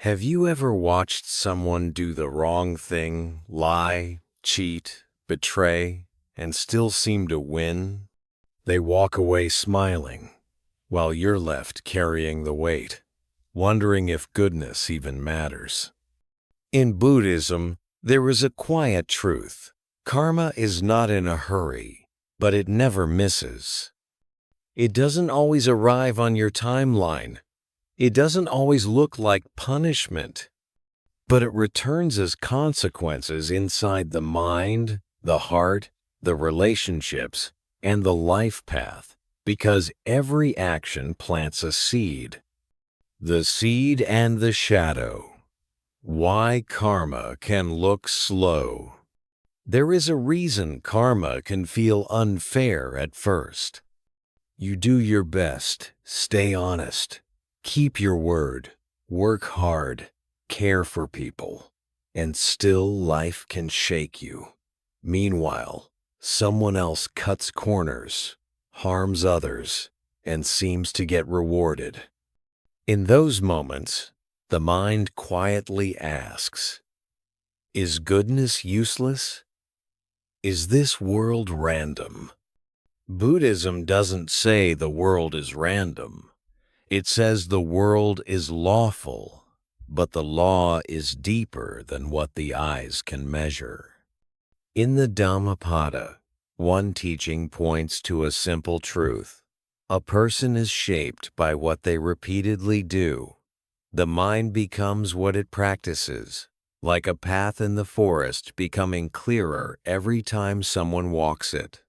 Have you ever watched someone do the wrong thing, lie, cheat, betray, and still seem to win? They walk away smiling, while you're left carrying the weight, wondering if goodness even matters. In Buddhism, there is a quiet truth. Karma is not in a hurry, but it never misses. It doesn't always arrive on your timeline. It doesn't always look like punishment, but it returns as consequences inside the mind, the heart, the relationships, and the life path, because every action plants a seed. The seed and the shadow. Why karma can look slow. There is a reason karma can feel unfair at first. You do your best, stay honest. Keep your word, work hard, care for people, and still life can shake you. Meanwhile, someone else cuts corners, harms others, and seems to get rewarded. In those moments, the mind quietly asks, is goodness useless? Is this world random? Buddhism doesn't say the world is random. It says the world is lawful, but the law is deeper than what the eyes can measure. In the Dhammapada, one teaching points to a simple truth. A person is shaped by what they repeatedly do. The mind becomes what it practices, like a path in the forest becoming clearer every time someone walks it.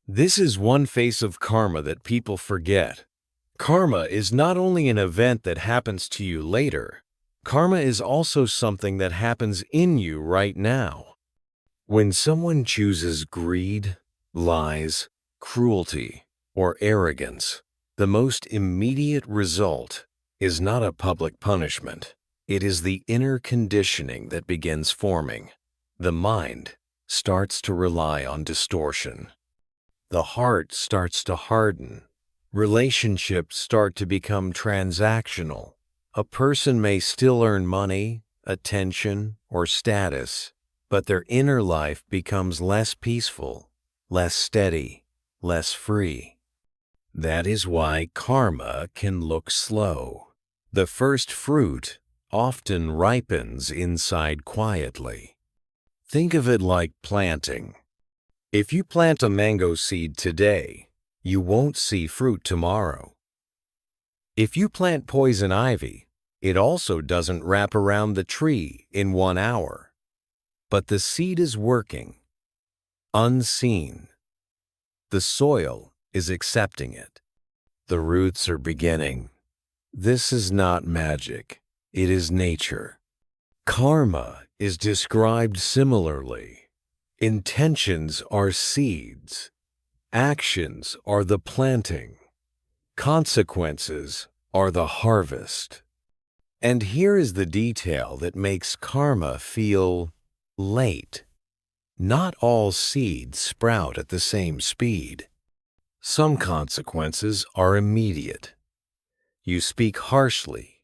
This is one face of karma that people forget. Karma is not only an event that happens to you later. Karma is also something that happens in you right now. When someone chooses greed, lies, cruelty, or arrogance, the most immediate result is not a public punishment. It is the inner conditioning that begins forming. The mind starts to rely on distortion. The heart starts to harden. Relationships start to become transactional. A person may still earn money, attention, or status, but their inner life becomes less peaceful, less steady, less free. That is why karma can look slow. The first fruit often ripens inside quietly. Think of it like planting. If you plant a mango seed today, you won't see fruit tomorrow. If you plant poison ivy, it also doesn't wrap around the tree in 1 hour. But the seed is working, unseen. The soil is accepting it. The roots are beginning. This is not magic. It is nature. Karma is described similarly. Intentions are seeds. Actions are the planting. Consequences are the harvest. And here is the detail that makes karma feel late. Not all seeds sprout at the same speed. Some consequences are immediate. You speak harshly,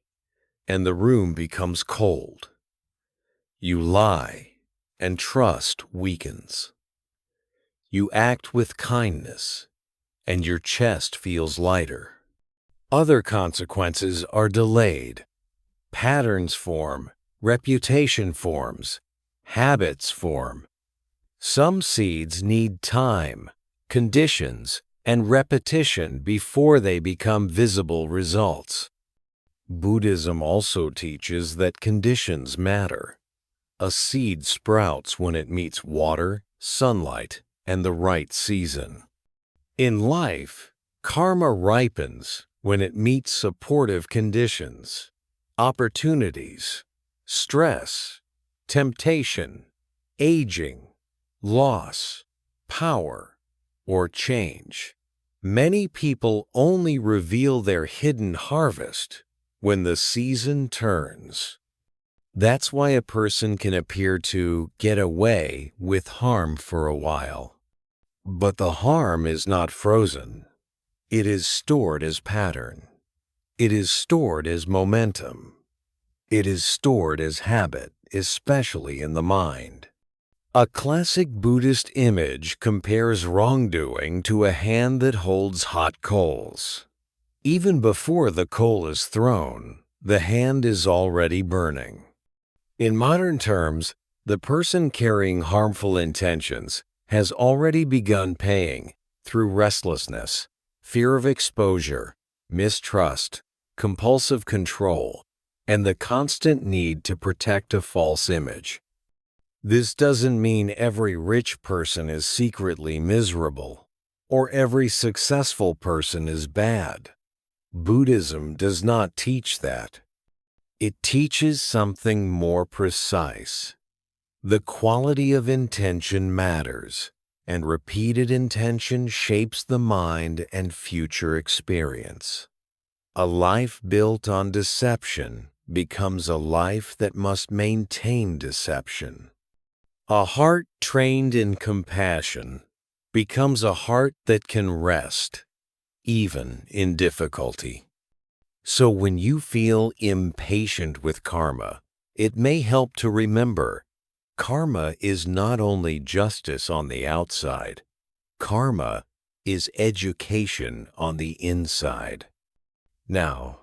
and the room becomes cold. You lie, and trust weakens. You act with kindness, and your chest feels lighter. Other consequences are delayed. Patterns form, reputation forms, habits form. Some seeds need time, conditions, and repetition before they become visible results. Buddhism also teaches that conditions matter. A seed sprouts when it meets water, sunlight, and the right season. In life, karma ripens when it meets supportive conditions, opportunities, stress, temptation, aging, loss, power, or change. Many people only reveal their hidden harvest when the season turns. That's why a person can appear to get away with harm for a while. But the harm is not frozen. It is stored as pattern. It is stored as momentum. It is stored as habit, especially in the mind. A classic Buddhist image compares wrongdoing to a hand that holds hot coals. Even before the coal is thrown, the hand is already burning. In modern terms, the person carrying harmful intentions has already begun paying through restlessness, fear of exposure, mistrust, compulsive control, and the constant need to protect a false image. This doesn't mean every rich person is secretly miserable, or every successful person is bad. Buddhism does not teach that. It teaches something more precise. The quality of intention matters, and repeated intention shapes the mind and future experience. A life built on deception becomes a life that must maintain deception. A heart trained in compassion becomes a heart that can rest, even in difficulty. So when you feel impatient with karma, it may help to remember, karma is not only justice on the outside, karma is education on the inside. Now,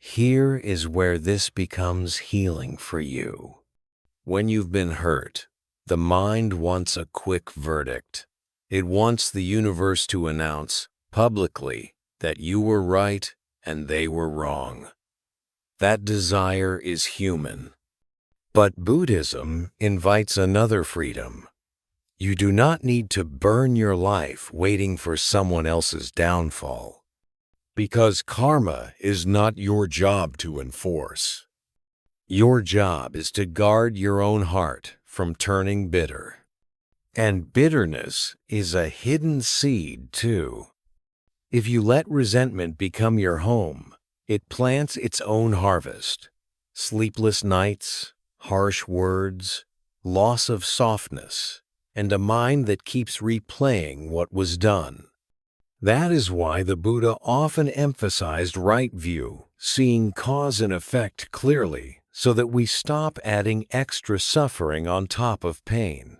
here is where this becomes healing for you. When you've been hurt, the mind wants a quick verdict. It wants the universe to announce publicly that you were right and they were wrong. That desire is human. But Buddhism invites another freedom. You do not need to burn your life waiting for someone else's downfall, because karma is not your job to enforce. Your job is to guard your own heart from turning bitter. And bitterness is a hidden seed, too. If you let resentment become your home, it plants its own harvest. Sleepless nights, harsh words, loss of softness, and a mind that keeps replaying what was done. That is why the Buddha often emphasized right view, seeing cause and effect clearly, so that we stop adding extra suffering on top of pain.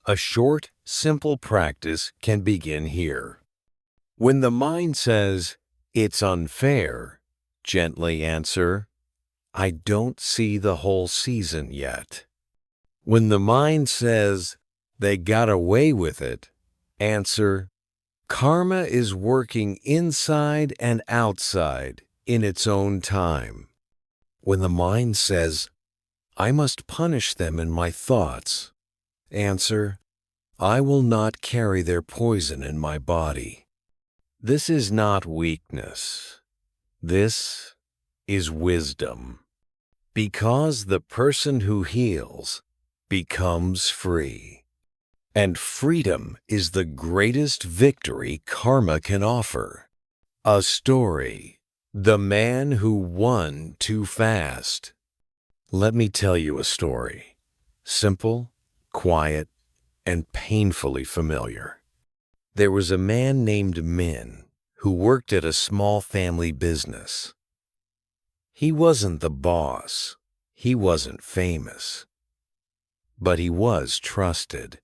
A short, simple practice can begin here. When the mind says, "It's unfair," gently answer, "I don't see the whole season yet." When the mind says, "They got away with it," answer, "Karma is working inside and outside in its own time." When the mind says, "I must punish them in my thoughts," answer, "I will not carry their poison in my body." This is not weakness. This is wisdom. Because the person who heals becomes free. And freedom is the greatest victory karma can offer. A story. The man who won too fast. Let me tell you a story. Simple, quiet, and painfully familiar. There was a man named Min who worked at a small family business. He wasn't the boss. He wasn't famous. But he was trusted.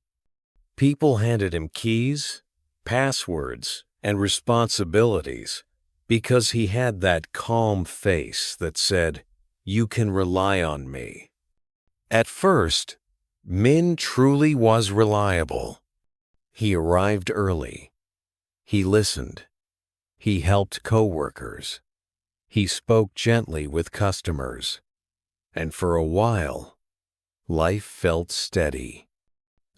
People handed him keys, passwords, and responsibilities because he had that calm face that said, "You can rely on me." At first, Min truly was reliable. He arrived early. He listened. He helped coworkers. He spoke gently with customers. And for a while, life felt steady.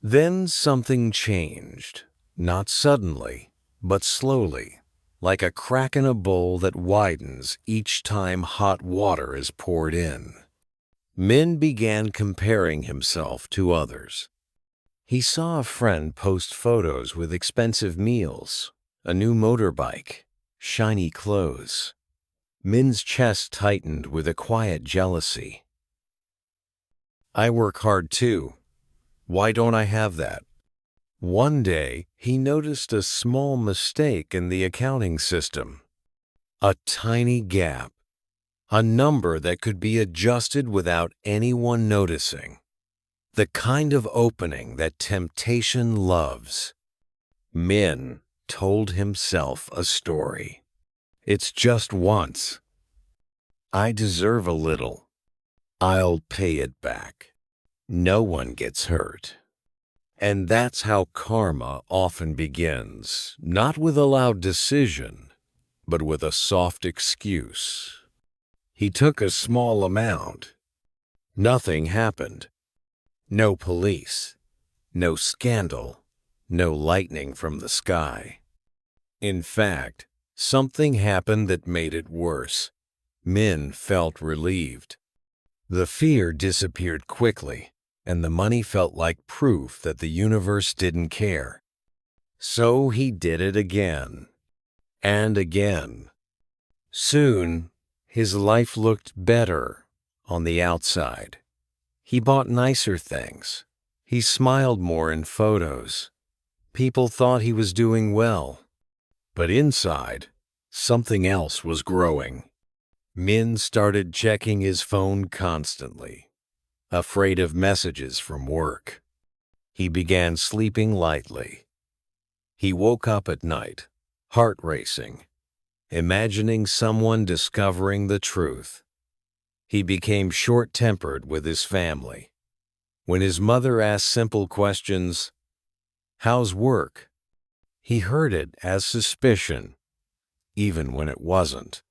Then something changed, not suddenly, but slowly. Like a crack in a bowl that widens each time hot water is poured in. Min began comparing himself to others. He saw a friend post photos with expensive meals, a new motorbike, shiny clothes. Min's chest tightened with a quiet jealousy. "I work hard too. Why don't I have that?" One day, he noticed a small mistake in the accounting system. A tiny gap. a number that could be adjusted without anyone noticing. The kind of opening that temptation loves. Min told himself a story. It's just once. I deserve a little. I'll pay it back. No one gets hurt. And that's how karma often begins, not with a loud decision, but with a soft excuse. He took a small amount. Nothing happened. No police. No scandal. No lightning from the sky. In fact, something happened that made it worse. Min felt relieved. The fear disappeared quickly, and the money felt like proof that the universe didn't care. So he did it again. And again. Soon, his life looked better on the outside. He bought nicer things. He smiled more in photos. People thought he was doing well. But inside, something else was growing. Min started checking his phone constantly, afraid of messages from work. He began sleeping lightly. He woke up at night, heart racing, imagining someone discovering the truth. He became short-tempered with his family. When his mother asked simple questions, "How's work?" he heard it as suspicion, even when it wasn't.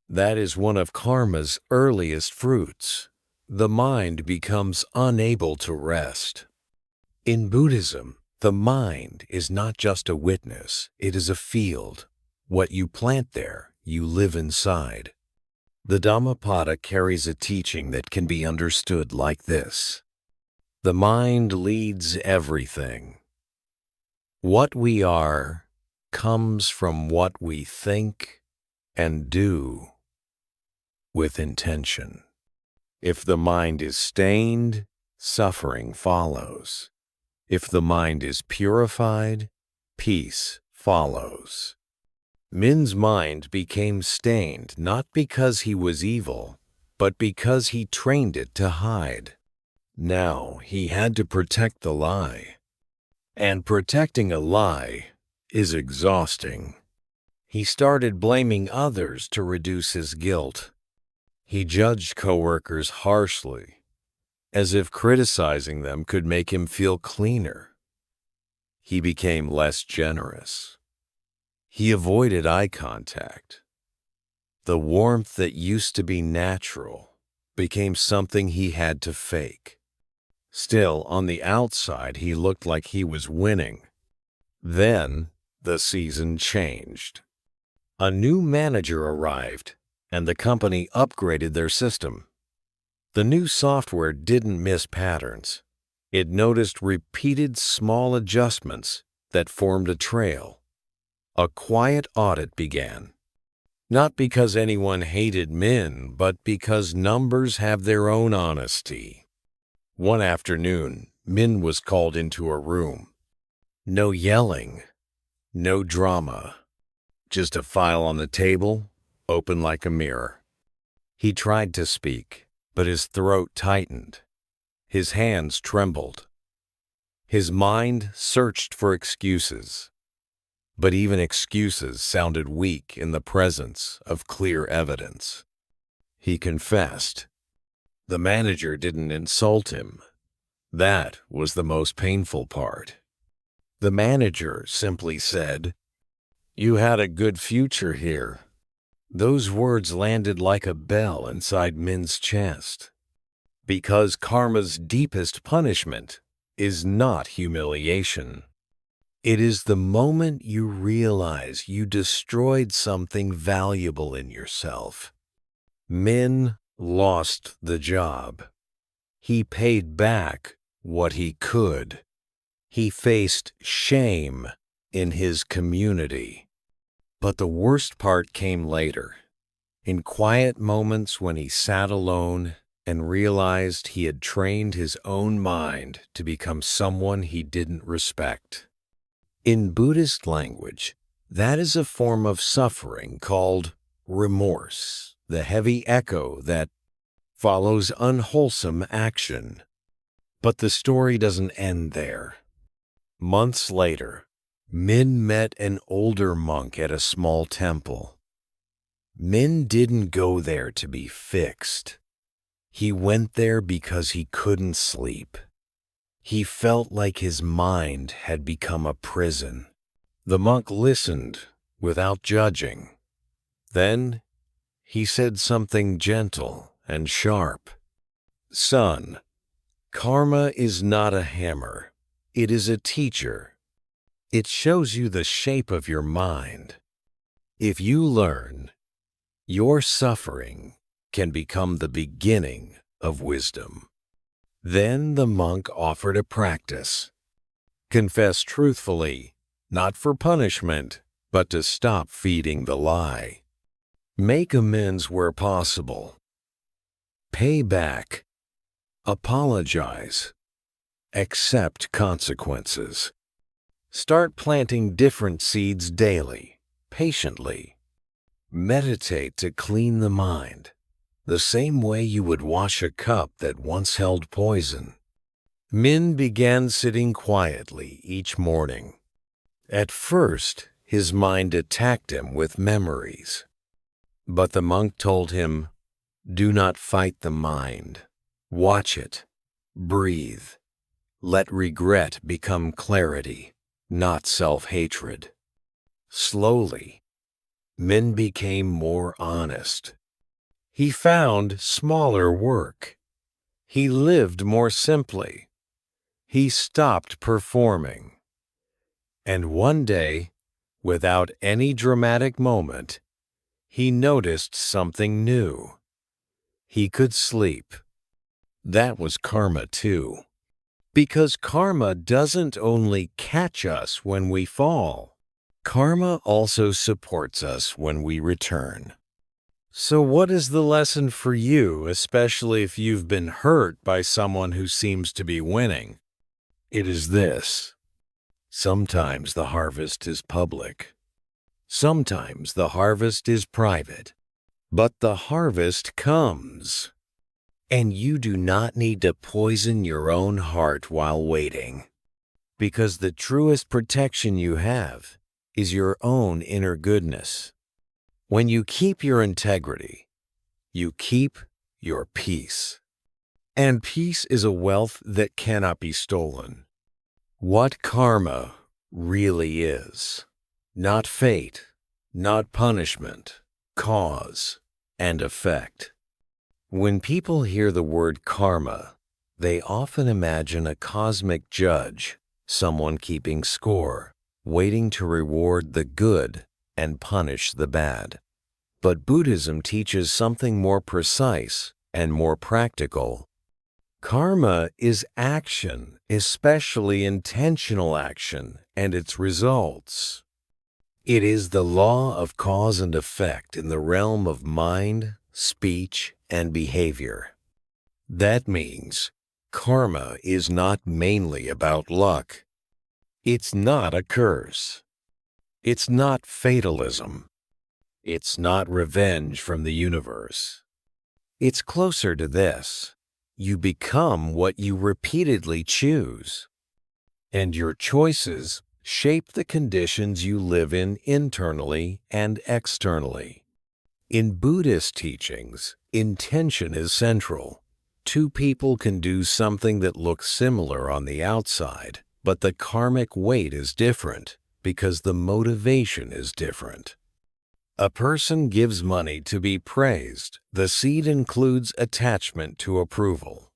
That is one of karma's earliest fruits. The mind becomes unable to rest. In Buddhism, the mind is not just a witness, it is a field. What you plant there, you live inside. The Dhammapada carries a teaching that can be understood like this. The mind leads everything. What we are comes from what we think and do with intention. If the mind is stained, suffering follows. If the mind is purified, peace follows. Min's mind became stained not because he was evil, but because he trained it to hide. Now he had to protect the lie. And protecting a lie is exhausting. He started blaming others to reduce his guilt. He judged coworkers harshly, as if criticizing them could make him feel cleaner. He became less generous. He avoided eye contact. The warmth that used to be natural became something he had to fake. Still, on the outside, he looked like he was winning. Then, the season changed. A new manager arrived, and the company upgraded their system. The new software didn't miss patterns. It noticed repeated small adjustments that formed a trail. A quiet audit began. Not because anyone hated Min, but because numbers have their own honesty. One afternoon, Min was called into a room. No yelling, no drama. Just a file on the table, open like a mirror. He tried to speak, but his throat tightened. His hands trembled. His mind searched for excuses. But even excuses sounded weak in the presence of clear evidence. He confessed. The manager didn't insult him. That was the most painful part. The manager simply said, "You had a good future here." Those words landed like a bell inside Min's chest. Because karma's deepest punishment is not humiliation. It is the moment you realize you destroyed something valuable in yourself. Min lost the job. He paid back what he could. He faced shame in his community. But the worst part came later, in quiet moments when he sat alone and realized he had trained his own mind to become someone he didn't respect. In Buddhist language, that is a form of suffering called remorse the heavy echo that follows unwholesome action. But the story doesn't end there. Months later, Min met an older monk at a small temple. Min didn't go there to be fixed. He went there because he couldn't sleep. He felt like his mind had become a prison. The monk listened without judging. Then he said something gentle and sharp. "Son, karma is not a hammer. It is a teacher. It shows you the shape of your mind. If you learn, your suffering can become the beginning of wisdom." Then the monk offered a practice. Confess truthfully, not for punishment, but to stop feeding the lie. Make amends where possible. Pay back. Apologize. Accept consequences. Start planting different seeds daily, patiently. Meditate to clean the mind, the same way you would wash a cup that once held poison. Min began sitting quietly each morning. At first, his mind attacked him with memories. But the monk told him, "Do not fight the mind. Watch it. Breathe. Let regret become clarity, not self-hatred." Slowly, Min became more honest. He found smaller work. He lived more simply. He stopped performing. And one day, without any dramatic moment, he noticed something new. He could sleep. That was karma too. Because karma doesn't only catch us when we fall. Karma also supports us when we return. So what is the lesson for you, especially if you've been hurt by someone who seems to be winning? It is this. Sometimes the harvest is public. Sometimes the harvest is private. But the harvest comes. And you do not need to poison your own heart while waiting. Because the truest protection you have is your own inner goodness. When you keep your integrity, you keep your peace. And peace is a wealth that cannot be stolen. What karma really is. Not fate, not punishment, cause and effect. When people hear the word karma, they often imagine a cosmic judge, someone keeping score, waiting to reward the good and punish the bad. But Buddhism teaches something more precise and more practical. Karma is action, especially intentional action, and its results. It is the law of cause and effect in the realm of mind, speech, and behavior. That means karma is not mainly about luck. It's not a curse. It's not fatalism. It's not revenge from the universe. It's closer to this. You become what you repeatedly choose. And your choices shape the conditions you live in internally and externally. In Buddhist teachings, intention is central. Two people can do something that looks similar on the outside, but the karmic weight is different because the motivation is different. A person gives money to be praised. The seed includes attachment to approval.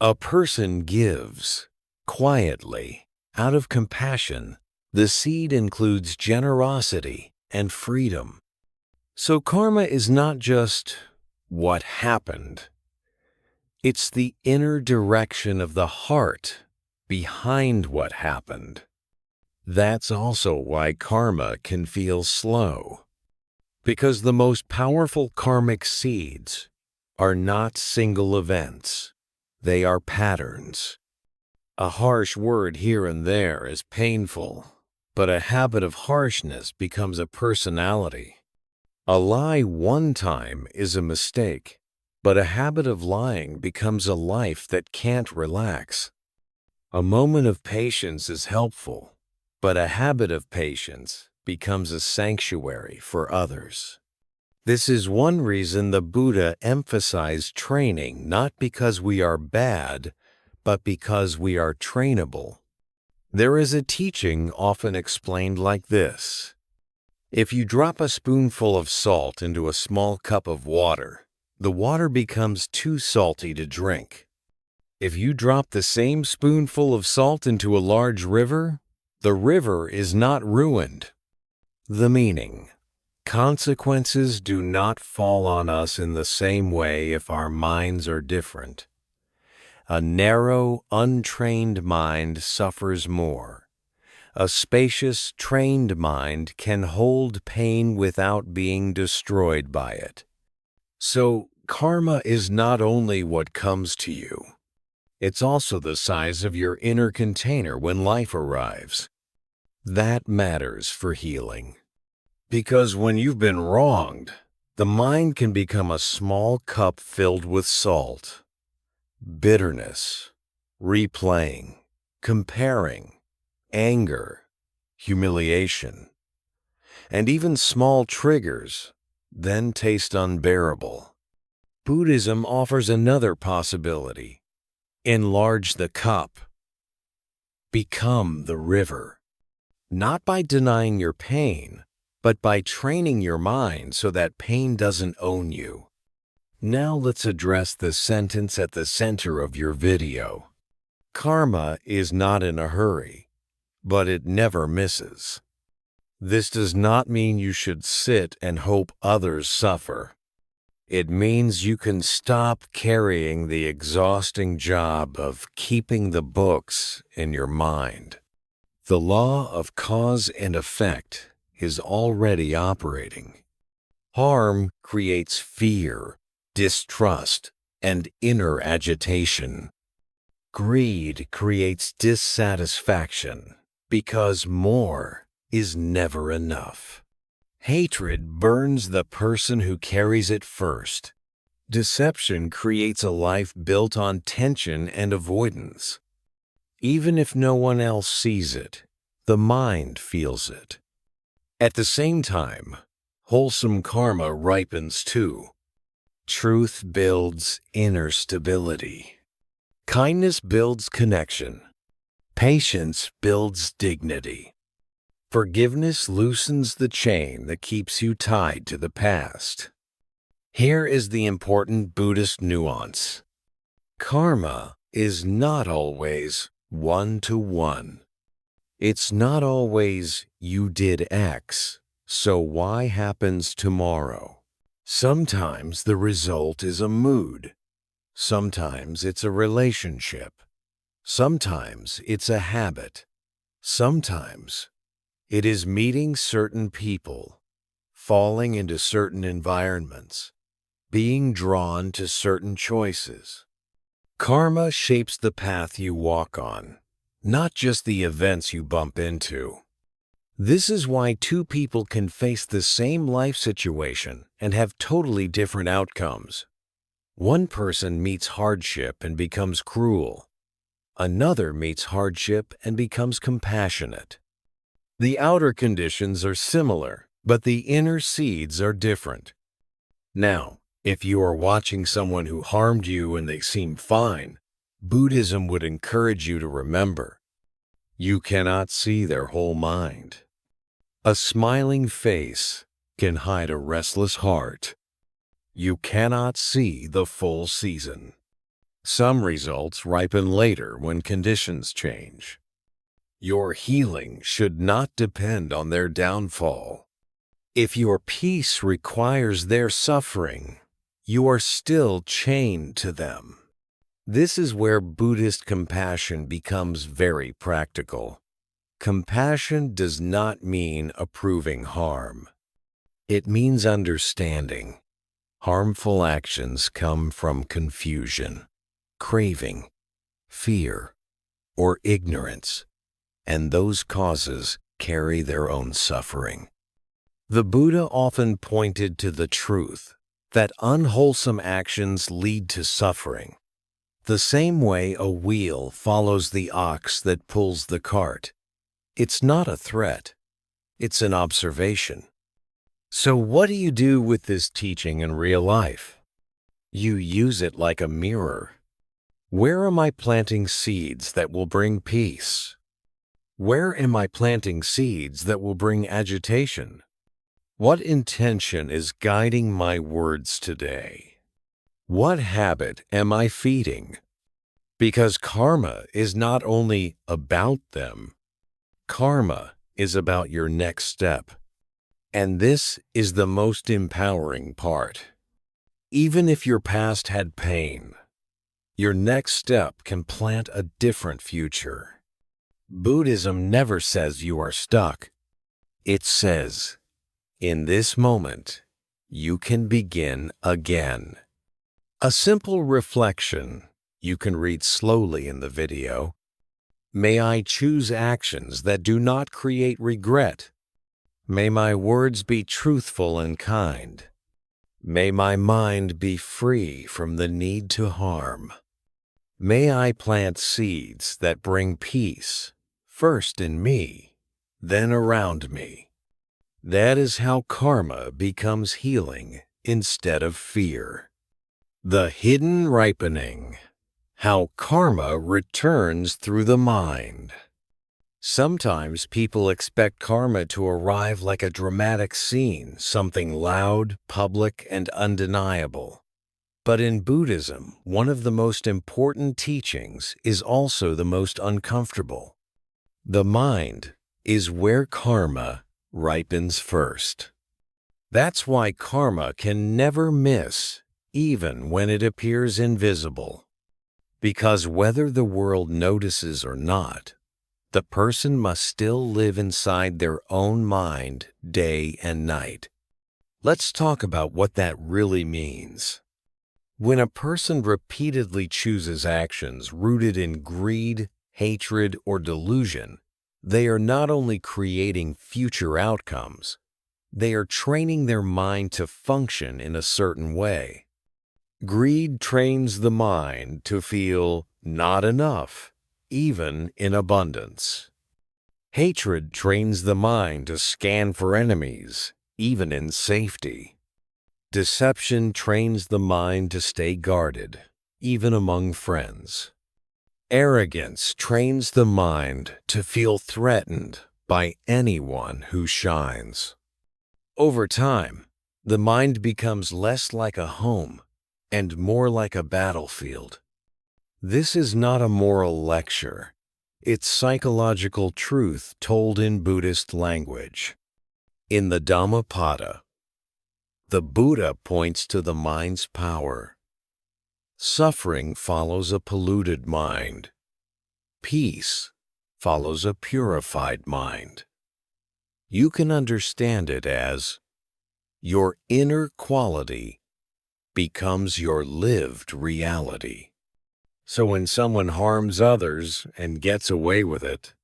A person gives quietly, out of compassion. The seed includes generosity and freedom. So karma is not just what happened. It's the inner direction of the heart behind what happened. That's also why karma can feel slow. Because the most powerful karmic seeds are not single events. They are patterns. A harsh word here and there is painful, but a habit of harshness becomes a personality. A lie one time is a mistake, but a habit of lying becomes a life that can't relax. A moment of patience is helpful, but a habit of patience becomes a sanctuary for others. This is one reason the Buddha emphasized training, not because we are bad, but because we are trainable. There is a teaching often explained like this. If you drop a spoonful of salt into a small cup of water, the water becomes too salty to drink. If you drop the same spoonful of salt into a large river, the river is not ruined. The meaning: consequences do not fall on us in the same way if our minds are different. A narrow, untrained mind suffers more. A spacious, trained mind can hold pain without being destroyed by it. So, karma is not only what comes to you. It's also the size of your inner container when life arrives. That matters for healing. Because when you've been wronged, the mind can become a small cup filled with salt. Bitterness, replaying, comparing, anger, humiliation, and even small triggers then taste unbearable. Buddhism offers another possibility. Enlarge the cup. Become the river. Not by denying your pain, but by training your mind so that pain doesn't own you. Now let's address the sentence at the center of your video. Karma is not in a hurry, but it never misses. This does not mean you should sit and hope others suffer. It means you can stop carrying the exhausting job of keeping the books in your mind. The law of cause and effect is already operating. Harm creates fear, distrust, and inner agitation. Greed creates dissatisfaction because more is never enough. Hatred burns the person who carries it first. Deception creates a life built on tension and avoidance. Even if no one else sees it, the mind feels it. At the same time, wholesome karma ripens too. Truth builds inner stability. Kindness builds connection. Patience builds dignity. Forgiveness loosens the chain that keeps you tied to the past. Here is the important Buddhist nuance. Karma is not always one-to-one. It's not always you did X, so Y happens tomorrow. Sometimes the result is a mood. Sometimes it's a relationship. Sometimes it's a habit. Sometimes it is meeting certain people, falling into certain environments, being drawn to certain choices. Karma shapes the path you walk on, not just the events you bump into. This is why two people can face the same life situation and have totally different outcomes. One person meets hardship and becomes cruel. Another meets hardship and becomes compassionate. The outer conditions are similar, but the inner seeds are different. Now, if you are watching someone who harmed you and they seem fine, Buddhism would encourage you to remember, you cannot see their whole mind. A smiling face can hide a restless heart. You cannot see the full season. Some results ripen later when conditions change. Your healing should not depend on their downfall. If your peace requires their suffering, you are still chained to them. This is where Buddhist compassion becomes very practical. Compassion does not mean approving harm. It means understanding. Harmful actions come from confusion, craving, fear, or ignorance, and those causes carry their own suffering. The Buddha often pointed to the truth that unwholesome actions lead to suffering, the same way a wheel follows the ox that pulls the cart. It's not a threat, it's an observation. So what do you do with this teaching in real life? You use it like a mirror. Where am I planting seeds that will bring peace? Where am I planting seeds that will bring agitation? What intention is guiding my words today? What habit am I feeding? Because karma is not only about them, karma is about your next step. And this is the most empowering part. Even if your past had pain, your next step can plant a different future. Buddhism never says you are stuck. It says, in this moment, you can begin again. A simple reflection you can read slowly in the video. May I choose actions that do not create regret. May my words be truthful and kind. May my mind be free from the need to harm. May I plant seeds that bring peace, first in me, then around me. That is how karma becomes healing instead of fear. The hidden ripening. How karma returns through the mind. Sometimes people expect karma to arrive like a dramatic scene, something loud, public, and undeniable. But in Buddhism, one of the most important teachings is also the most uncomfortable. The mind is where karma ripens first. That's why karma can never miss, even when it appears invisible. Because whether the world notices or not, the person must still live inside their own mind day and night. Let's talk about what that really means. When a person repeatedly chooses actions rooted in greed, hatred, or delusion, they are not only creating future outcomes, they are training their mind to function in a certain way. Greed trains the mind to feel not enough, even in abundance. Hatred trains the mind to scan for enemies, even in safety. Deception trains the mind to stay guarded, even among friends. Arrogance trains the mind to feel threatened by anyone who shines. Over time, the mind becomes less like a home and more like a battlefield. This is not a moral lecture. It's psychological truth told in Buddhist language. In the Dhammapada, the Buddha points to the mind's power. Suffering follows a polluted mind. Peace follows a purified mind. You can understand it as your inner quality becomes your lived reality. So when someone harms others and gets away with it,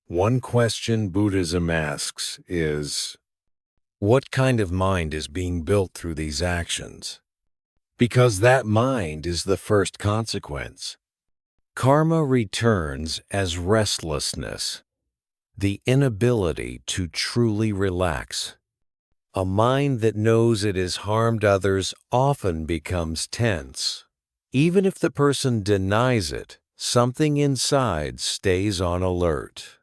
one question Buddhism asks is, what kind of mind is being built through these actions? Because that mind is the first consequence. Karma returns as restlessness, the inability to truly relax. A mind that knows it has harmed others often becomes tense. Even if the person denies it, something inside stays on alert.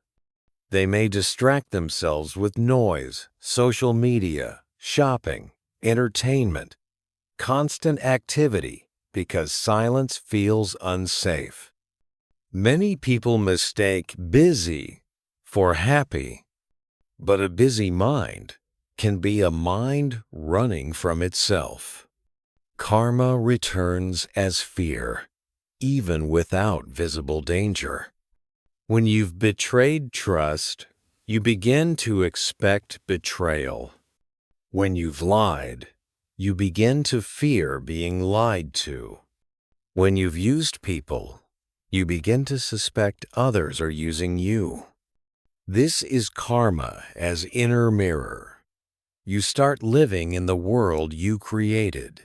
They may distract themselves with noise, social media, shopping, entertainment, constant activity, because silence feels unsafe. Many people mistake busy for happy, but a busy mind can be a mind running from itself. Karma returns as fear, even without visible danger. When you've betrayed trust, you begin to expect betrayal. When you've lied, you begin to fear being lied to. When you've used people, you begin to suspect others are using you. This is karma as inner mirror. you start living in the world you created.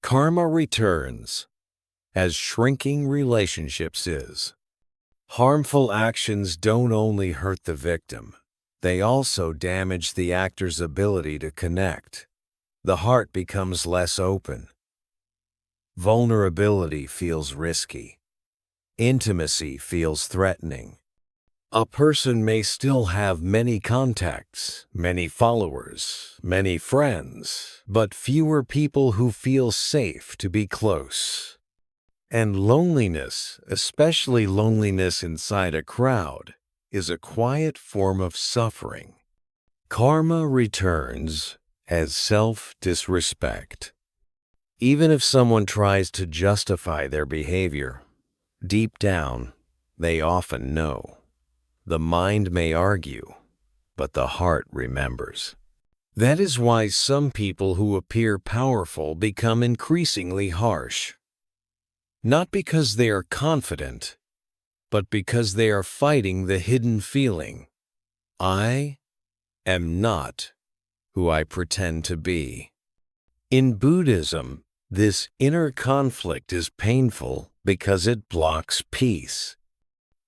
Karma returns, as shrinking relationships is. Harmful actions don't only hurt the victim, they also damage the actor's ability to connect. The heart becomes less open. Vulnerability feels risky. Intimacy feels threatening. A person may still have many contacts, many followers, many friends, but fewer people who feel safe to be close. And loneliness, especially loneliness inside a crowd, is a quiet form of suffering. Karma returns as self-disrespect. Even if someone tries to justify their behavior, deep down, they often know. The mind may argue, but the heart remembers. That is why some people who appear powerful become increasingly harsh. Not because they are confident, but because they are fighting the hidden feeling, I am not who I pretend to be. In Buddhism, this inner conflict is painful because it blocks peace.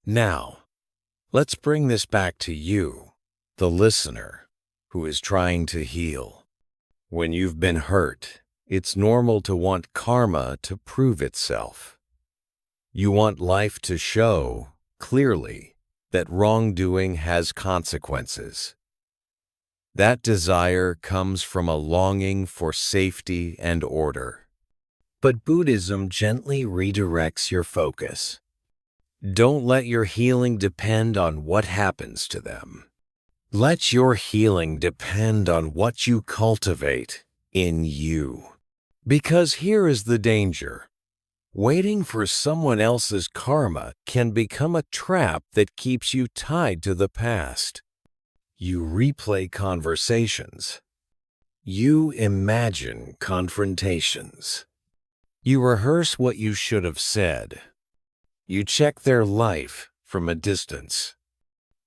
Now, let's bring this back to you, the listener, who is trying to heal. When you've been hurt, it's normal to want karma to prove itself. You want life to show, clearly, that wrongdoing has consequences. That desire comes from a longing for safety and order. But Buddhism gently redirects your focus. Don't let your healing depend on what happens to them. Let your healing depend on what you cultivate in you. Because here is the danger. Waiting for someone else's karma can become a trap that keeps you tied to the past. You replay conversations. You imagine confrontations. You rehearse what you should have said. You check their life from a distance.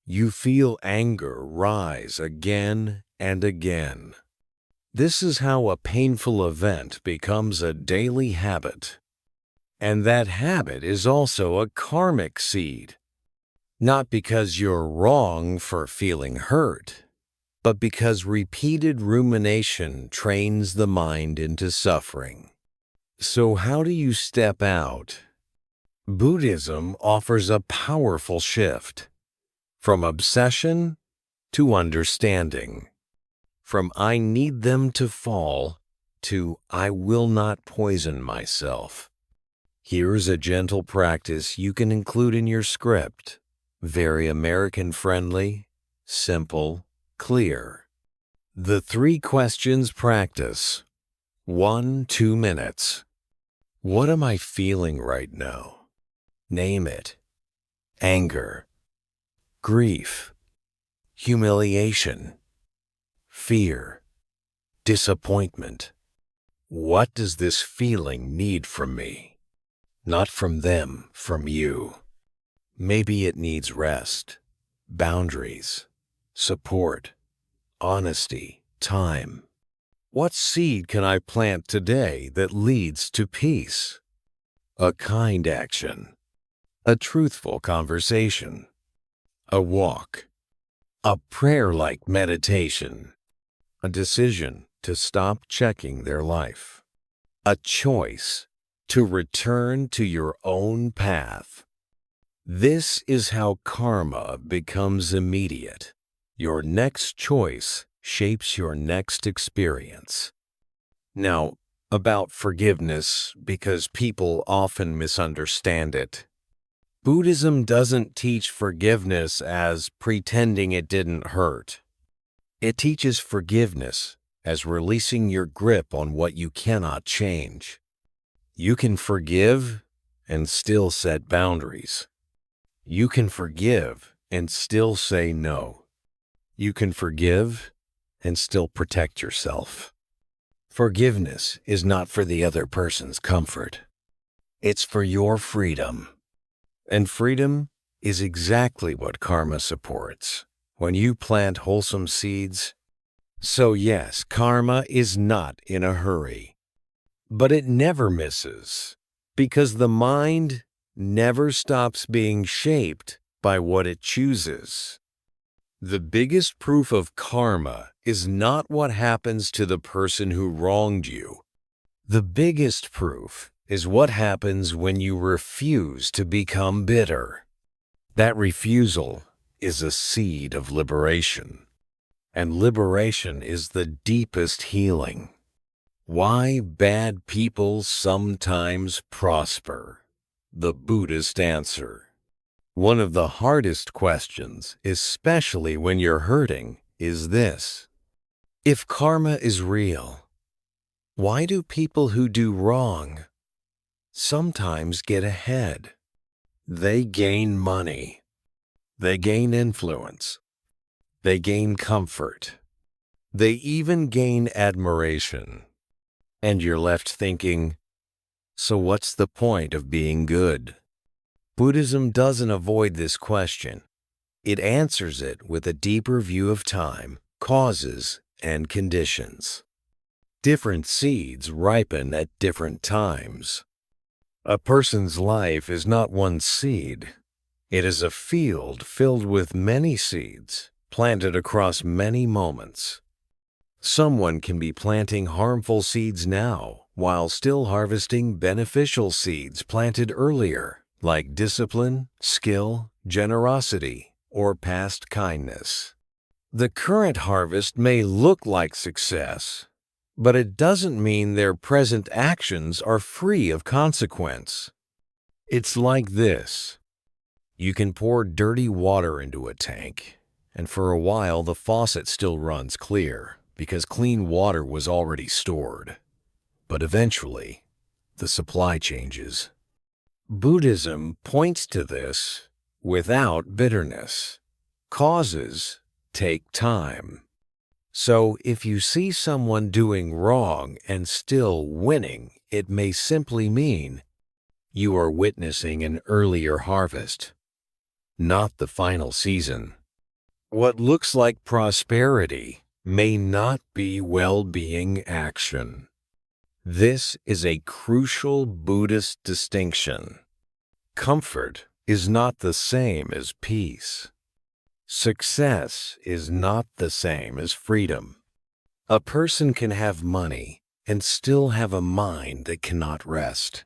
You feel anger rise again and again. This is how a painful event becomes a daily habit. And that habit is also a karmic seed. Not because you're wrong for feeling hurt, but because repeated rumination trains the mind into suffering. So how do you step out? Buddhism offers a powerful shift. From obsession to understanding. From I need them to fall to I will not poison myself. Here's a gentle practice you can include in your script. Very American-friendly, simple, clear. The 3 questions practice. 1, 2 minutes. What am I feeling right now? Name it. Anger, grief, humiliation, fear, disappointment. What does this feeling need from me? Not from them, from you. Maybe it needs rest, boundaries, support, honesty, time. What seed can I plant today that leads to peace? A kind action, a truthful conversation, a walk, a prayer-like meditation, a decision to stop checking their life, a choice to return to your own path. This is how karma becomes immediate. Your next choice shapes your next experience. Now, about forgiveness, because people often misunderstand it. Buddhism doesn't teach forgiveness as pretending it didn't hurt. It teaches forgiveness as releasing your grip on what you cannot change. You can forgive and still set boundaries. You can forgive and still say no. You can forgive and still protect yourself. Forgiveness is not for the other person's comfort. It's for your freedom. And freedom is exactly what karma supports. When you plant wholesome seeds, So yes, karma is not in a hurry, but it never misses, because the mind never stops being shaped by what it chooses. The biggest proof of karma is not what happens to the person who wronged you. The biggest proof is what happens when you refuse to become bitter. That refusal is a seed of liberation, and liberation is the deepest healing. Why bad people sometimes prosper. The Buddhist answer. One of the hardest questions, especially when you're hurting, is this. If karma is real, why do people who do wrong sometimes get ahead? They gain money. They gain influence. They gain comfort. They even gain admiration. And you're left thinking, so what's the point of being good? Buddhism doesn't avoid this question. It answers it with a deeper view of time, causes, and conditions. Different seeds ripen at different times. A person's life is not one seed. It is a field filled with many seeds, planted across many moments. Someone can be planting harmful seeds now, while still harvesting beneficial seeds planted earlier, like discipline, skill, generosity, or past kindness. The current harvest may look like success, but it doesn't mean their present actions are free of consequence. It's like this. You can pour dirty water into a tank, and for a while the faucet still runs clear because clean water was already stored. But eventually, the supply changes. Buddhism points to this without bitterness. Causes take time. So if you see someone doing wrong and still winning, it may simply mean you are witnessing an earlier harvest, not the final season. What looks like prosperity may not be well-being action. This is a crucial Buddhist distinction. Comfort is not the same as peace. Success is not the same as freedom. A person can have money and still have a mind that cannot rest.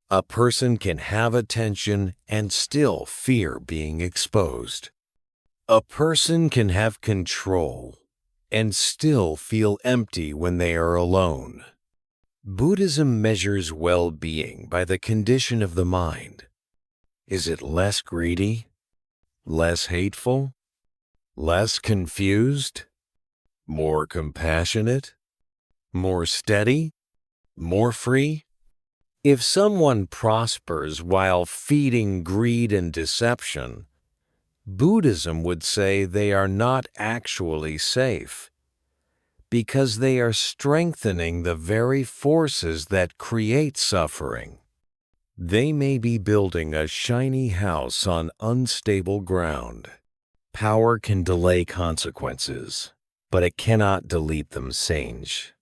A person can have attention and still fear being exposed. A person can have control and still feel empty when they are alone. Buddhism measures well-being by the condition of the mind. Is it less greedy? Less hateful? Less confused? More compassionate? More steady? More free? If someone prospers while feeding greed and deception, Buddhism would say they are not actually safe, because they are strengthening the very forces that create suffering. They may be building a shiny house on unstable ground. Power can delay consequences, but it cannot delete them sage.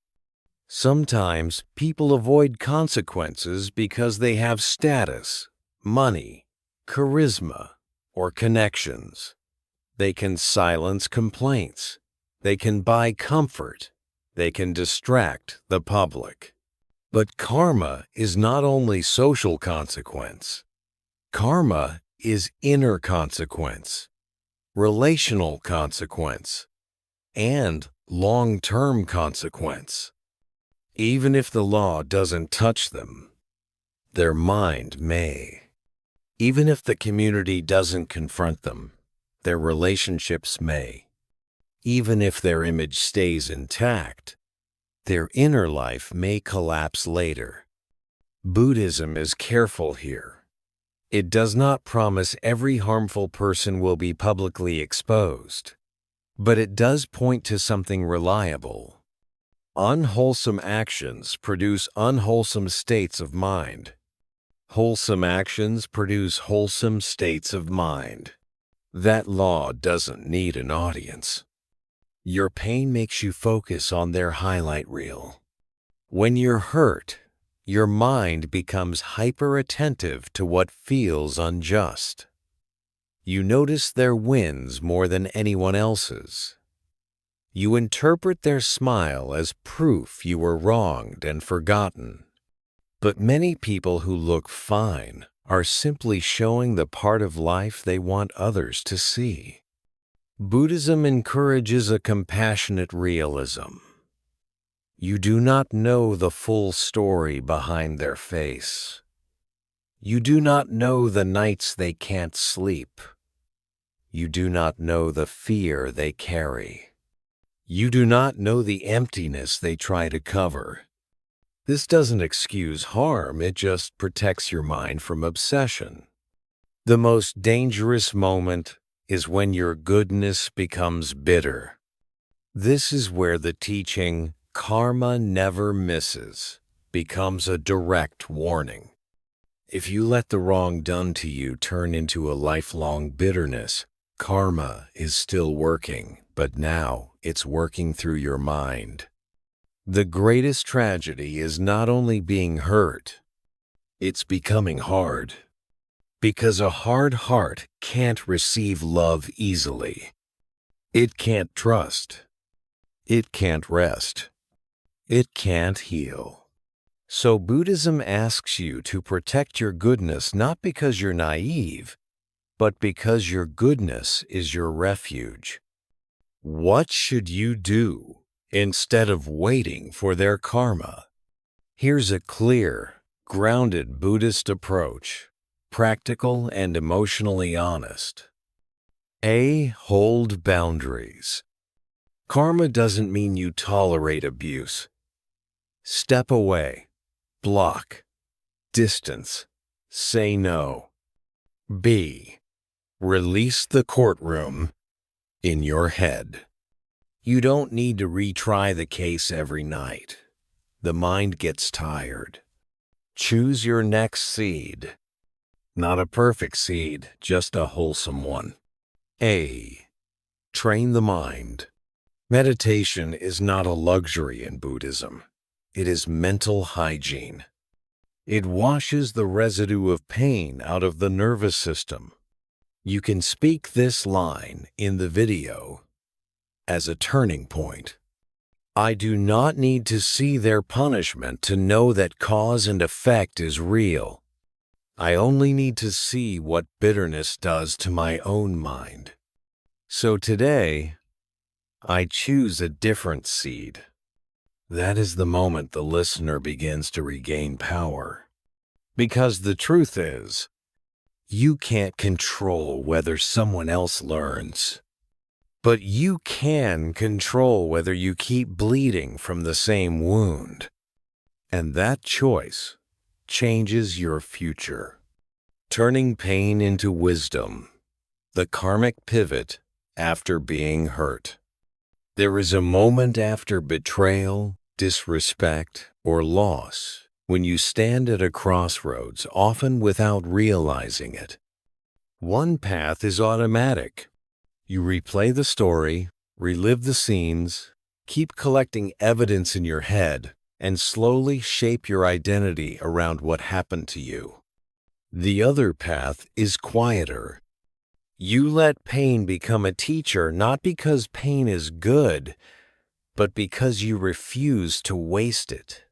Sometimes people avoid consequences because they have status, money, charisma, or connections. They can silence complaints. They can buy comfort. They can distract the public. But karma is not only social consequence. Karma is inner consequence, relational consequence, and long-term consequence. Even if the law doesn't touch them, their mind may. Even if the community doesn't confront them, their relationships may. Even if their image stays intact, their inner life may collapse later. Buddhism is careful here. It does not promise every harmful person will be publicly exposed, but it does point to something reliable. Unwholesome actions produce unwholesome states of mind. Wholesome actions produce wholesome states of mind. That law doesn't need an audience. Your pain makes you focus on their highlight reel. When you're hurt, your mind becomes hyper-attentive to what feels unjust. You notice their wins more than anyone else's. You interpret their smile as proof you were wronged and forgotten. But many people who look fine are simply showing the part of life they want others to see. Buddhism encourages a compassionate realism. You do not know the full story behind their face. You do not know the nights they can't sleep. You do not know the fear they carry. You do not know the emptiness they try to cover. This doesn't excuse harm, it just protects your mind from obsession. The most dangerous moment is when your goodness becomes bitter. This is where the teaching, karma never misses, becomes a direct warning. If you let the wrong done to you turn into a lifelong bitterness, karma is still working, but now it's working through your mind. The greatest tragedy is not only being hurt, it's becoming hard. Because a hard heart can't receive love easily. It can't trust. It can't rest. It can't heal. So Buddhism asks you to protect your goodness not because you're naive, but because your goodness is your refuge. What should you do instead of waiting for their karma? Here's a clear, grounded Buddhist approach, practical and emotionally honest. A. Hold boundaries. Karma doesn't mean you tolerate abuse. Step away, block, distance, say no. B. Release the courtroom in your head. You don't need to retry the case every night. The mind gets tired. Choose your next seed. Not a perfect seed, just a wholesome one. A. Train the mind. Meditation is not a luxury in Buddhism. It is mental hygiene. It washes the residue of pain out of the nervous system. You can speak this line in the video as a turning point. I do not need to see their punishment to know that cause and effect is real. I only need to see what bitterness does to my own mind. So today, I choose a different seed. That is the moment the listener begins to regain power. Because the truth is, you can't control whether someone else learns. But you can control whether you keep bleeding from the same wound. And that choice changes your future. Turning pain into wisdom. The karmic pivot after being hurt. There is a moment after betrayal, disrespect, or loss when you stand at a crossroads, often without realizing it. One path is automatic. You replay the story, relive the scenes, keep collecting evidence in your head, and slowly shape your identity around what happened to you. The other path is quieter. You let pain become a teacher not because pain is good, but because you refuse to waste it.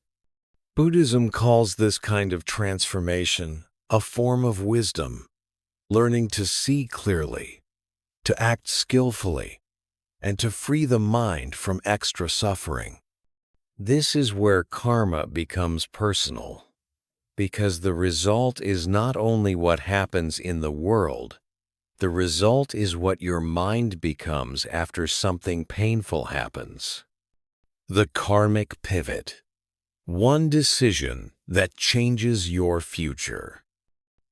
Buddhism calls this kind of transformation a form of wisdom, learning to see clearly, to act skillfully, and to free the mind from extra suffering. This is where karma becomes personal, because the result is not only what happens in the world, the result is what your mind becomes after something painful happens. The karmic pivot. One decision that changes your future.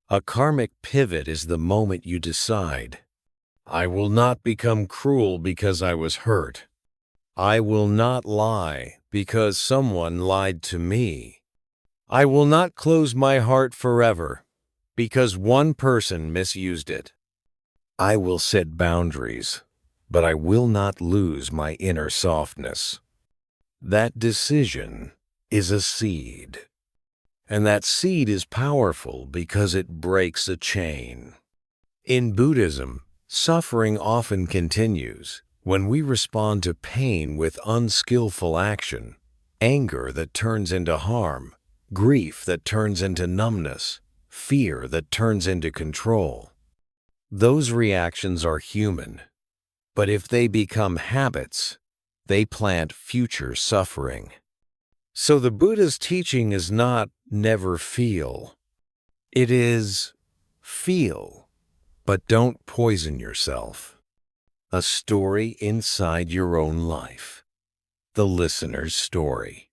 A karmic pivot is the moment you decide, I will not become cruel because I was hurt. I will not lie because someone lied to me. I will not close my heart forever because one person misused it. I will set boundaries but I will not lose my inner softness. That decision is a seed. And that seed is powerful because it breaks a chain. In Buddhism, suffering often continues when we respond to pain with unskillful action, anger that turns into harm, grief that turns into numbness, fear that turns into control. Those reactions are human, but if they become habits, they plant future suffering. So the Buddha's teaching is not never feel. It is feel, but don't poison yourself. A story inside your own life. The listener's story.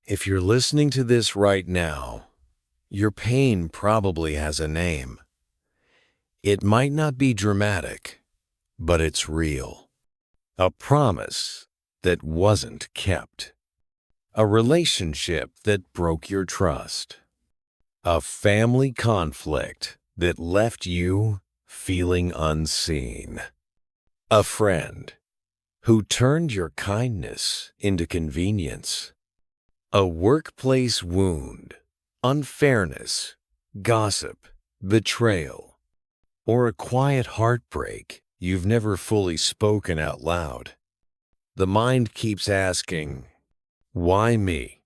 If you're listening to this right now, your pain probably has a name. It might not be dramatic, but it's real. A promise that wasn't kept. A relationship that broke your trust. A family conflict that left you feeling unseen. A friend who turned your kindness into convenience. A workplace wound, unfairness, gossip, betrayal, or a quiet heartbreak you've never fully spoken out loud. The mind keeps asking, why me?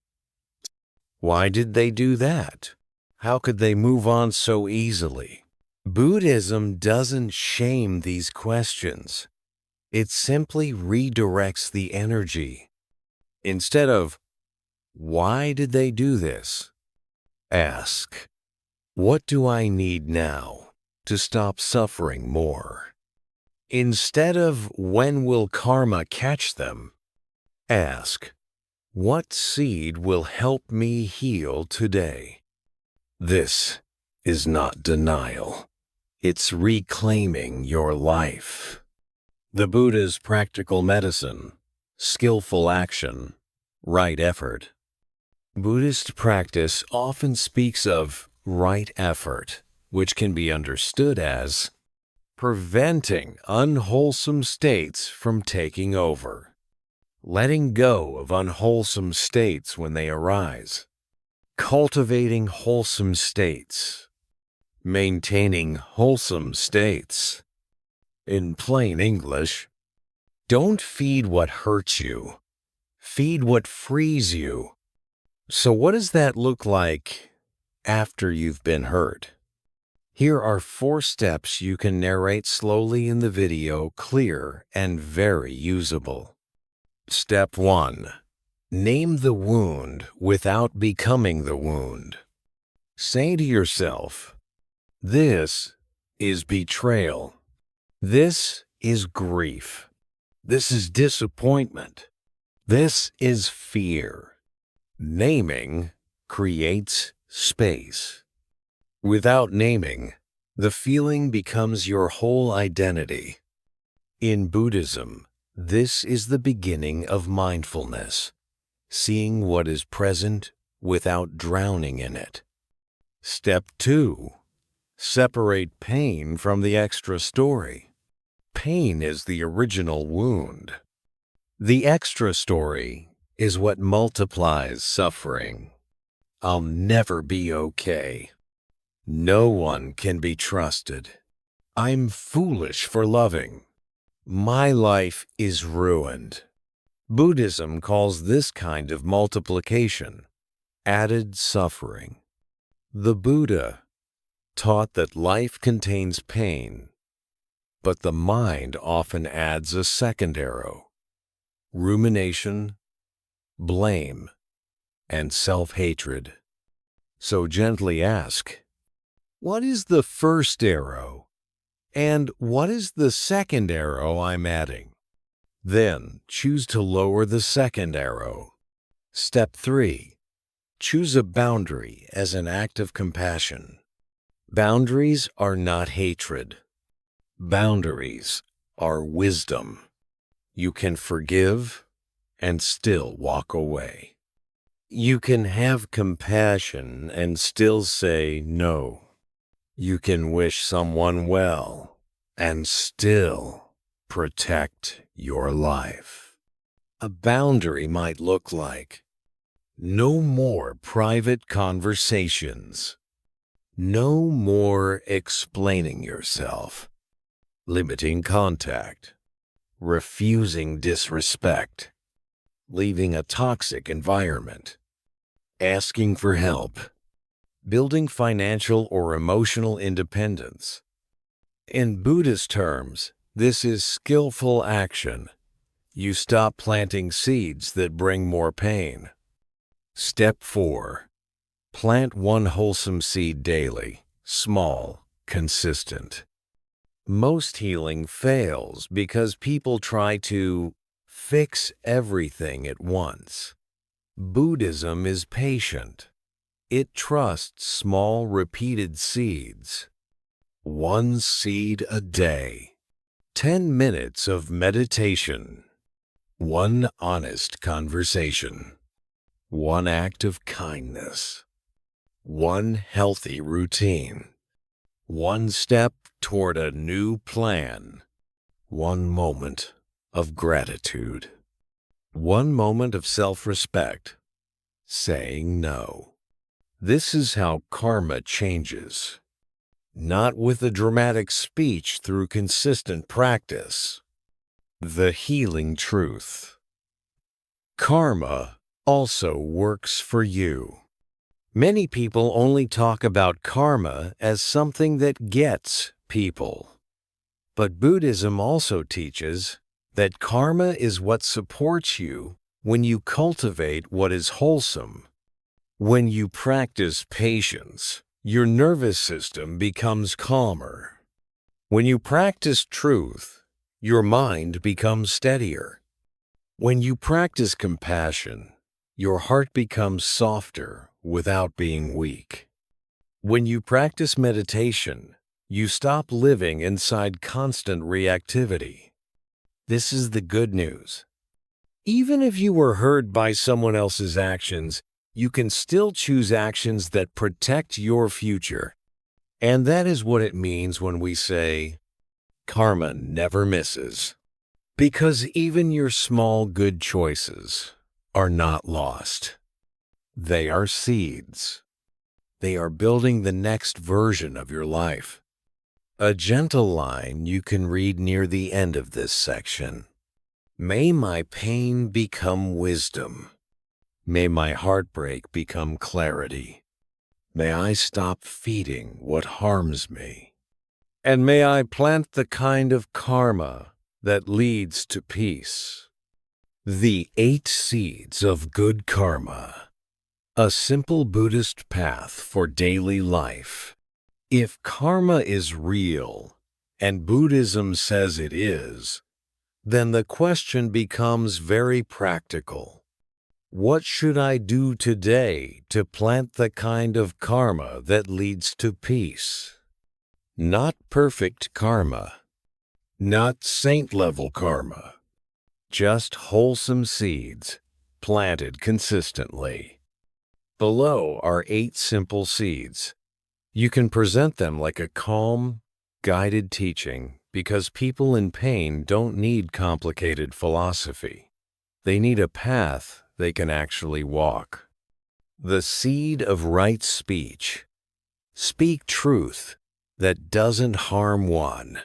Why did they do that? How could they move on so easily? Buddhism doesn't shame these questions. It simply redirects the energy. Instead of, why did they do this? Ask, what do I need now to stop suffering more? Instead of, when will karma catch them? Ask, what seed will help me heal today? This is not denial. It's reclaiming your life. The Buddha's practical medicine, skillful action, right effort. Buddhist practice often speaks of right effort, which can be understood as preventing unwholesome states from taking over, letting go of unwholesome states when they arise, cultivating wholesome states, maintaining wholesome states. In plain English, don't feed what hurts you, feed what frees you. So what does that look like after you've been hurt? Here are 4 steps you can narrate slowly in the video, clear and very usable. Step 1. Name the wound without becoming the wound. Say to yourself, this is betrayal. This is grief. This is disappointment. This is fear. Naming creates space. Without naming, the feeling becomes your whole identity. In Buddhism, this is the beginning of mindfulness, seeing what is present without drowning in it. Step 2. Separate pain from the extra story. Pain is the original wound. The extra story is what multiplies suffering. I'll never be okay. No one can be trusted. I'm foolish for loving. My life is ruined. Buddhism calls this kind of multiplication added suffering. The Buddha taught that life contains pain, but the mind often adds a second arrow: rumination, blame, and self-hatred. So gently ask, what is the first arrow? And what is the second arrow I'm adding? Then choose to lower the second arrow. Step 3. Choose a boundary as an act of compassion. Boundaries are not hatred. Boundaries are wisdom. You can forgive and still walk away. You can have compassion and still say no. You can wish someone well and still protect your life. A boundary might look like no more private conversations, no more explaining yourself, limiting contact, refusing disrespect, leaving a toxic environment, asking for help, building financial or emotional independence. In Buddhist terms, this is skillful action. You stop planting seeds that bring more pain. Step 4. Plant one wholesome seed daily, small, consistent. Most healing fails because people try to fix everything at once. Buddhism is patient. It trusts small, repeated seeds. One seed a day. 10 minutes of meditation. One honest conversation. One act of kindness. One healthy routine. One step toward a new plan. One moment of gratitude. One moment of self-respect. Saying no. This is how karma changes. Not with a dramatic speech through consistent practice. The healing truth. Karma also works for you. Many people only talk about karma as something that gets people. But Buddhism also teaches that karma is what supports you when you cultivate what is wholesome. When you practice patience, your nervous system becomes calmer. When you practice truth, your mind becomes steadier. When you practice compassion, your heart becomes softer without being weak. When you practice meditation, you stop living inside constant reactivity. This is the good news. Even if you were hurt by someone else's actions, you can still choose actions that protect your future. And that is what it means when we say, karma never misses. Because even your small good choices are not lost. They are seeds. They are building the next version of your life. A gentle line you can read near the end of this section. May my pain become wisdom. May my heartbreak become clarity. May I stop feeding what harms me. And may I plant the kind of karma that leads to peace. The 8 Seeds of Good Karma. A simple Buddhist path for daily life. If karma is real, and Buddhism says it is, then the question becomes very practical. What should I do today to plant the kind of karma that leads to peace? Not perfect karma. Not saint-level karma. Just wholesome seeds, planted consistently. Below are 8 simple seeds. You can present them like a calm, guided teaching because people in pain don't need complicated philosophy. They need a path they can actually walk. The seed of right speech. Speak truth that doesn't harm one.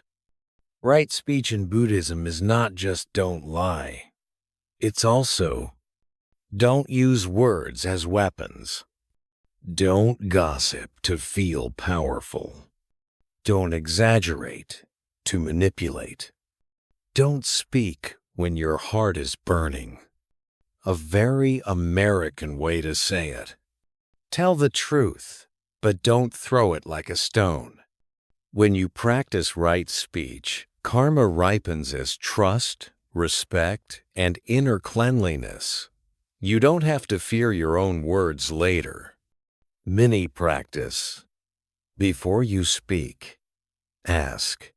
Right speech in Buddhism is not just don't lie. It's also don't use words as weapons. Don't gossip to feel powerful. Don't exaggerate to manipulate. Don't speak when your heart is burning. A very American way to say it. Tell the truth, but don't throw it like a stone. When you practice right speech, karma ripens as trust, respect, and inner cleanliness. You don't have to fear your own words later. Mini practice. Before you speak, ask,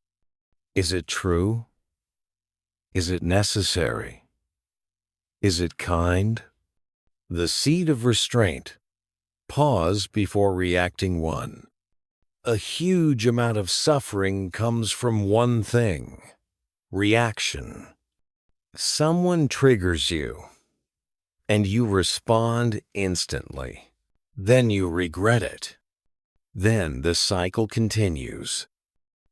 is it true? Is it necessary? Is it kind? The seed of restraint. Pause before reacting. 1. A huge amount of suffering comes from one thing. Reaction. Someone triggers you, and you respond instantly. Then you regret it. Then the cycle continues.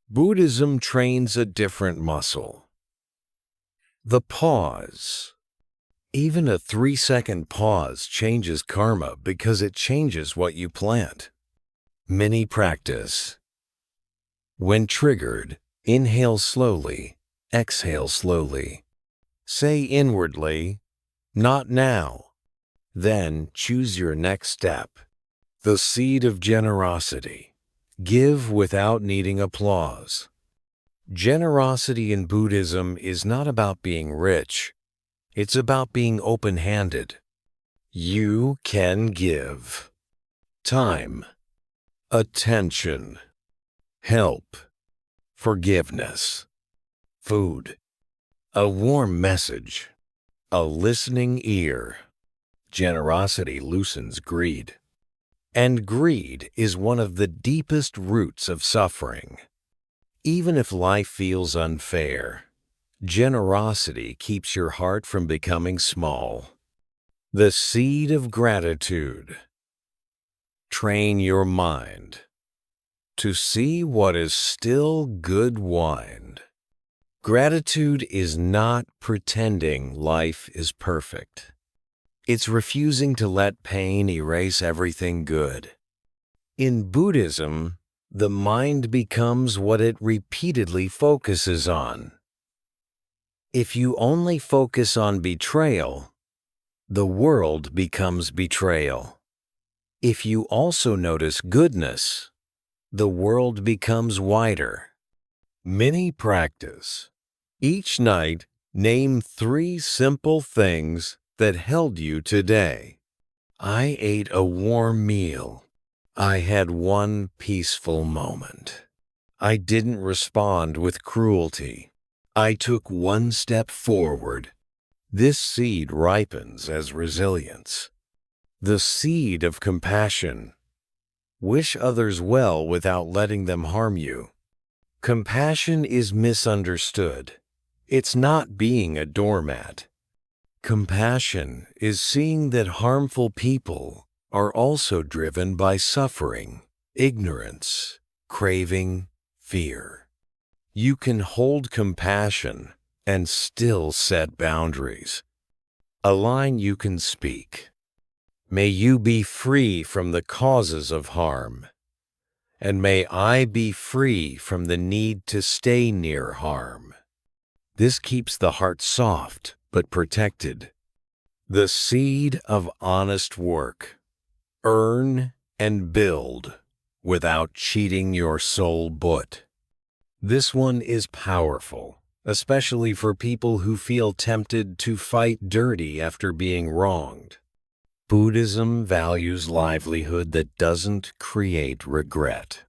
Buddhism trains a different muscle. The pause. Even a 3-second pause changes karma because it changes what you plant. Mini practice. When triggered, inhale slowly, exhale slowly. Say inwardly, "Not now." Then choose your next step. The seed of generosity. Give without needing applause. Generosity in Buddhism is not about being rich. It's about being open-handed. You can give time, attention, help, forgiveness, food, a warm message, a listening ear. Generosity loosens greed. And greed is one of the deepest roots of suffering. Even if life feels unfair, generosity keeps your heart from becoming small. The seed of gratitude. Train your mind to see what is still good wine. Gratitude is not pretending life is perfect. It's refusing to let pain erase everything good. In Buddhism, the mind becomes what it repeatedly focuses on. If you only focus on betrayal, the world becomes betrayal. If you also notice goodness, the world becomes wider. Mini practice. Each night, name 3 simple things that held you today. I ate a warm meal. I had one peaceful moment. I didn't respond with cruelty. I took one step forward. This seed ripens as resilience. The seed of compassion. Wish others well without letting them harm you. Compassion is misunderstood. It's not being a doormat. Compassion is seeing that harmful people are also driven by suffering, ignorance, craving, fear. You can hold compassion and still set boundaries. A line you can speak. May you be free from the causes of harm, and may I be free from the need to stay near harm. This keeps the heart soft but protected. The seed of honest work. Earn and build without cheating your soul but. This one is powerful, especially for people who feel tempted to fight dirty after being wronged. Buddhism values livelihood that doesn't create regret.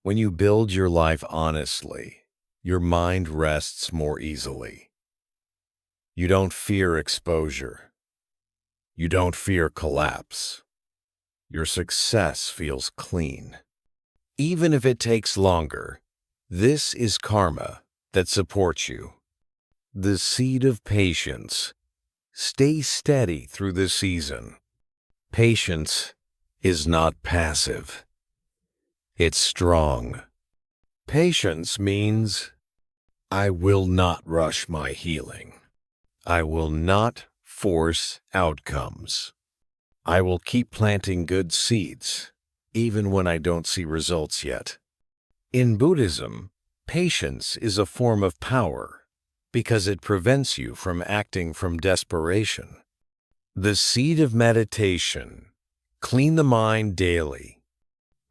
When you build your life honestly, your mind rests more easily. You don't fear exposure. You don't fear collapse. Your success feels clean. Even if it takes longer, this is karma that supports you. The seed of patience. Stay steady through the season. Patience is not passive. It's strong. Patience means I will not rush my healing. I will not force outcomes. I will keep planting good seeds, even when I don't see results yet. In Buddhism, patience is a form of power because it prevents you from acting from desperation. The seed of meditation. Clean the mind daily.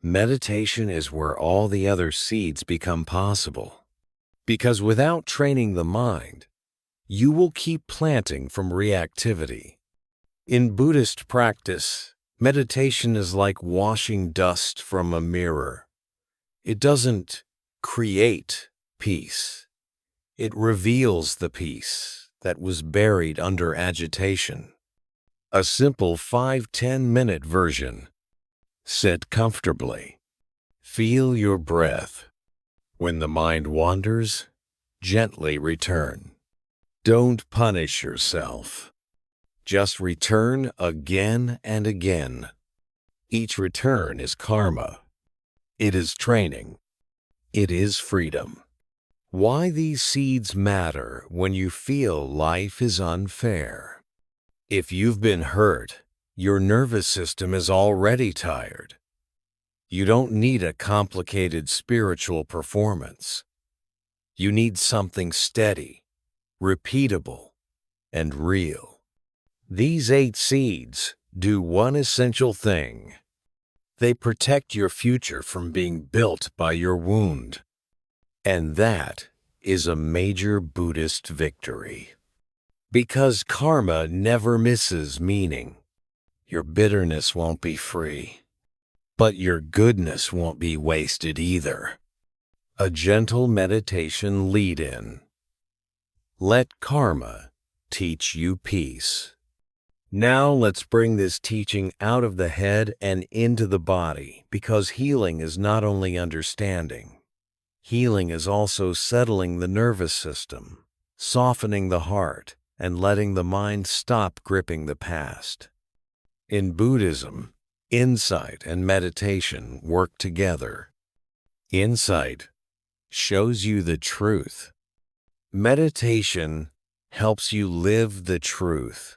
Meditation is where all the other seeds become possible. Because without training the mind, you will keep planting from reactivity. In Buddhist practice, meditation is like washing dust from a mirror. It doesn't create peace. It reveals the peace that was buried under agitation. A simple 5-10-minute version. Sit comfortably. Feel your breath. When the mind wanders, gently return. Don't punish yourself. Just return again and again. Each return is karma. It is training. It is freedom. Why these seeds matter when you feel life is unfair. If you've been hurt, your nervous system is already tired. You don't need a complicated spiritual performance. You need something steady, repeatable, and real. These 8 seeds do one essential thing. They protect your future from being built by your wound. And that is a major Buddhist victory. Because karma never misses meaning. Your bitterness won't be free. But your goodness won't be wasted either. A gentle meditation lead-in. Let karma teach you peace. Now let's bring this teaching out of the head and into the body, because healing is not only understanding. Healing is also settling the nervous system, softening the heart, and letting the mind stop gripping the past. In Buddhism, insight and meditation work together. Insight shows you the truth. Meditation helps you live the truth.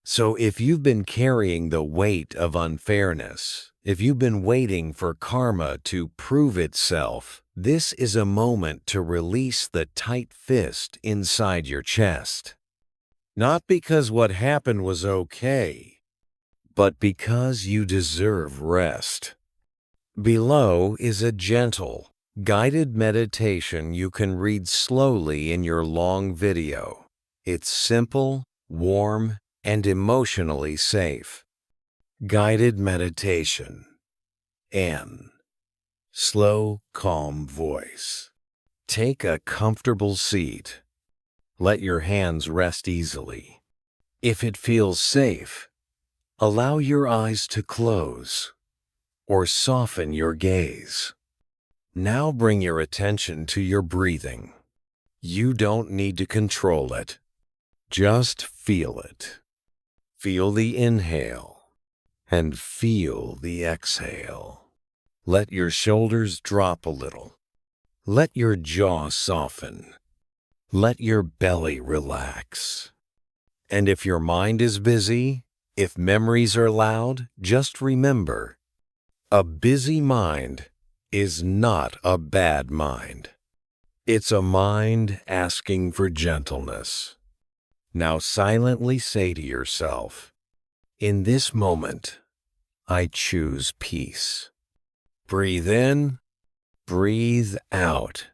So if you've been carrying the weight of unfairness, if you've been waiting for karma to prove itself, this is a moment to release the tight fist inside your chest. Not because what happened was okay, but because you deserve rest. Below is a gentle, guided meditation you can read slowly in your long video. It's simple, warm, and emotionally safe. Guided meditation. N. Slow, calm voice. Take a comfortable seat. Let your hands rest easily. If it feels safe, allow your eyes to close or soften your gaze. Now bring your attention to your breathing. You don't need to control it. Just feel it. Feel the inhale and feel the exhale. Let your shoulders drop a little. Let your jaw soften. Let your belly relax. And if your mind is busy, if memories are loud, just remember, a busy mind is not a bad mind. It's a mind asking for gentleness. Now silently say to yourself, in this moment, I choose peace. Breathe in, breathe out.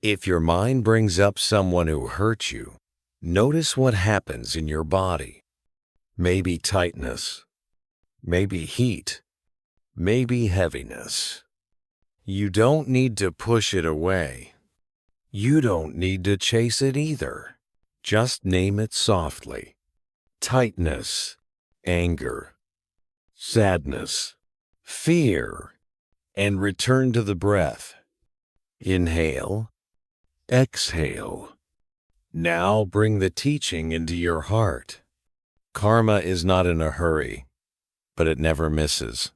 If your mind brings up someone who hurt you, notice what happens in your body. Maybe tightness, maybe heat, maybe heaviness. You don't need to push it away. You don't need to chase it either. Just name it softly. Tightness, anger, sadness, fear, and return to the breath. Inhale, exhale. Now bring the teaching into your heart. Karma is not in a hurry, but it never misses.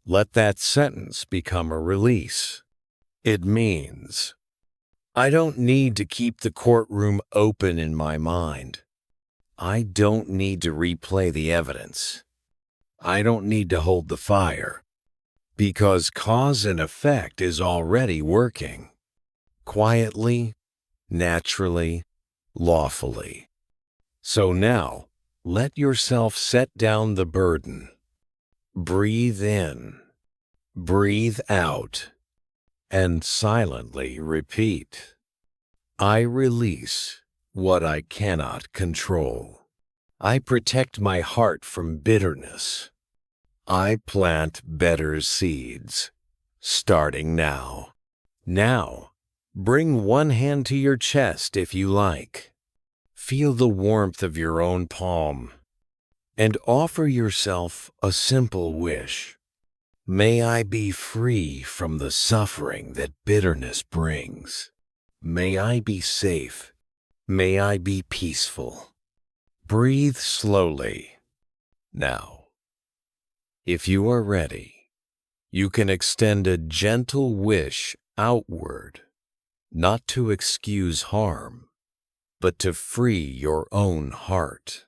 Let that sentence become a release. It means, I don't need to keep the courtroom open in my mind. I don't need to replay the evidence. I don't need to hold the fire, because cause and effect is already working. Quietly, naturally, lawfully. So now, let yourself set down the burden. Breathe in, breathe out, and silently repeat, I release what I cannot control. I protect my heart from bitterness. I plant better seeds, starting now. Now, bring one hand to your chest if you like. Feel the warmth of your own palm, and offer yourself a simple wish. May I be free from the suffering that bitterness brings. May I be safe. May I be peaceful. Breathe slowly. Now, if you are ready, you can extend a gentle wish outward, not to excuse harm, but to free your own heart.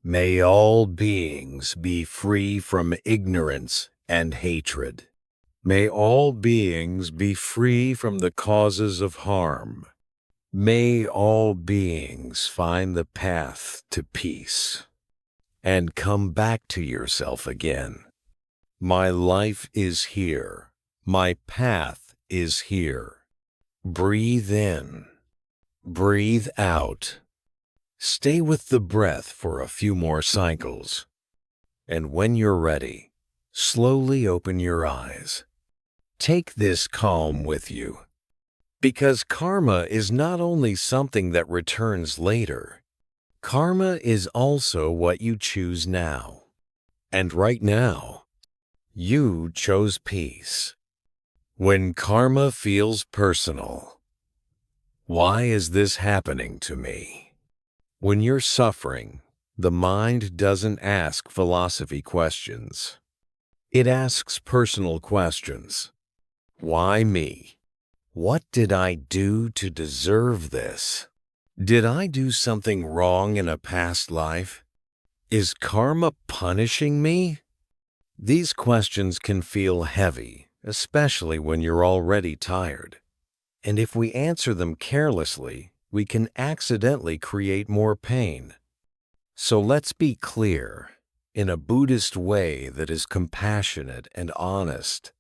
May all beings be free from ignorance and hatred. May all beings be free from the causes of harm. May all beings find the path to peace. And come back to yourself again. My life is here. My path is here. Breathe in. Breathe out. Stay with the breath for a few more cycles. And when you're ready, slowly open your eyes. Take this calm with you. Because karma is not only something that returns later. Karma is also what you choose now. And right now, you chose peace. When karma feels personal, why is this happening to me? When you're suffering, the mind doesn't ask philosophy questions. It asks personal questions. Why me? What did I do to deserve this? Did I do something wrong in a past life? Is karma punishing me? These questions can feel heavy, especially when you're already tired. And if we answer them carelessly, we can accidentally create more pain. So let's be clear, in a Buddhist way that is compassionate and honest.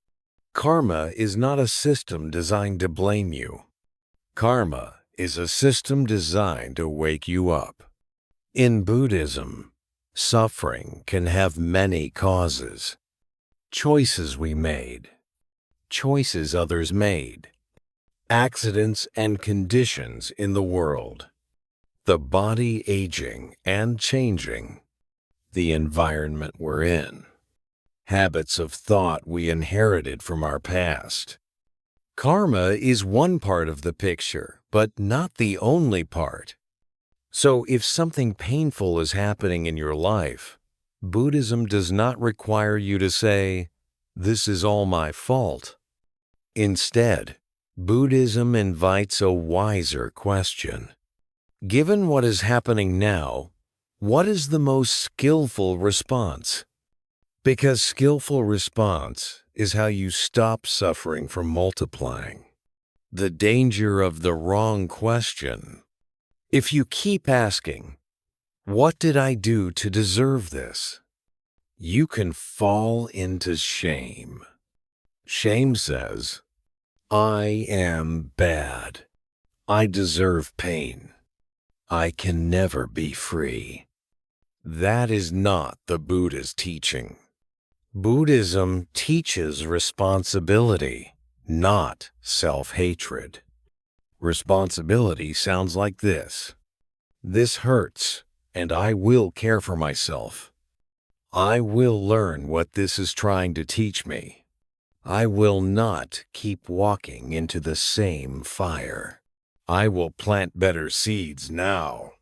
Karma is not a system designed to blame you. Karma is a system designed to wake you up. In Buddhism, suffering can have many causes. Choices we made, choices others made, accidents and conditions in the world, the body aging and changing, the environment we're in, habits of thought we inherited from our past. Karma is one part of the picture, but not the only part. So if something painful is happening in your life, Buddhism does not require you to say, "This is all my fault." Instead, Buddhism invites a wiser question. Given what is happening now, what is the most skillful response? Because skillful response is how you stop suffering from multiplying. The danger of the wrong question. If you keep asking, "What did I do to deserve this?" you can fall into shame. Shame says, "I am bad. I deserve pain. I can never be free." That is not the Buddha's teaching. Buddhism teaches responsibility, not self-hatred. Responsibility sounds like this. This hurts, and I will care for myself. I will learn what this is trying to teach me. I will not keep walking into the same fire. I will plant better seeds now.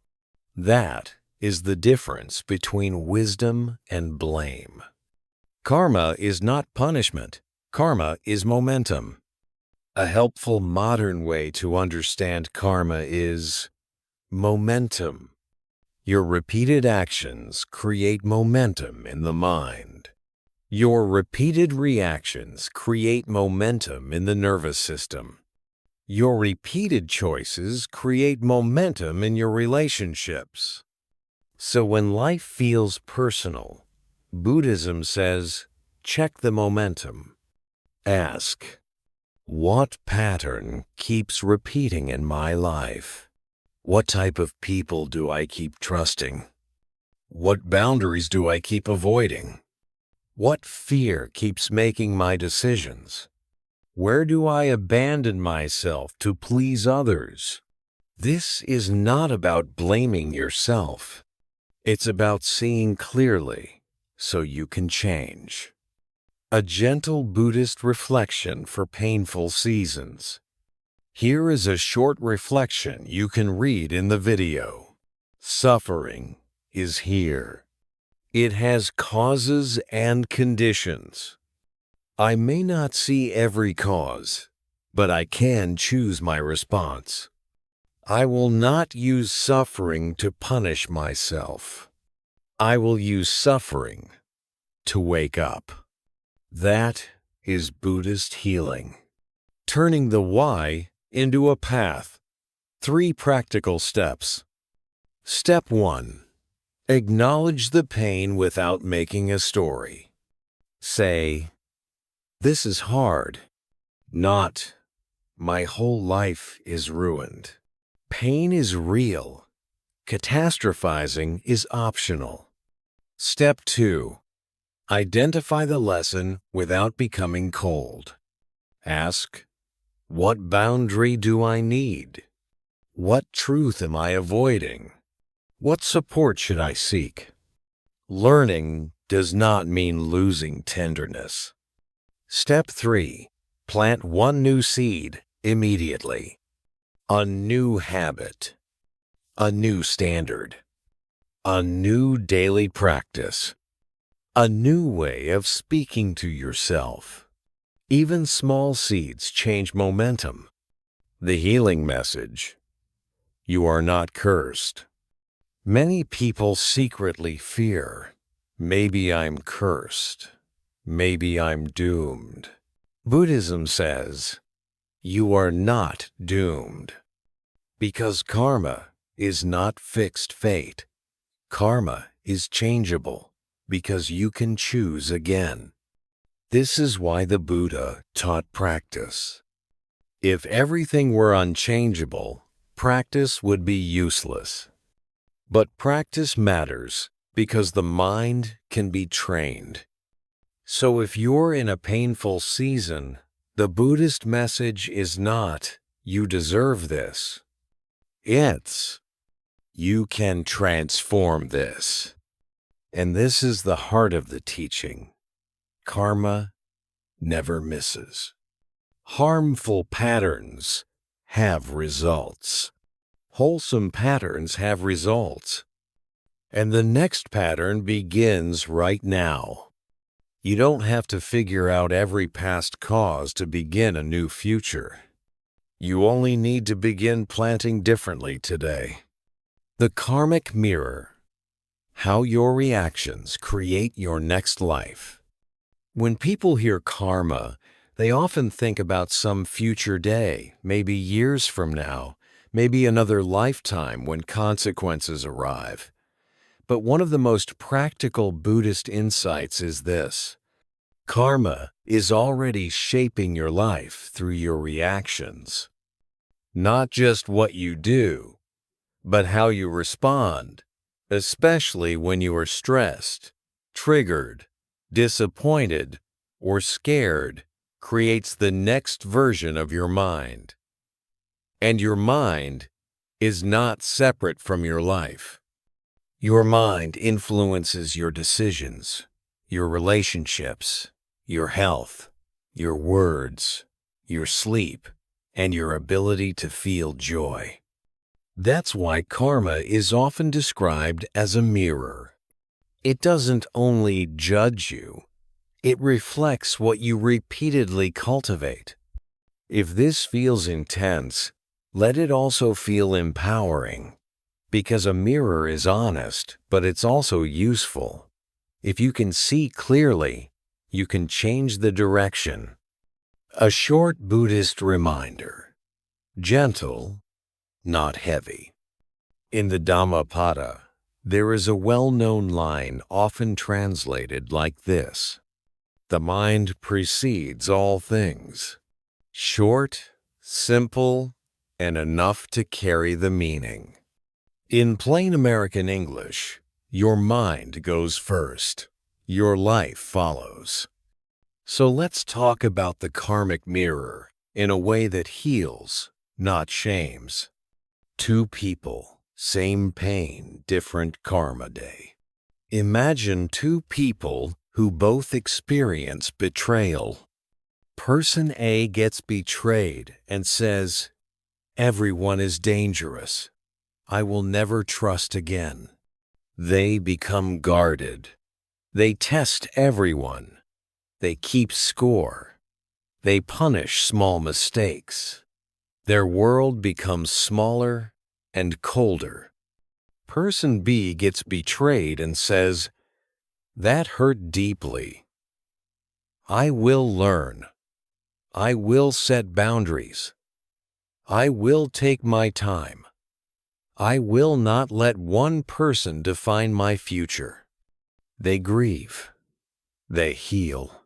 That is the difference between wisdom and blame. Karma is not punishment. Karma is momentum. A helpful modern way to understand karma is momentum. Your repeated actions create momentum in the mind. Your repeated reactions create momentum in the nervous system. Your repeated choices create momentum in your relationships. So when life feels personal, Buddhism says, check the momentum. Ask, what pattern keeps repeating in my life? What type of people do I keep trusting? What boundaries do I keep avoiding? What fear keeps making my decisions? Where do I abandon myself to please others? This is not about blaming yourself. It's about seeing clearly so you can change. A gentle Buddhist reflection for painful seasons. Here is a short reflection you can read in the video. Suffering is here. It has causes and conditions. I may not see every cause, but I can choose my response. I will not use suffering to punish myself. I will use suffering to wake up. That is Buddhist healing. Turning the why into a path. 3 practical steps. Step 1. Acknowledge the pain without making a story. Say, "This is hard," not, "My whole life is ruined." Pain is real. Catastrophizing is optional. Step 2. Identify the lesson without becoming cold. Ask, what boundary do I need? What truth am I avoiding? What support should I seek? Learning does not mean losing tenderness. Step 3. Plant 1 new seed immediately. A new habit. A new standard. A new daily practice. A new way of speaking to yourself. Even small seeds change momentum. The healing message: you are not cursed. Many people secretly fear, maybe I'm cursed. Maybe I'm doomed. Buddhism says, you are not doomed. Because karma is not fixed fate. Karma is changeable because you can choose again. This is why the Buddha taught practice. If everything were unchangeable, practice would be useless. But practice matters because the mind can be trained. So if you're in a painful season, the Buddhist message is not, you deserve this. It's, you can transform this. And this is the heart of the teaching. Karma never misses. Harmful patterns have results. Wholesome patterns have results. And the next pattern begins right now. You don't have to figure out every past cause to begin a new future. You only need to begin planting differently today. The karmic mirror. How your reactions create your next life. When people hear karma, they often think about some future day, maybe years from now, maybe another lifetime when consequences arrive. But one of the most practical Buddhist insights is this: karma is already shaping your life through your reactions. Not just what you do, but how you respond, especially when you are stressed, triggered, disappointed, or scared, creates the next version of your mind. And your mind is not separate from your life. Your mind influences your decisions, your relationships, your health, your words, your sleep, and your ability to feel joy. That's why karma is often described as a mirror. It doesn't only judge you, it reflects what you repeatedly cultivate. If this feels intense, let it also feel empowering. Because a mirror is honest, but it's also useful. If you can see clearly, you can change the direction. A short Buddhist reminder. Gentle, not heavy. In the Dhammapada, there is a well-known line often translated like this: the mind precedes all things. Short, simple, and enough to carry the meaning. In plain American English, your mind goes first. Your life follows. So let's talk about the karmic mirror in a way that heals, not shames. 2 people, same pain, different karma day. Imagine 2 people who both experience betrayal. Person A gets betrayed and says, Everyone is dangerous. I will never trust again. They become guarded. They test everyone. They keep score. They punish small mistakes. Their world becomes smaller and colder. Person B gets betrayed and says, "That hurt deeply. I will learn. I will set boundaries. I will take my time. I will not let one person define my future." They grieve. They heal.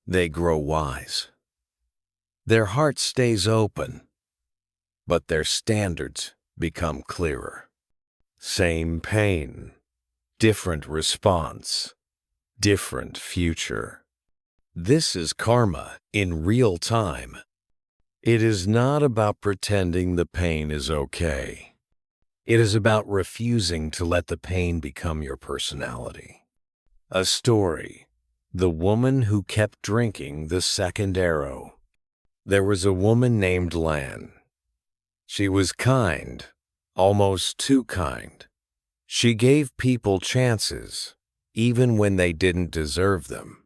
They grow wise. Their heart stays open, but their standards become clearer. Same pain, different response, different future. This is karma in real time. It is not about pretending the pain is okay. It is about refusing to let the pain become your personality. A story: The Woman Who Kept Drinking the Second Arrow. There was a woman named Lan. She was kind, almost too kind. She gave people chances, even when they didn't deserve them.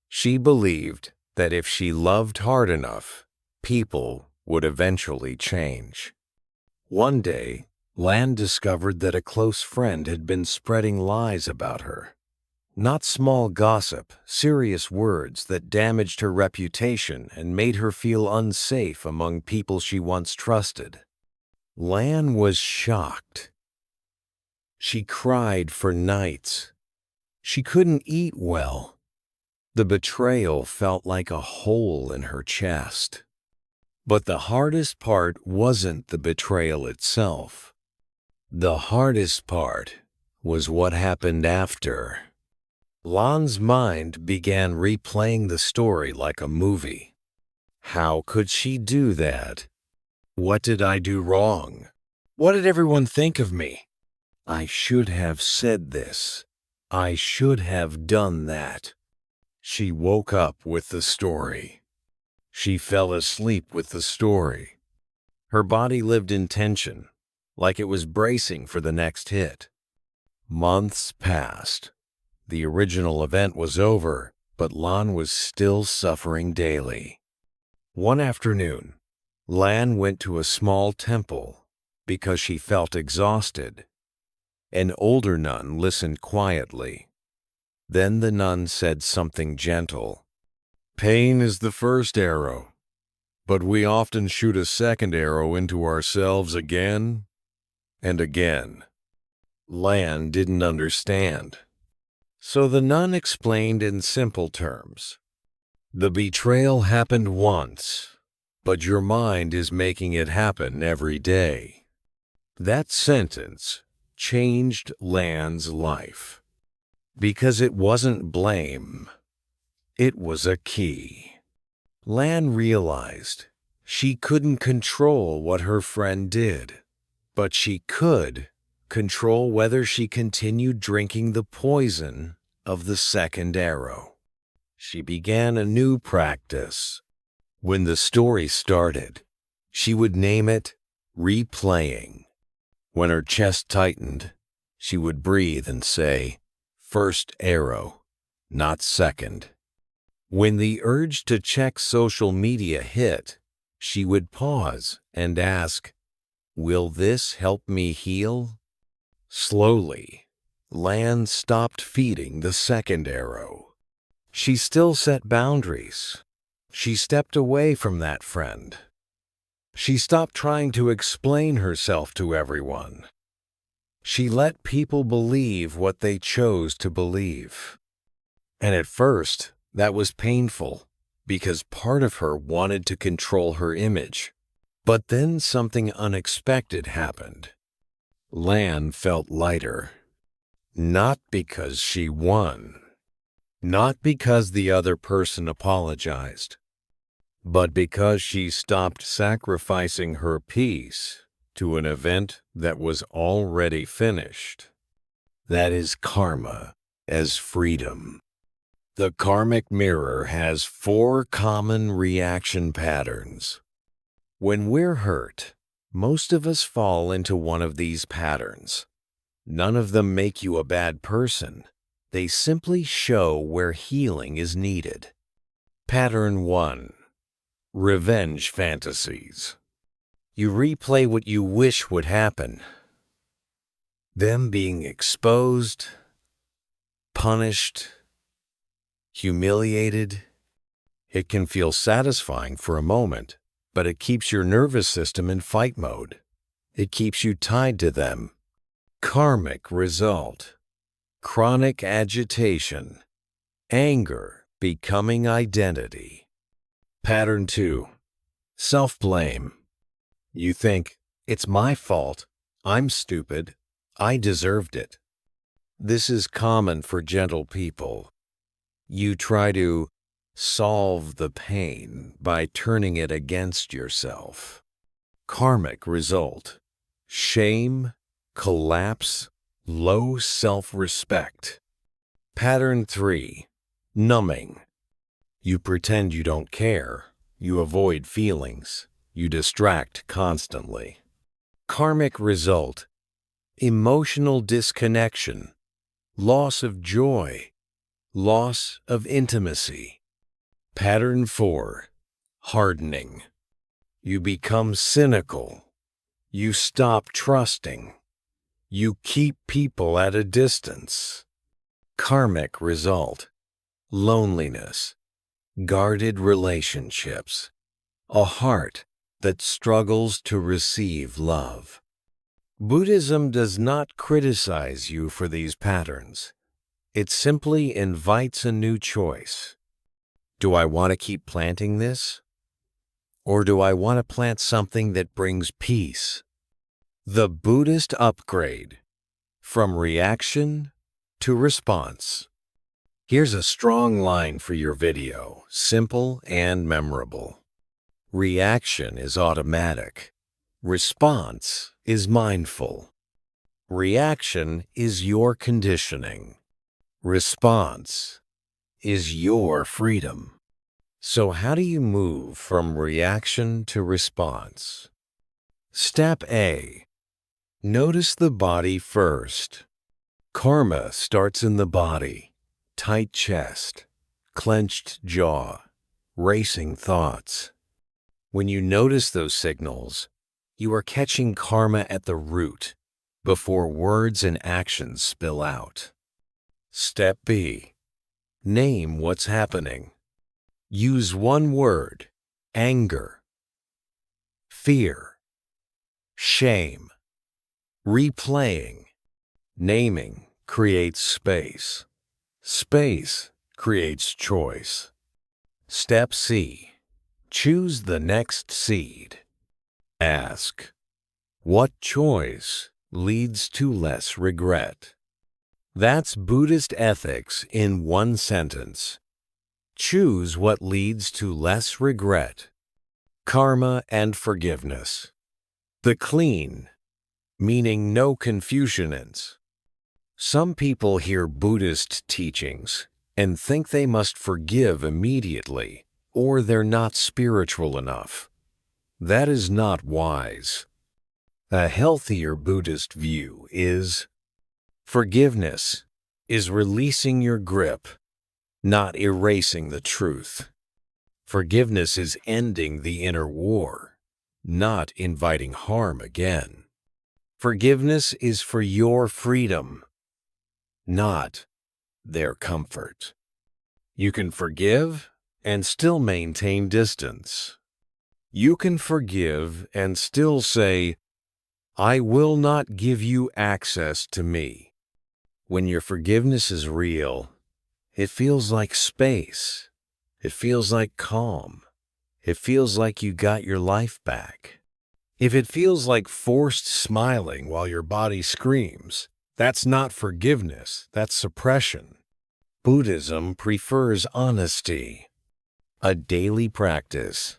She believed that if she loved hard enough, people would eventually change. One day, Lan discovered that a close friend had been spreading lies about her. Not small gossip, serious words that damaged her reputation and made her feel unsafe among people she once trusted. Lan was shocked. She cried for nights. She couldn't eat well. The betrayal felt like a hole in her chest. But the hardest part wasn't the betrayal itself. The hardest part was what happened after. Lan's mind began replaying the story like a movie. How could she do that? What did I do wrong? What did everyone think of me? I should have said this. I should have done that. She woke up with the story. She fell asleep with the story. Her body lived in tension, like it was bracing for the next hit. Months passed. The original event was over, but Lan was still suffering daily. One afternoon, Lan went to a small temple because she felt exhausted. An older nun listened quietly. Then the nun said something gentle. "Pain is the first arrow, but we often shoot a second arrow into ourselves again and again." Lan didn't understand. So the nun explained in simple terms. The betrayal happened once, but your mind is making it happen every day. That sentence changed Lan's life. Because it wasn't blame. It was a key. Lan realized she couldn't control what her friend did, but she could control whether she continued drinking the poison of the second arrow. She began a new practice. When the story started, she would name it replaying. When her chest tightened, she would breathe and say, "First arrow, not second." When the urge to check social media hit, she would pause and ask, "Will this help me heal?" Slowly, Lan stopped feeding the second arrow. She still set boundaries. She stepped away from that friend. She stopped trying to explain herself to everyone. She let people believe what they chose to believe. And at first, that was painful, because part of her wanted to control her image. But then something unexpected happened. Lan felt lighter. Not because she won. Not because the other person apologized. But because she stopped sacrificing her peace to an event that was already finished. That is karma as freedom. The karmic mirror has 4 common reaction patterns. When we're hurt, Most of us fall into one of these patterns. None of them make you a bad person. They simply show where healing is needed. Pattern 1. Revenge fantasies. You replay what you wish would happen. Them being exposed, punished, humiliated. It can feel satisfying for a moment, but it keeps your nervous system in fight mode. It keeps you tied to them. Karmic result. Chronic agitation. Anger becoming identity. Pattern 2. Self-blame. You think, it's my fault. I'm stupid. I deserved it. This is common for gentle people. You try to solve the pain by turning it against yourself. Karmic result. Shame, collapse, low self-respect. Pattern 3. Numbing. You pretend you don't care. You avoid feelings. You distract constantly. Karmic result. Emotional disconnection. Loss of joy. Loss of intimacy. Pattern 4. Hardening. You become cynical. You stop trusting. You keep people at a distance. Karmic result. Loneliness. Guarded relationships. A heart that struggles to receive love. Buddhism does not criticize you for these patterns. It simply invites a new choice. Do I want to keep planting this? Or do I want to plant something that brings peace? The Buddhist upgrade. From reaction to response. Here's a strong line for your video, simple and memorable. Reaction is automatic. Response is mindful. Reaction is your conditioning. Response is your freedom. So how do you move from reaction to response? Step A. Notice the body first. Karma starts in the body. Tight chest, clenched jaw, racing thoughts. When you notice those signals, you are catching karma at the root before words and actions spill out. Step B. Name what's happening. Use one word: anger, fear, shame. Replaying. Naming creates space. Space creates choice. Step C. Choose the next seed. Ask, what choice leads to less regret? That's Buddhist ethics in one sentence. Choose what leads to less regret. Karma and forgiveness. The clean, meaning no Confucians. Some people hear Buddhist teachings and think they must forgive immediately, or they're not spiritual enough. That is not wise. A healthier Buddhist view is forgiveness is releasing your grip, not erasing the truth. Forgiveness is ending the inner war, not inviting harm again. Forgiveness is for your freedom, not their comfort. You can forgive and still maintain distance. You can forgive and still say, I will not give you access to me. When your forgiveness is real, it feels like space. It feels like calm. It feels like you got your life back. If it feels like forced smiling while your body screams, that's not forgiveness, that's suppression. Buddhism prefers honesty. A daily practice.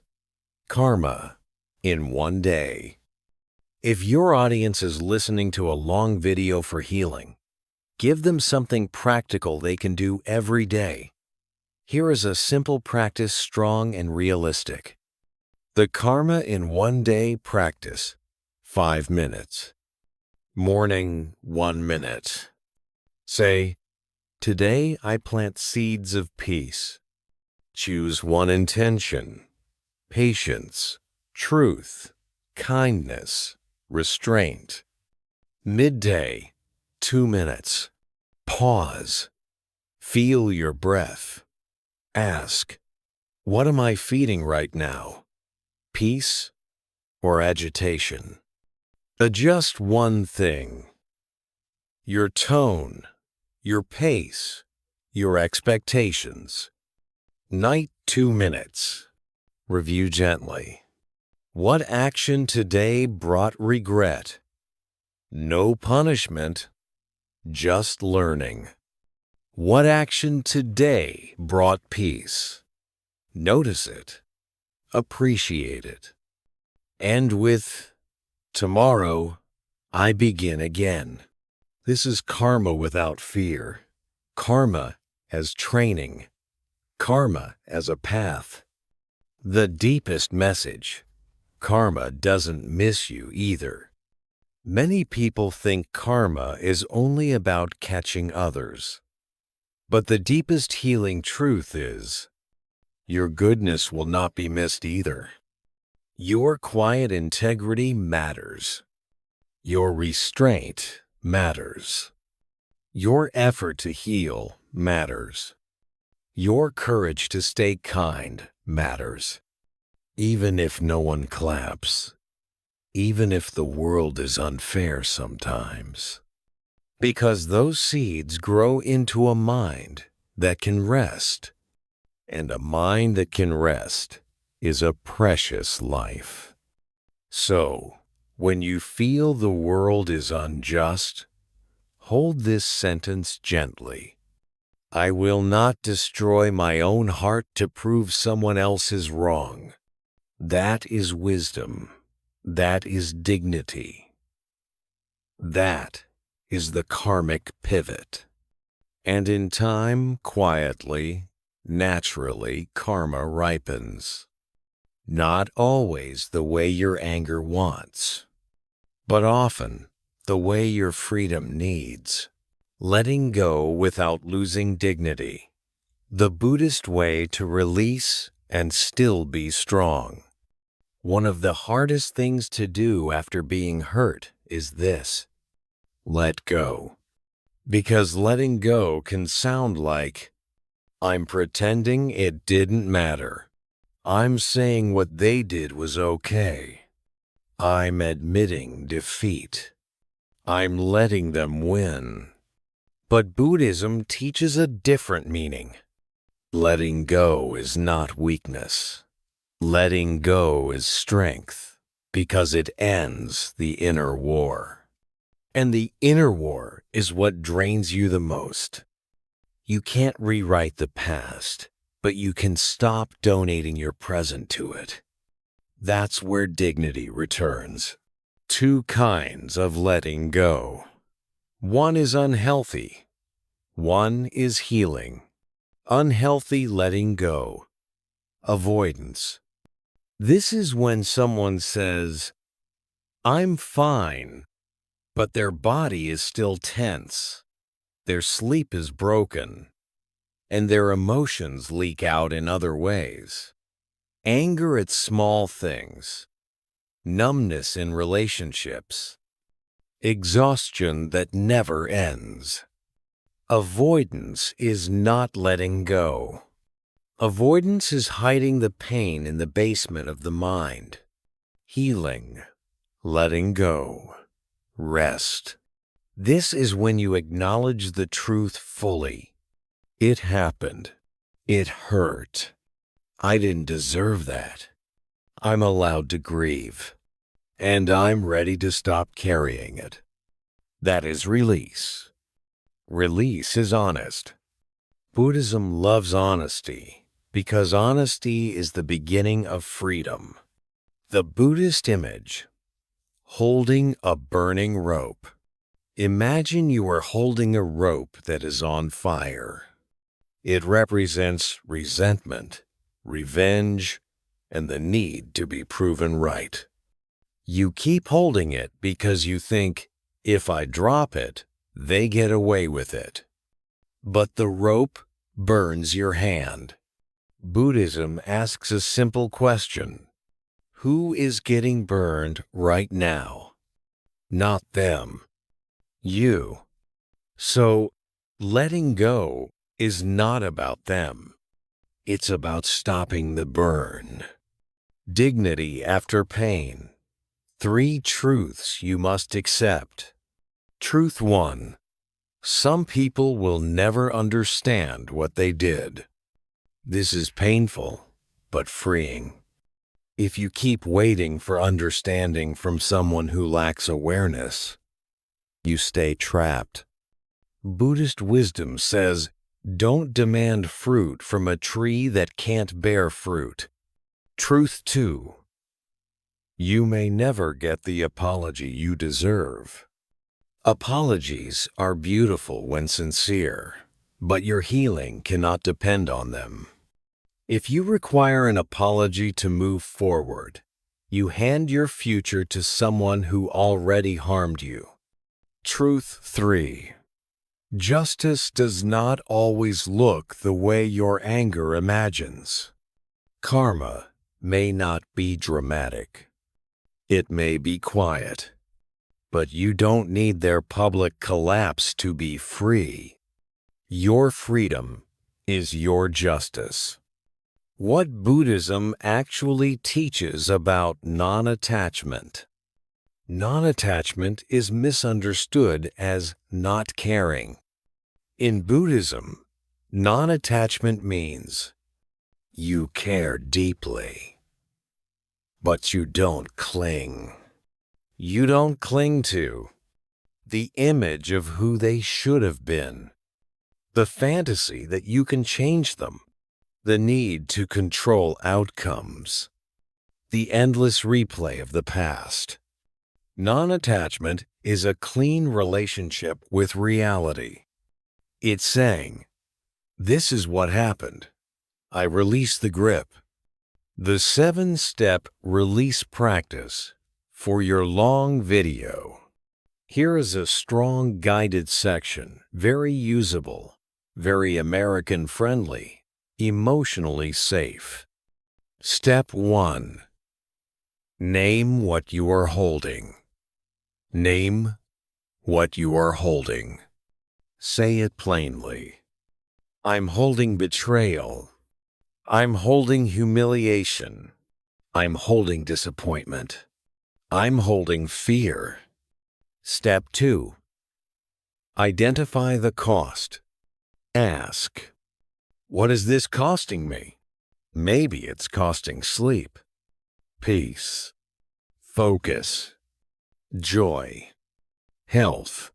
Karma in one day. If your audience is listening to a long video for healing, give them something practical they can do every day. Here is a simple practice, strong and realistic. The Karma in one day practice 5 minutes. Morning, 1 minute. Say, today I plant seeds of peace. Choose one intention: patience, truth, kindness, restraint. Midday, 2 minutes. Pause. Feel your breath. Ask, what am I feeding right now? Peace or agitation? Adjust one thing: your tone, your pace, your expectations. Night, 2 minutes. Review gently. What action today brought regret? No punishment, just learning. What action today brought peace? Notice it. Appreciate it. End with, tomorrow I begin again. This is karma without fear. Karma as training. Karma as a path. The deepest message: karma doesn't miss you either. Many people think karma is only about catching others. But the deepest healing truth is, your goodness will not be missed either. Your quiet integrity matters. Your restraint matters. Your effort to heal matters. Your courage to stay kind matters. Even if no one claps, even if the world is unfair sometimes. Because those seeds grow into a mind that can rest. And a mind that can rest is a precious life. So, when you feel the world is unjust, hold this sentence gently. I will not destroy my own heart to prove someone else is wrong. That is wisdom. That is dignity. That is the karmic pivot. And in time, quietly, naturally, karma ripens. Not always the way your anger wants, but often the way your freedom needs. Letting go without losing dignity. The Buddhist way to release and still be strong. One of the hardest things to do after being hurt is this: let go. Because letting go can sound like, I'm pretending it didn't matter. I'm saying what they did was okay. I'm admitting defeat. I'm letting them win. But Buddhism teaches a different meaning. Letting go is not weakness. Letting go is strength, because it ends the inner war. And the inner war is what drains you the most. You can't rewrite the past, but you can stop donating your present to it. That's where dignity returns. 2 kinds of letting go. One is unhealthy. One is healing. Unhealthy letting go. Avoidance. This is when someone says, I'm fine, but their body is still tense. Their sleep is broken, and their emotions leak out in other ways. Anger at small things. Numbness in relationships. Exhaustion that never ends. Avoidance is not letting go. Avoidance is hiding the pain in the basement of the mind. Healing, letting go, rest. This is when you acknowledge the truth fully. It happened. It hurt. I didn't deserve that. I'm allowed to grieve. And I'm ready to stop carrying it. That is release. Release is honest. Buddhism loves honesty because honesty is the beginning of freedom. The Buddhist image: holding a burning rope. Imagine you are holding a rope that is on fire. It represents resentment, revenge, and the need to be proven right. You keep holding it because you think, if I drop it, they get away with it. But the rope burns your hand. Buddhism asks a simple question. Who is getting burned right now? Not them. You. So, letting go is not about them. It's about stopping the burn. Dignity after pain. 3 truths you must accept. Truth 1. Some people will never understand what they did. This is painful, but freeing. If you keep waiting for understanding from someone who lacks awareness, you stay trapped. Buddhist wisdom says, don't demand fruit from a tree that can't bear fruit. Truth 2. You may never get the apology you deserve. Apologies are beautiful when sincere, but your healing cannot depend on them. If you require an apology to move forward, you hand your future to someone who already harmed you. Truth 3. Justice does not always look the way your anger imagines. Karma may not be dramatic. It may be quiet. But you don't need their public collapse to be free. Your freedom is your justice. What Buddhism actually teaches about non-attachment. Non-attachment is misunderstood as not caring. In Buddhism, non-attachment means you care deeply, but you don't cling. You don't cling to the image of who they should have been, the fantasy that you can change them, the need to control outcomes, the endless replay of the past. Non-attachment is a clean relationship with reality. It's saying, this is what happened. I release the grip. The 7-step release practice for your long video. Here is a strong guided section, very usable, very American-friendly, emotionally safe. Step 1. Name what you are holding. Name what you are holding. Say it plainly. I'm holding betrayal. I'm holding humiliation. I'm holding disappointment. I'm holding fear. Step 2. Identify the cost. Ask, what is this costing me? Maybe it's costing sleep, peace, focus, joy, health,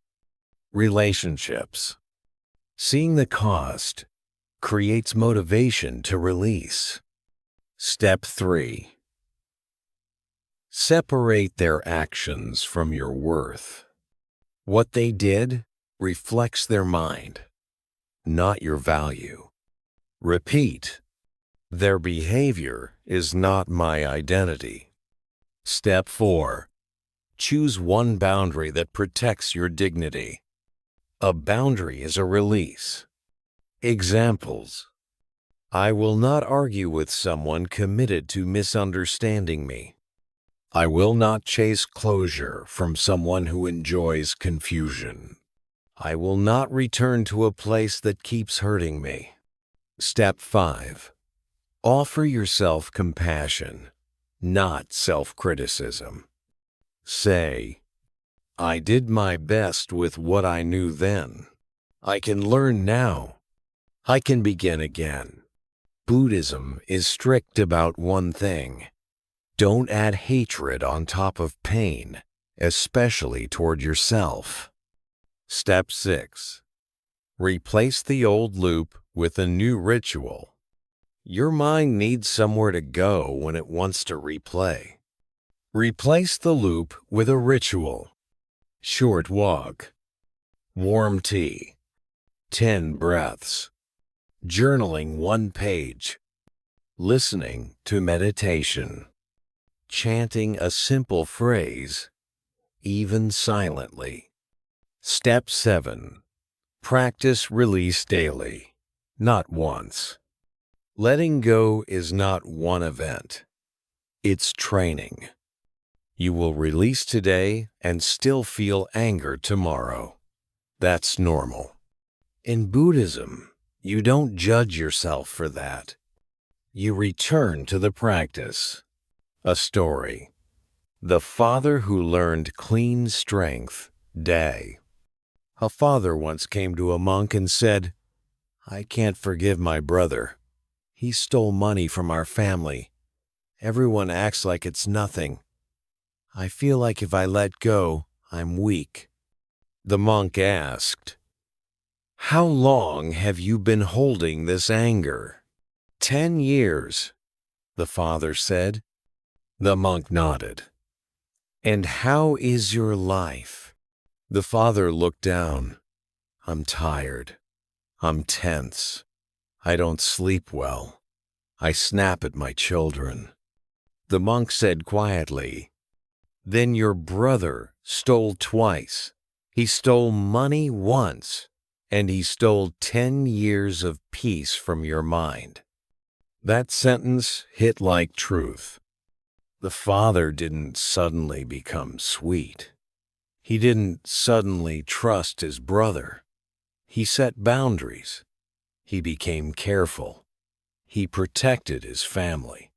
relationships. Seeing the cost creates motivation to release. Step 3. Separate their actions from your worth. What they did reflects their mind, not your value. Repeat, their behavior is not my identity. Step 4. Choose one boundary that protects your dignity. A boundary is a release. Examples. I will not argue with someone committed to misunderstanding me. I will not chase closure from someone who enjoys confusion. I will not return to a place that keeps hurting me. Step 5. Offer yourself compassion, not self-criticism. Say, I did my best with what I knew then. I can learn now. I can begin again. Buddhism is strict about one thing. Don't add hatred on top of pain, especially toward yourself. Step 6. Replace the old loop with a new ritual. Your mind needs somewhere to go when it wants to replay. Replace the loop with a ritual. Short walk, warm tea, 10 breaths, journaling 1 page, listening to meditation. chanting a simple phrase, even silently. Step 7. Practice release daily, not once. Letting go is not one event. It's training. You will release today and still feel anger tomorrow. That's normal. In Buddhism, you don't judge yourself for that. You return to the practice. A story. The father who learned clean strength, day. A father once came to a monk and said, "I can't forgive my brother. He stole money from our family. Everyone acts like it's nothing. I feel like if I let go, I'm weak." The monk asked, "How long have you been holding this anger?" 10 years, the father said. The monk nodded. "And how is your life?" The father looked down. "I'm tired. I'm tense. I don't sleep well. I snap at my children." The monk said quietly, "Then your brother stole twice. He stole money once, and he stole 10 years of peace from your mind." That sentence hit like truth. The father didn't suddenly become sweet. He didn't suddenly trust his brother. He set boundaries. He became careful. He protected his family.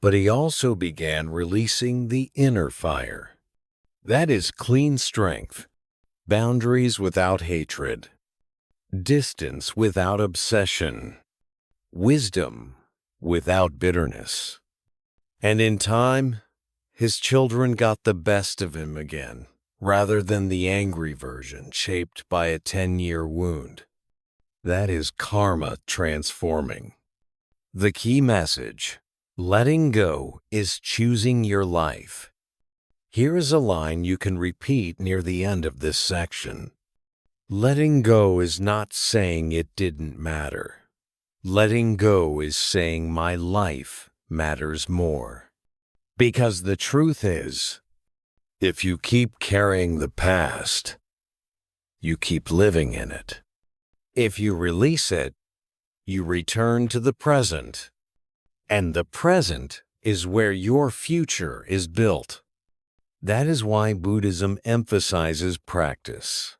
But he also began releasing the inner fire. That is clean strength, boundaries without hatred, distance without obsession, wisdom without bitterness. And in time, his children got the best of him again, rather than the angry version shaped by a 10-year wound. That is karma transforming. The key message: letting go is choosing your life. Here is a line you can repeat near the end of this section. Letting go is not saying it didn't matter. Letting go is saying my life matters more. Because the truth is, if you keep carrying the past, you keep living in it. If you release it, you return to the present. And the present is where your future is built. That is why Buddhism emphasizes practice,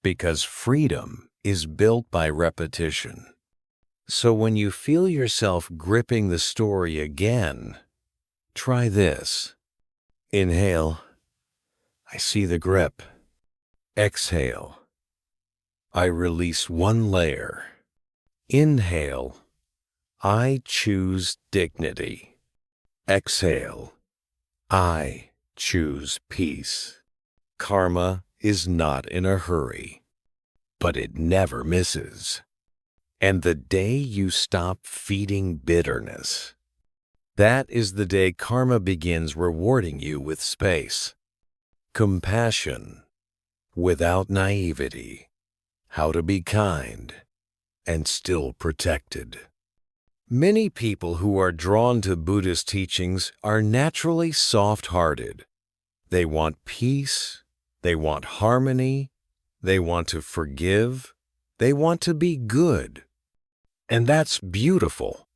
because freedom is built by repetition. So when you feel yourself gripping the story again, try this. Inhale, I see the grip. Exhale, I release one layer. Inhale, I choose dignity. Exhale, I choose peace. Karma is not in a hurry, but it never misses. And the day you stop feeding bitterness, that is the day karma begins rewarding you with space. Compassion without naivety. How to be kind and still protected. Many people who are drawn to Buddhist teachings are naturally soft-hearted. They want peace, they want harmony, they want to forgive, they want to be good. And that's beautiful.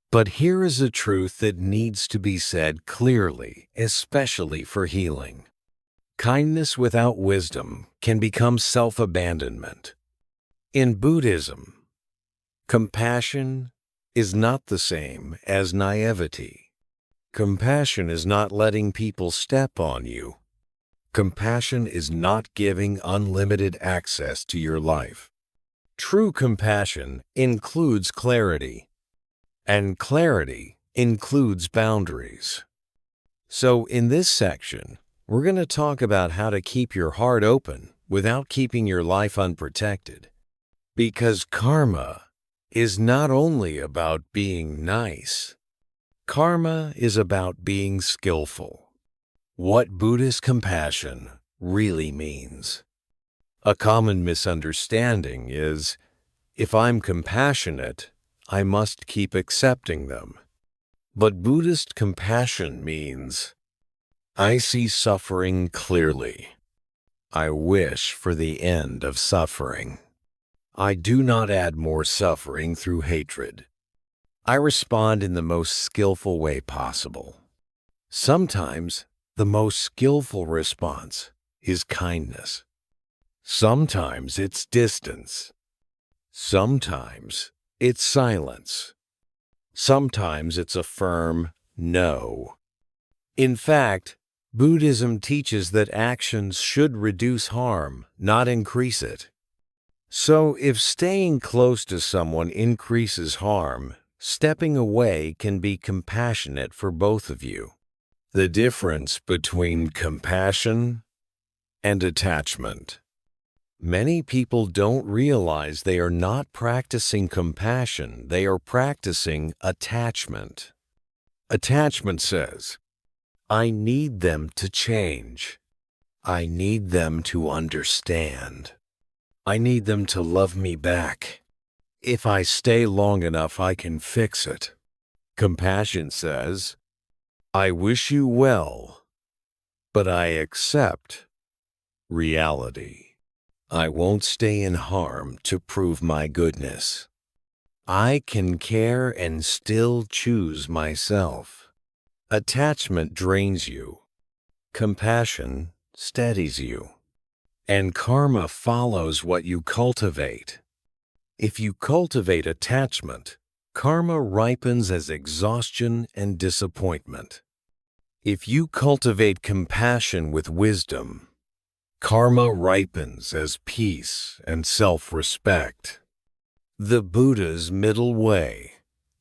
But here is a truth that needs to be said clearly, especially for healing. Kindness without wisdom can become self-abandonment. In Buddhism, compassion is not the same as naivety. Compassion is not letting people step on you. Compassion is not giving unlimited access to your life. True compassion includes clarity, and clarity includes boundaries. So in this section, we're going to talk about how to keep your heart open without keeping your life unprotected. Because karma is not only about being nice. Karma is about being skillful. What Buddhist compassion really means. A common misunderstanding is, if I'm compassionate, I must keep accepting them. But Buddhist compassion means, I see suffering clearly. I wish for the end of suffering. I do not add more suffering through hatred. I respond in the most skillful way possible. Sometimes the most skillful response is kindness. Sometimes it's distance. Sometimes it's silence. Sometimes it's a firm no. In fact, Buddhism teaches that actions should reduce harm, not increase it. So if staying close to someone increases harm, stepping away can be compassionate for both of you. The difference between compassion and attachment. Many people don't realize they are not practicing compassion, they are practicing attachment. Attachment says, I need them to change. I need them to understand. I need them to love me back. If I stay long enough, I can fix it. Compassion says, I wish you well, but I accept reality. I won't stay in harm to prove my goodness. I can care and still choose myself. Attachment drains you. Compassion steadies you. And karma follows what you cultivate. If you cultivate attachment, karma ripens as exhaustion and disappointment. If you cultivate compassion with wisdom, karma ripens as peace and self-respect. The Buddha's middle way,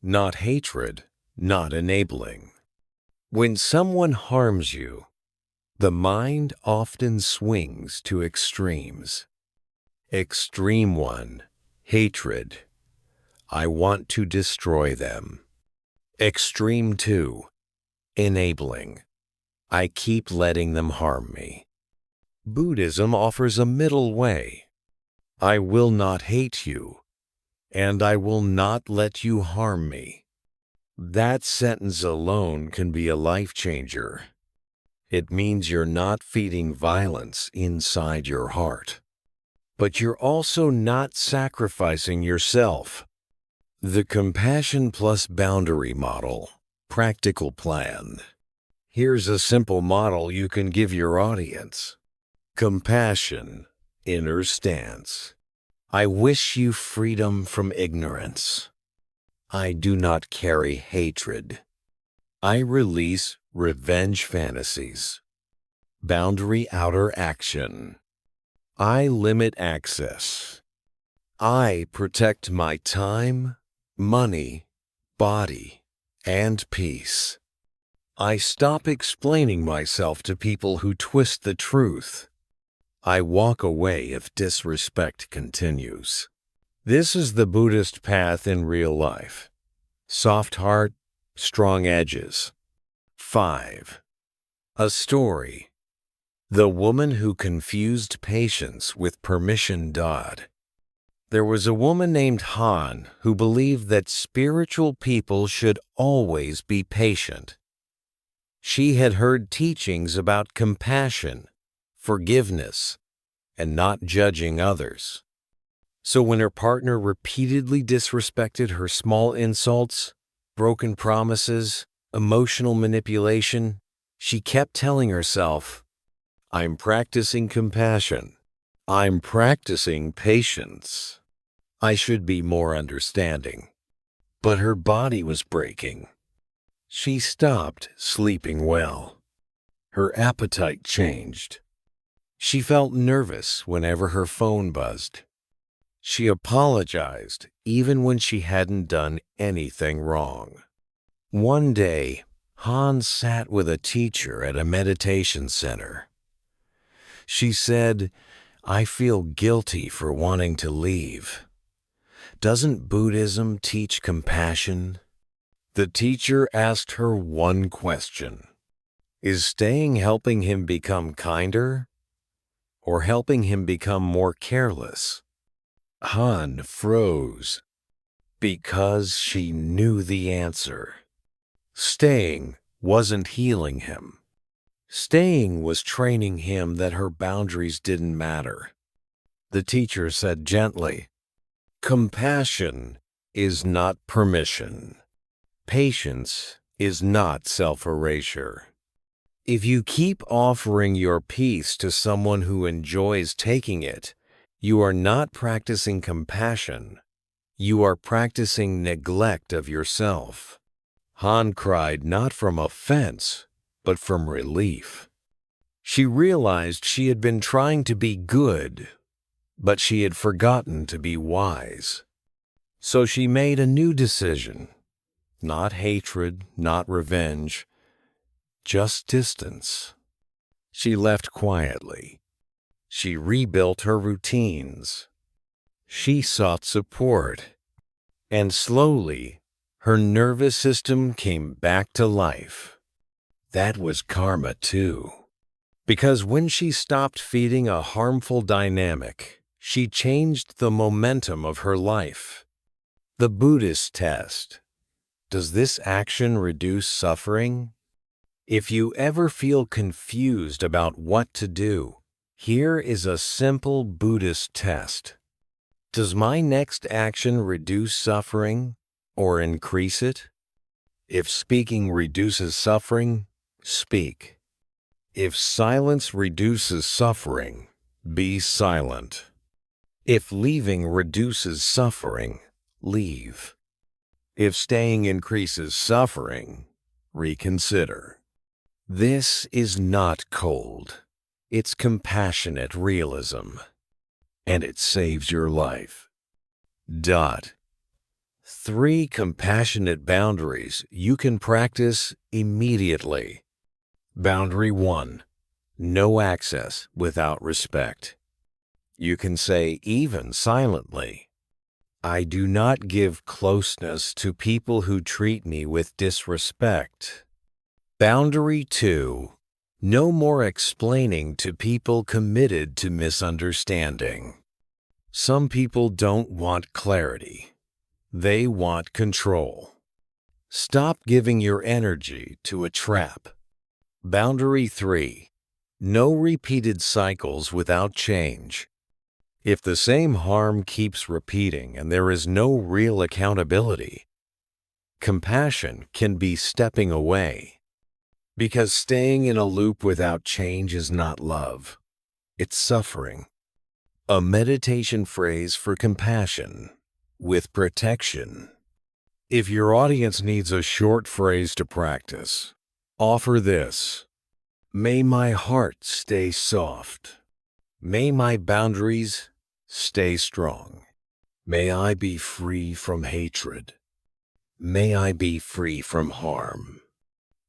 not hatred, not enabling. When someone harms you, the mind often swings to extremes. Extreme 1, hatred. I want to destroy them. Extreme 2, enabling. I keep letting them harm me. Buddhism offers a middle way. I will not hate you, and I will not let you harm me. That sentence alone can be a life changer. It means you're not feeding violence inside your heart, but you're also not sacrificing yourself. The Compassion Plus Boundary Model, Practical Plan. Here's a simple model you can give your audience. Compassion, inner stance. I wish you freedom from ignorance. I do not carry hatred. I release revenge fantasies. Boundary outer action. I limit access. I protect my time, money, body, and peace. I stop explaining myself to people who twist the truth. I walk away if disrespect continues. This is the Buddhist path in real life. Soft heart, strong edges. 5. A story. The woman who confused patience with permission. There was a woman named Han who believed that spiritual people should always be patient. She had heard teachings about compassion, forgiveness, and not judging others. So when her partner repeatedly disrespected her small insults, broken promises, emotional manipulation, she kept telling herself, I'm practicing compassion. I'm practicing patience. I should be more understanding. But her body was breaking. She stopped sleeping well. Her appetite changed. She felt nervous whenever her phone buzzed. She apologized even when she hadn't done anything wrong. One day, Han sat with a teacher at a meditation center. She said, I feel guilty for wanting to leave. Doesn't Buddhism teach compassion? The teacher asked her one question. Is staying helping him become kinder or helping him become more careless? Han froze because she knew the answer. Staying wasn't healing him. Staying was training him that her boundaries didn't matter. The teacher said gently, "Compassion is not permission. Patience is not self-erasure. If you keep offering your peace to someone who enjoys taking it, you are not practicing compassion. You are practicing neglect of yourself." Han cried not from offense, but from relief. She realized she had been trying to be good, but she had forgotten to be wise. So she made a new decision. Not hatred, not revenge, just distance. She left quietly. She rebuilt her routines. She sought support. And slowly, her nervous system came back to life. That was karma too. Because when she stopped feeding a harmful dynamic, she changed the momentum of her life. The Buddhist test. Does this action reduce suffering? If you ever feel confused about what to do, here is a simple Buddhist test. Does my next action reduce suffering or increase it? If speaking reduces suffering, speak. If silence reduces suffering, be silent. If leaving reduces suffering, leave. If staying increases suffering, reconsider. This is not cold. It's compassionate realism. And it saves your life. 3 compassionate boundaries you can practice immediately. Boundary 1. No access without respect. You can say even silently, "I do not give closeness to people who treat me with disrespect." Boundary 2. No more explaining to people committed to misunderstanding. Some people don't want clarity. They want control. Stop giving your energy to a trap. Boundary 3. No repeated cycles without change. If the same harm keeps repeating and there is no real accountability, compassion can be stepping away. Because staying in a loop without change is not love. It's suffering. A meditation phrase for compassion with protection. If your audience needs a short phrase to practice, offer this. May my heart stay soft. May my boundaries stay strong. May I be free from hatred. May I be free from harm.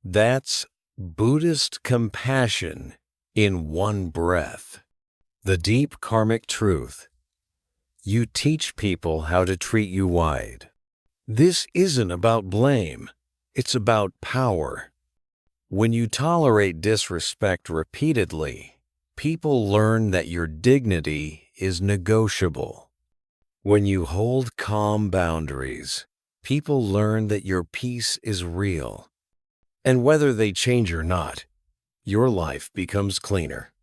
That's Buddhist compassion in one breath. The deep karmic truth. You teach people how to treat you wide. This isn't about blame. It's about power. When you tolerate disrespect repeatedly, people learn that your dignity is negotiable. When you hold calm boundaries, people learn that your peace is real. And whether they change or not, your life becomes cleaner.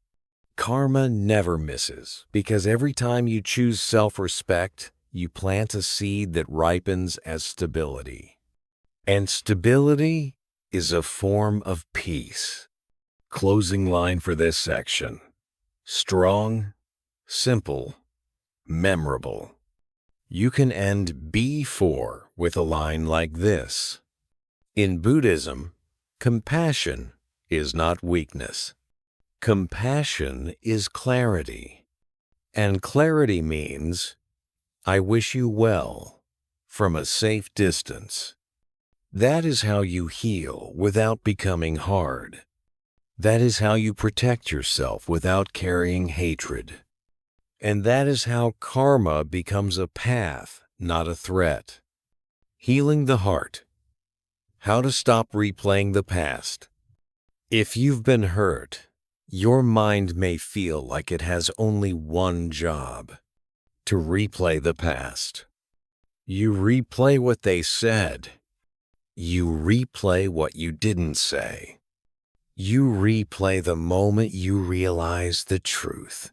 Karma never misses, because every time you choose self-respect, you plant a seed that ripens as stability. And stability is a form of peace. Closing line for this section. Strong, simple, memorable. You can end B4 with a line like this. In Buddhism, compassion is not weakness. Compassion is clarity. And clarity means, I wish you well, from a safe distance. That is how you heal without becoming hard. That is how you protect yourself without carrying hatred. And that is how karma becomes a path, not a threat. Healing the heart. How to stop replaying the past. If you've been hurt, your mind may feel like it has only one job, to replay the past. You replay what they said. You replay what you didn't say. You replay the moment you realize the truth.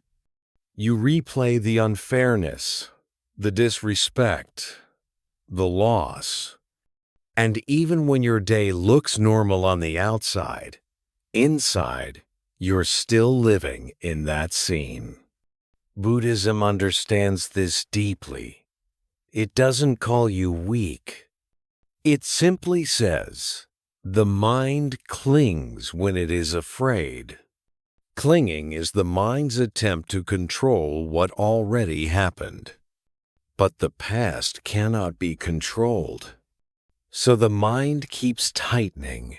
You replay the unfairness, the disrespect, the loss. And even when your day looks normal on the outside, inside, you're still living in that scene. Buddhism understands this deeply. It doesn't call you weak. It simply says, the mind clings when it is afraid. Clinging is the mind's attempt to control what already happened. But the past cannot be controlled. So the mind keeps tightening,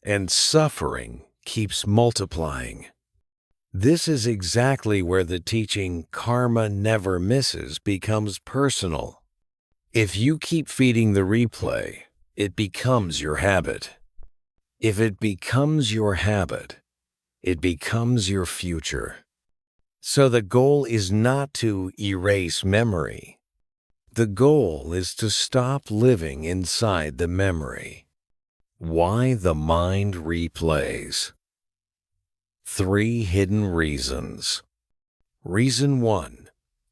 and suffering keeps multiplying. This is exactly where the teaching "karma never misses" becomes personal. If you keep feeding the replay, it becomes your habit. If it becomes your habit, it becomes your future. So the goal is not to erase memory. The goal is to stop living inside the memory. Why the mind replays. 3 hidden reasons. Reason 1.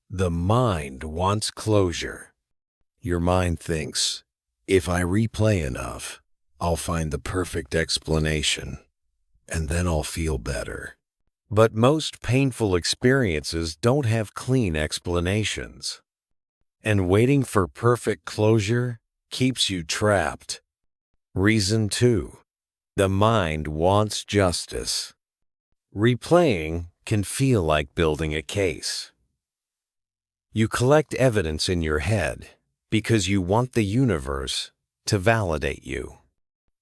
The mind wants closure. Your mind thinks, if I replay enough, I'll find the perfect explanation, and then I'll feel better. But most painful experiences don't have clean explanations. And waiting for perfect closure keeps you trapped. Reason 2. The mind wants justice. Replaying can feel like building a case. You collect evidence in your head because you want the universe to validate you.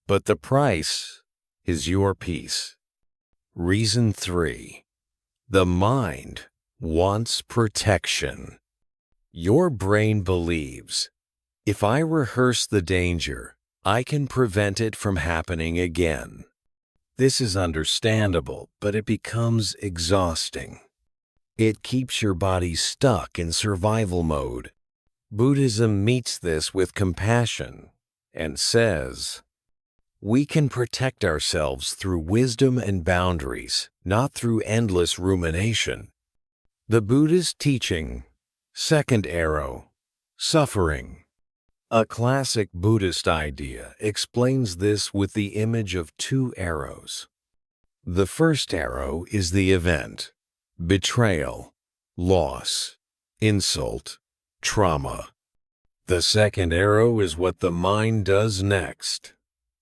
But the price is your peace. Reason 3. The mind wants protection. Your brain believes, if I rehearse the danger, I can prevent it from happening again. This is understandable, but it becomes exhausting. It keeps your body stuck in survival mode. Buddhism meets this with compassion and says, we can protect ourselves through wisdom and boundaries, not through endless rumination. The Buddhist teaching, second arrow, suffering. A classic Buddhist idea explains this with the image of 2 arrows. The first arrow is the event, betrayal, loss, insult, trauma. The second arrow is what the mind does next,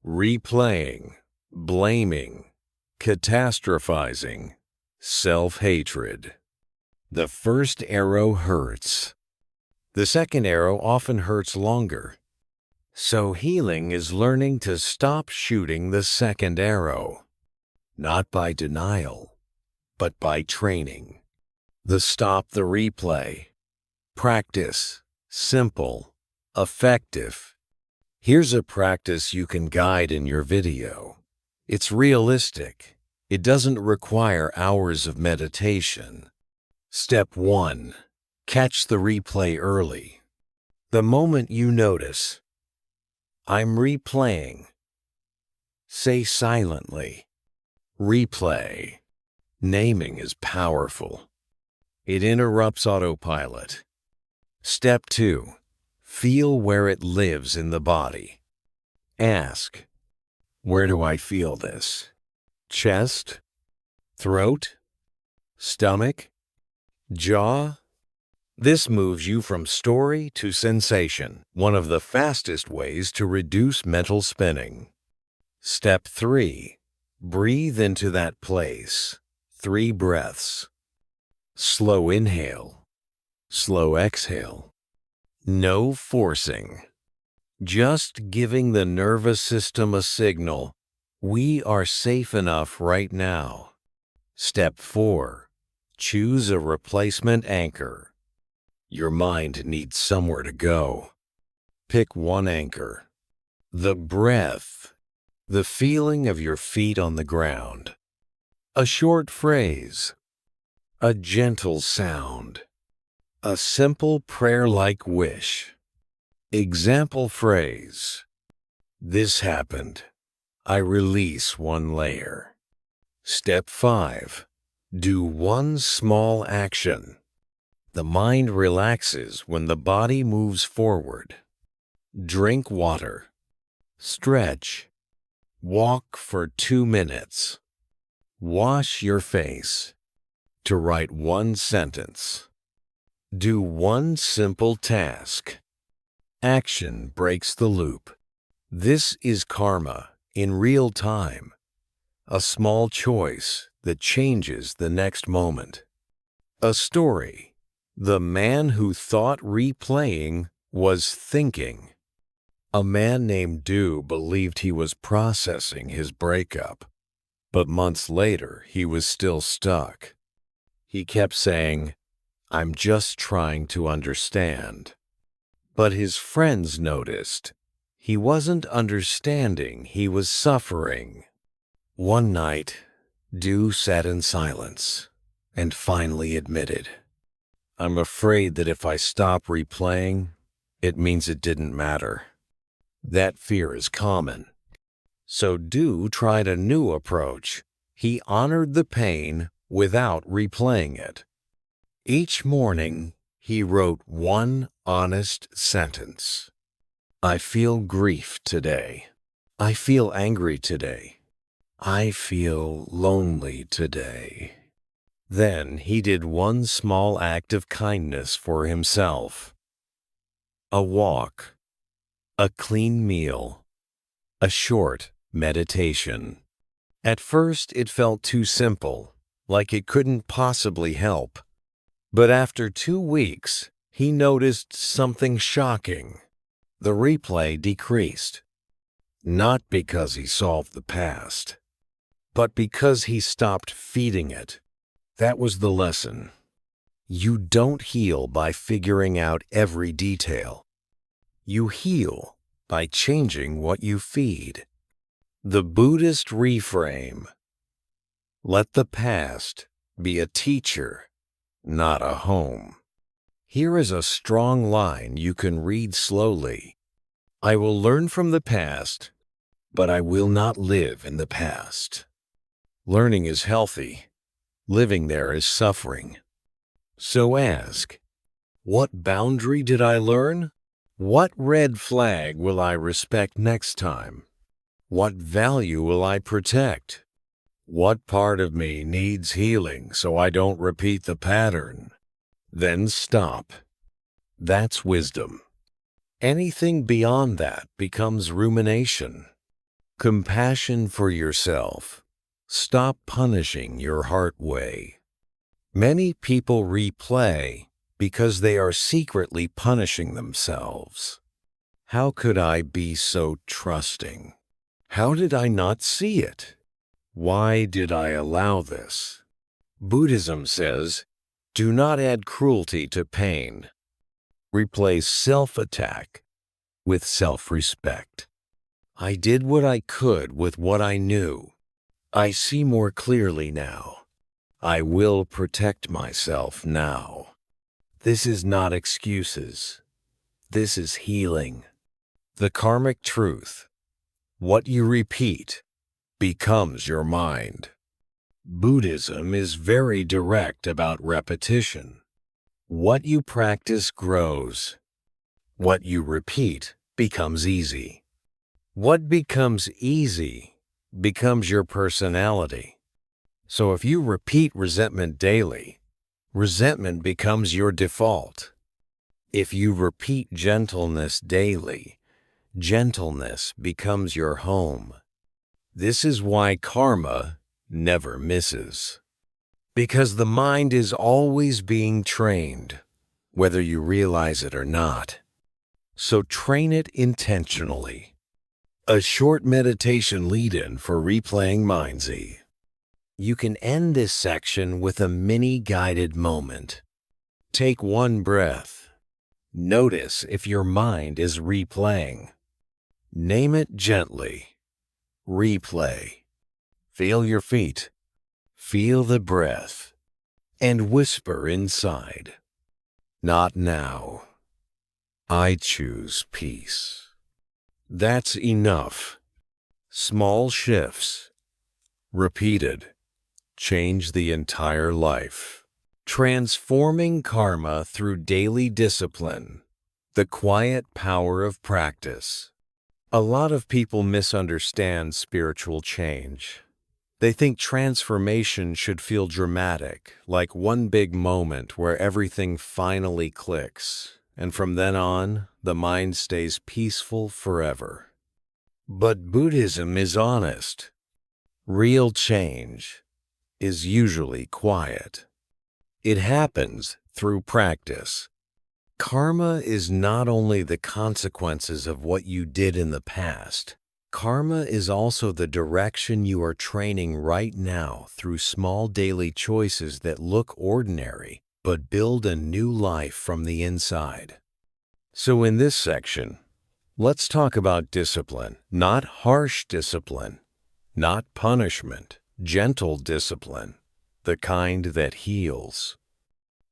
replaying, blaming, catastrophizing, self-hatred. The first arrow hurts. The second arrow often hurts longer. So healing is learning to stop shooting the second arrow, not by denial, but by training. The stop the replay. Practice, simple, effective. Here's a practice you can guide in your video. It's realistic. It doesn't require hours of meditation. Step 1. Catch the replay early. The moment you notice, I'm replaying, say silently, replay. Naming is powerful. It interrupts autopilot. Step 2. Feel where it lives in the body. Ask, where do I feel this? Chest? Throat? Stomach? Jaw? This moves you from story to sensation, one of the fastest ways to reduce mental spinning. Step 3. Breathe into that place. 3 breaths. Slow inhale. Slow exhale. No forcing. Just giving the nervous system a signal. We are safe enough right now. Step 4. Choose a replacement anchor. Your mind needs somewhere to go. Pick one anchor. The breath. The feeling of your feet on the ground. A short phrase. A gentle sound. A simple prayer-like wish. Example phrase. This happened. I release one layer. Step 5. Do one small action. The mind relaxes when the body moves forward. Drink water. Stretch. Walk for 2 minutes. Wash your face. To write one sentence. Do one simple task. Action breaks the loop. This is karma in real time. A small choice that changes the next moment. A story. The man who thought replaying was thinking. A man named Du believed he was processing his breakup, but months later he was still stuck. He kept saying, "I'm just trying to understand." But his friends noticed he wasn't understanding, he was suffering. One night, Du sat in silence and finally admitted, "I'm afraid that if I stop replaying, it means it didn't matter." That fear is common. So Du tried a new approach. He honored the pain without replaying it. Each morning, he wrote one honest sentence. I feel grief today. I feel angry today. I feel lonely today. Then he did one small act of kindness for himself. A walk, a clean meal, a short meditation. At first it felt too simple, like it couldn't possibly help. But after 2 weeks, he noticed something shocking. The replay decreased. Not because he solved the past, but because he stopped feeding it. That was the lesson. You don't heal by figuring out every detail. You heal by changing what you feed. The Buddhist reframe. Let the past be a teacher, not a home. Here is a strong line you can read slowly. I will learn from the past, but I will not live in the past. Learning is healthy. Living there is suffering. So ask, what boundary did I learn? What red flag will I respect next time? What value will I protect? What part of me needs healing so I don't repeat the pattern? Then stop. That's wisdom. Anything beyond that becomes rumination. Compassion for yourself. Stop punishing your heart way. Many people replay because they are secretly punishing themselves. How could I be so trusting? How did I not see it? Why did I allow this? Buddhism says, do not add cruelty to pain. Replace self-attack with self-respect. I did what I could with what I knew. I see more clearly now. I will protect myself now. This is not excuses. This is healing. The karmic truth. What you repeat becomes your mind. Buddhism is very direct about repetition. What you practice grows. What you repeat becomes easy. What becomes easy becomes your personality. So if you repeat resentment daily, resentment becomes your default. If you repeat gentleness daily, gentleness becomes your home. This is why karma never misses. Because the mind is always being trained, whether you realize it or not. So train it intentionally. A short meditation lead-in for replaying Mindsy. You can end this section with a mini guided moment. Take one breath. Notice if your mind is replaying. Name it gently. Replay. Feel your feet. Feel the breath. And whisper inside. Not now. I choose peace. That's enough. Small shifts, repeated, change the entire life. Transforming karma through daily discipline. The quiet power of practice. A lot of people misunderstand spiritual change. They think transformation should feel dramatic, like one big moment where everything finally clicks, and from then on, the mind stays peaceful forever. But Buddhism is honest. Real change is usually quiet. It happens through practice. Karma is not only the consequences of what you did in the past. Karma is also the direction you are training right now through small daily choices that look ordinary but build a new life from the inside. So in this section, let's talk about discipline, not harsh discipline, not punishment, gentle discipline, the kind that heals.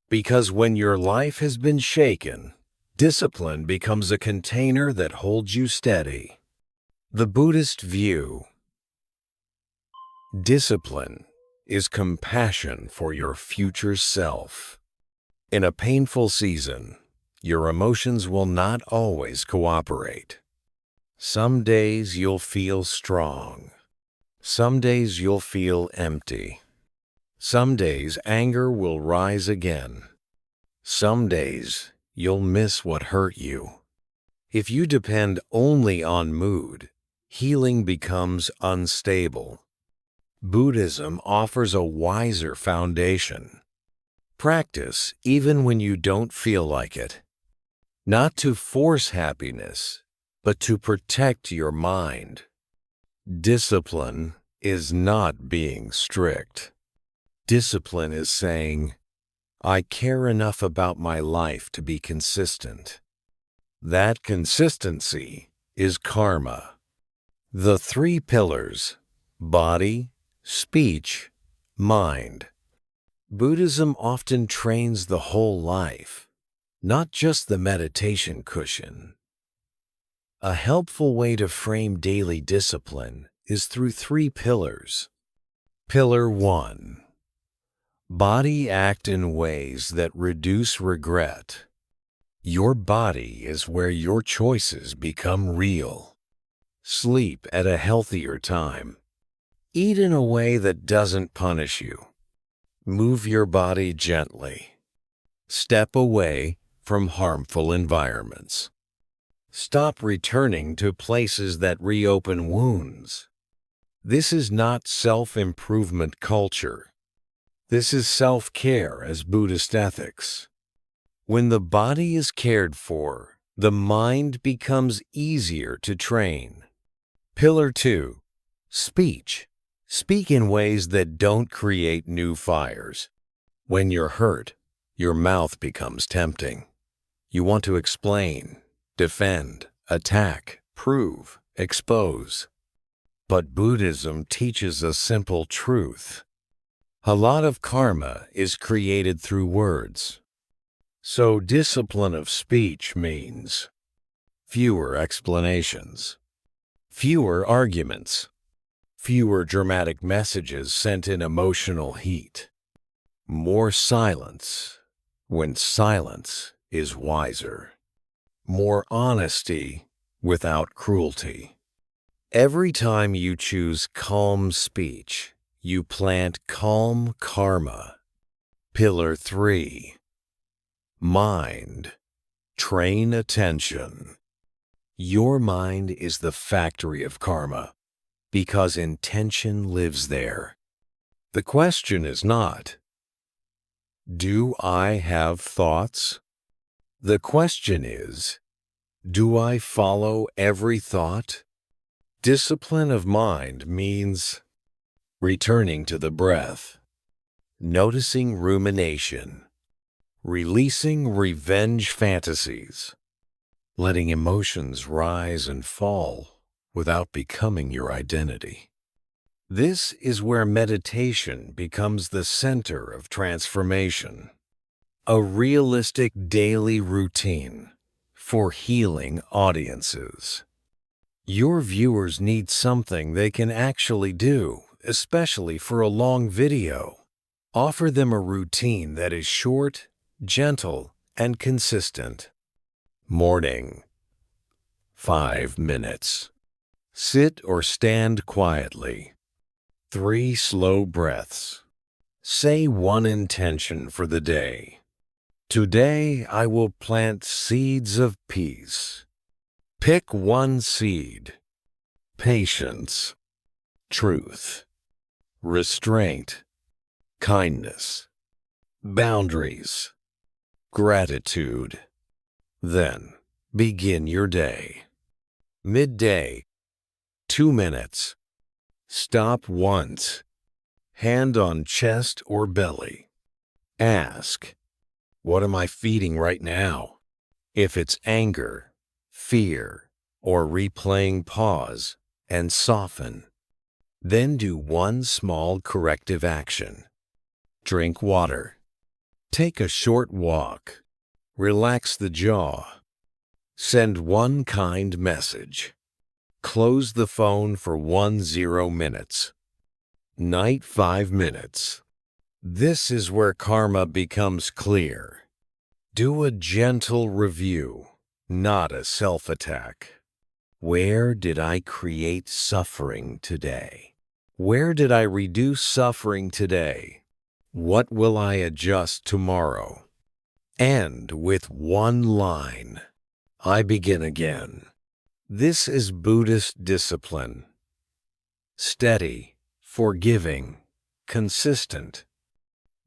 Because when your life has been shaken, discipline becomes a container that holds you steady. The Buddhist view. Discipline is compassion for your future self. In a painful season, your emotions will not always cooperate. Some days you'll feel strong. Some days you'll feel empty. Some days anger will rise again. Some days you'll miss what hurt you. If you depend only on mood, healing becomes unstable. Buddhism offers a wiser foundation. Practice even when you don't feel like it. Not to force happiness, but to protect your mind. Discipline is not being strict. Discipline is saying, I care enough about my life to be consistent. That consistency is karma. The three pillars: body, speech, mind. Buddhism often trains the whole life, not just the meditation cushion. A helpful way to frame daily discipline is through three pillars. Pillar 1. Body act in ways that reduce regret. Your body is where your choices become real. Sleep at a healthier time. Eat in a way that doesn't punish you. Move your body gently. Step away from harmful environments. Stop returning to places that reopen wounds. This is not self-improvement culture. This is self-care as Buddhist ethics. When the body is cared for, the mind becomes easier to train. Pillar 2. Speech. Speak in ways that don't create new fires. When you're hurt, your mouth becomes tempting. You want to explain, defend, attack, prove, expose. But Buddhism teaches a simple truth. A lot of karma is created through words. So discipline of speech means fewer explanations, fewer arguments, fewer dramatic messages sent in emotional heat, more silence when silence is wiser, more honesty without cruelty. Every time you choose calm speech, you plant calm karma. Pillar 3. Mind. Train attention. Your mind is the factory of karma, because intention lives there. The question is not, do I have thoughts? The question is, do I follow every thought? Discipline of mind means returning to the breath, noticing rumination, releasing revenge fantasies, letting emotions rise and fall without becoming your identity. This is where meditation becomes the center of transformation, a realistic daily routine for healing audiences. Your viewers need something they can actually do, especially for a long video. Offer them a routine that is short, gentle, and consistent. Morning. 5 minutes. Sit or stand quietly. 3 slow breaths. Say one intention for the day. Today I will plant seeds of peace. Pick one seed. Patience, truth, restraint, kindness, boundaries, gratitude. Then begin your day. Midday, 2 minutes. Stop once. Hand on chest or belly. Ask, what am I feeding right now? If it's anger, fear, or replaying, pause and soften. Then do one small corrective action. Drink water. Take a short walk. Relax the jaw. Send one kind message. Close the phone for 10 minutes. Night 5 minutes. This is where karma becomes clear. Do a gentle review, not a self-attack. Where did I create suffering today? Where did I reduce suffering today? What will I adjust tomorrow? End with one line. I begin again. This is Buddhist discipline. Steady, forgiving, consistent.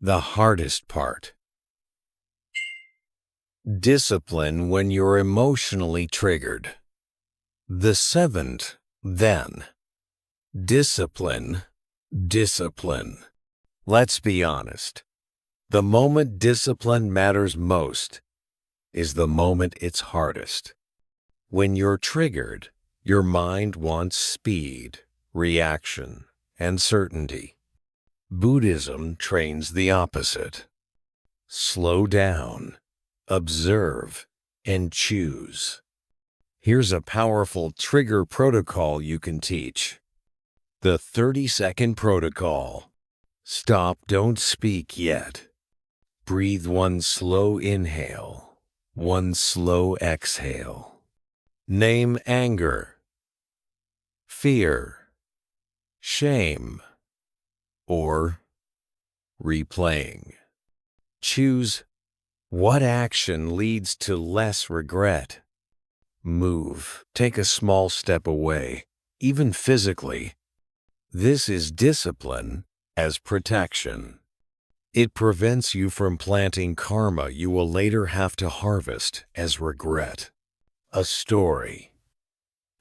The hardest part. Discipline when you're emotionally triggered. The 7th, then. Discipline. Let's be honest. The moment discipline matters most is the moment it's hardest. When you're triggered, your mind wants speed, reaction, and certainty. Buddhism trains the opposite. Slow down, observe, and choose. Here's a powerful trigger protocol you can teach. The 30-second protocol. Stop, don't speak yet. Breathe one slow inhale, one slow exhale. Name anger, fear, shame, or replaying. Choose what action leads to less regret. Move. Take a small step away, even physically. This is discipline as protection. It prevents you from planting karma you will later have to harvest as regret. A story.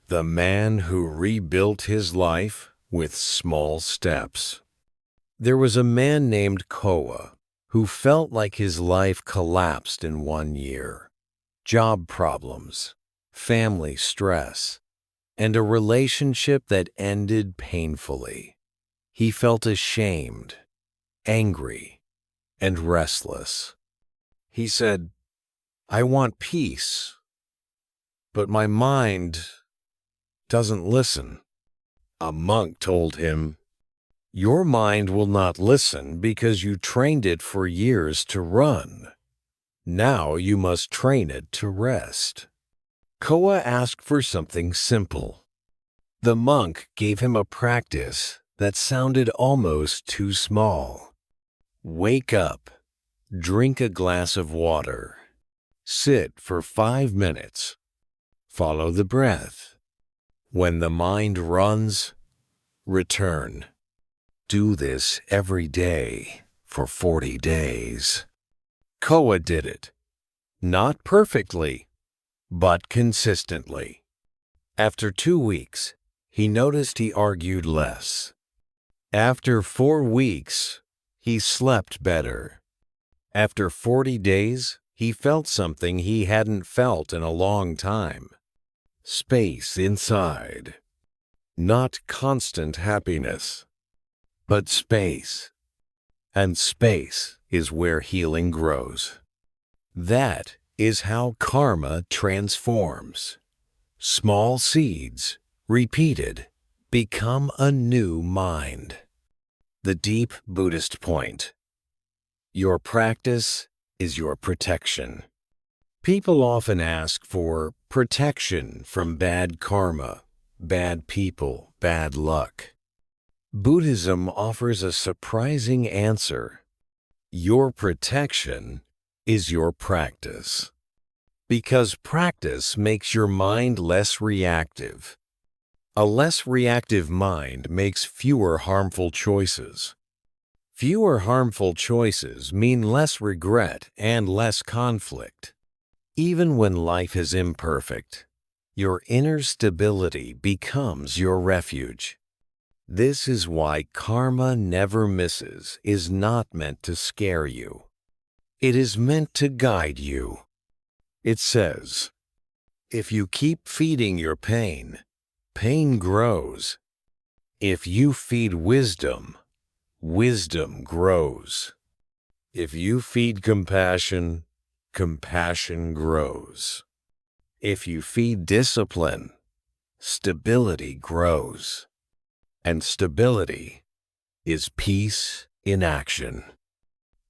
The man who rebuilt his life with small steps. There was a man named Koa who felt like his life collapsed in 1 year. Job problems, family stress, and a relationship that ended painfully. He felt ashamed, angry, and restless. He said, I want peace, but my mind doesn't listen. A monk told him, your mind will not listen because you trained it for years to run. Now you must train it to rest. Koa asked for something simple. The monk gave him a practice that sounded almost too small. Wake up, drink a glass of water, sit for 5 minutes, follow the breath. When the mind runs, return. Do this every day for 40 days. Koa did it. Not perfectly, but consistently. After 2 weeks, he noticed he argued less. After 4 weeks, he slept better. After 40 days, he felt something he hadn't felt in a long time. Space inside. Not constant happiness, but space. And space is where healing grows. That is how karma transforms. Small seeds Repeated, become a new mind. The deep Buddhist point. Your practice is your protection. People often ask for protection from bad karma, bad people, bad luck. Buddhism offers a surprising answer. Your protection is your practice. Because practice makes your mind less reactive. A less reactive mind makes fewer harmful choices. Fewer harmful choices mean less regret and less conflict. Even when life is imperfect, your inner stability becomes your refuge. This is why karma never misses is not meant to scare you. It is meant to guide you. It says, if you keep feeding your pain, pain grows. If you feed wisdom, wisdom grows. If you feed compassion, compassion grows. If you feed discipline, stability grows. And stability is peace in action.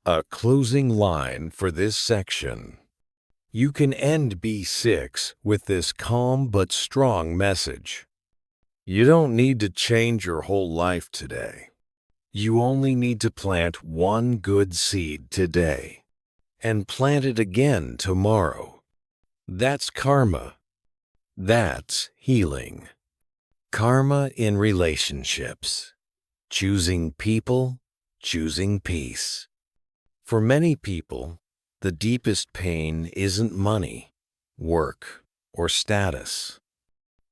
A closing line for this section. You can end B6 with this calm but strong message. You don't need to change your whole life today. You only need to plant one good seed today and plant it again tomorrow. That's karma. That's healing. Karma in relationships. Choosing people, choosing peace. For many people, the deepest pain isn't money, work, or status.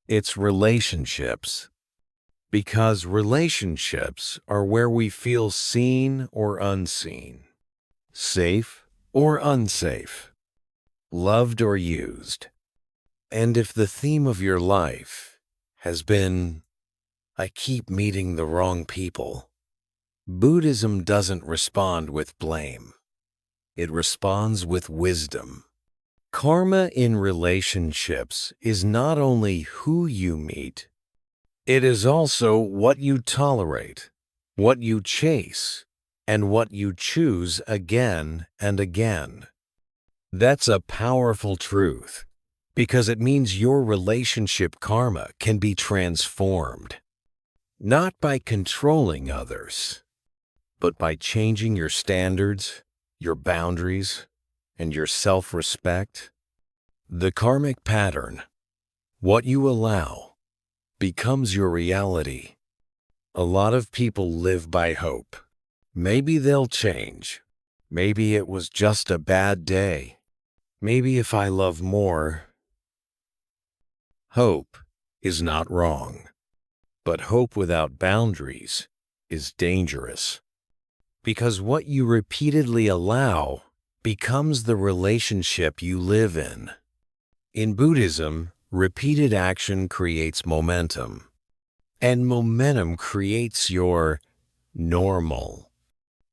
It's relationships. Because relationships are where we feel seen or unseen, safe or unsafe, loved or used. And if the theme of your life has been, I keep meeting the wrong people, Buddhism doesn't respond with blame. It responds with wisdom. Karma in relationships is not only who you meet, it is also what you tolerate, what you chase, and what you choose again and again. That's a powerful truth, because it means your relationship karma can be transformed, not by controlling others, but by changing your standards, your boundaries, and your self-respect. The karmic pattern, what you allow, becomes your reality. A lot of people live by hope. Maybe they'll change. Maybe it was just a bad day. Maybe if I love more. Hope is not wrong, but hope without boundaries is dangerous. Because what you repeatedly allow becomes the relationship you live in. In Buddhism, repeated action creates momentum, and momentum creates your normal.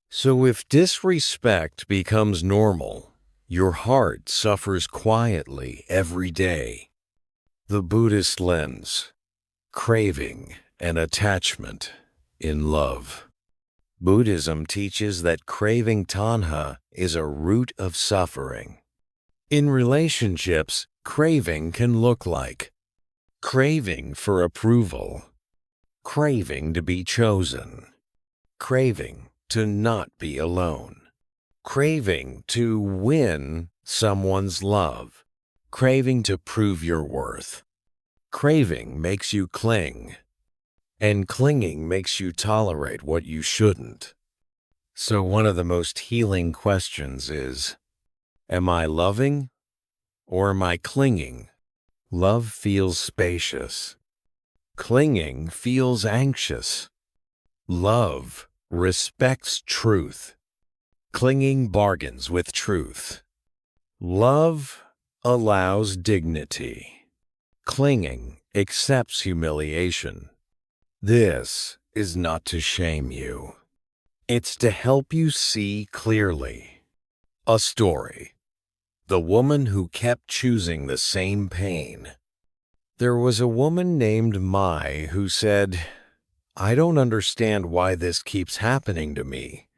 So if disrespect becomes normal, your heart suffers quietly every day. The Buddhist lens, craving and attachment in love. Buddhism teaches that craving tanha is a root of suffering. In relationships, craving can look like craving for approval, craving to be chosen, craving to not be alone, craving to win someone's love, craving to prove your worth. Craving makes you cling, and clinging makes you tolerate what you shouldn't. So one of the most healing questions is, am I loving or am I clinging? Love feels spacious. Clinging feels anxious. Love respects truth. Clinging bargains with truth. Love allows dignity. Clinging accepts humiliation. This is not to shame you. It's to help you see clearly. A story. The woman who kept choosing the same pain. There was a woman named Mai who said, "I don't understand why this keeps happening to me."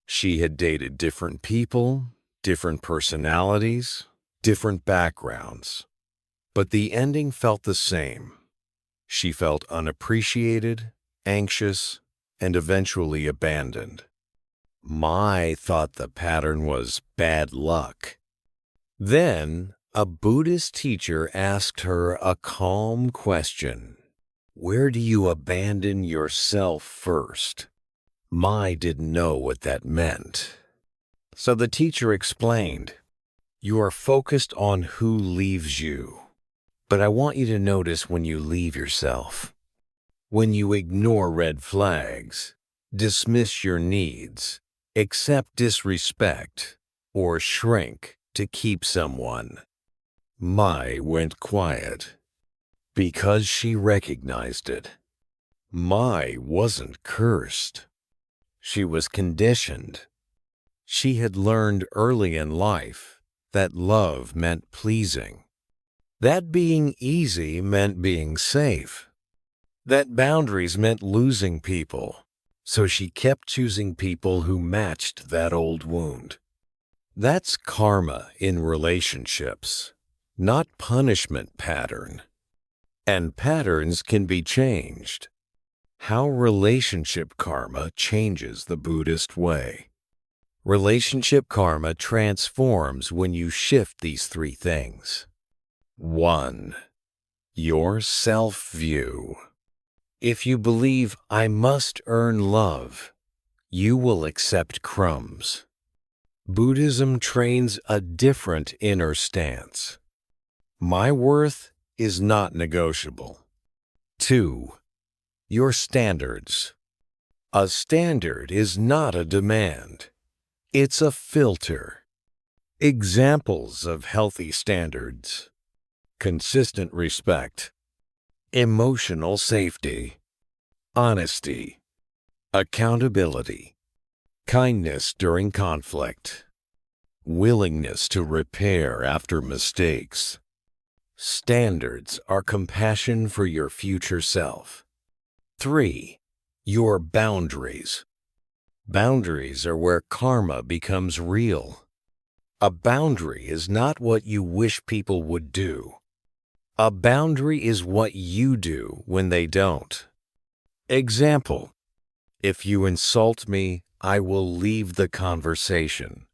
She had dated different people, different personalities, different backgrounds, but the ending felt the same. She felt unappreciated, anxious, and eventually abandoned. Mai thought the pattern was bad luck. Then, a Buddhist teacher asked her a calm question. Where do you abandon yourself first? Mai didn't know what that meant. So the teacher explained, you are focused on who leaves you. But I want you to notice when you leave yourself. When you ignore red flags, dismiss your needs, accept disrespect, or shrink to keep someone. Mai went quiet because she recognized it. Mai wasn't cursed. She was conditioned. She had learned early in life that love meant pleasing, that being easy meant being safe, that boundaries meant losing people, so she kept choosing people who matched that old wound. That's karma in relationships, not punishment pattern. And patterns can be changed. How relationship karma changes the Buddhist way. Relationship karma transforms when you shift these three things. 1. Your self-view. If you believe I must earn love, you will accept crumbs. Buddhism trains a different inner stance. My worth is not negotiable. 2. Your standards. A standard is not a demand. It's a filter. Examples of healthy standards: consistent respect, emotional safety, honesty, accountability, kindness during conflict, willingness to repair after mistakes. Standards are compassion for your future self. 3. Your boundaries. Boundaries are where karma becomes real. A boundary is not what you wish people would do. A boundary is what you do when they don't. Example: if you insult me, I will leave the conversation.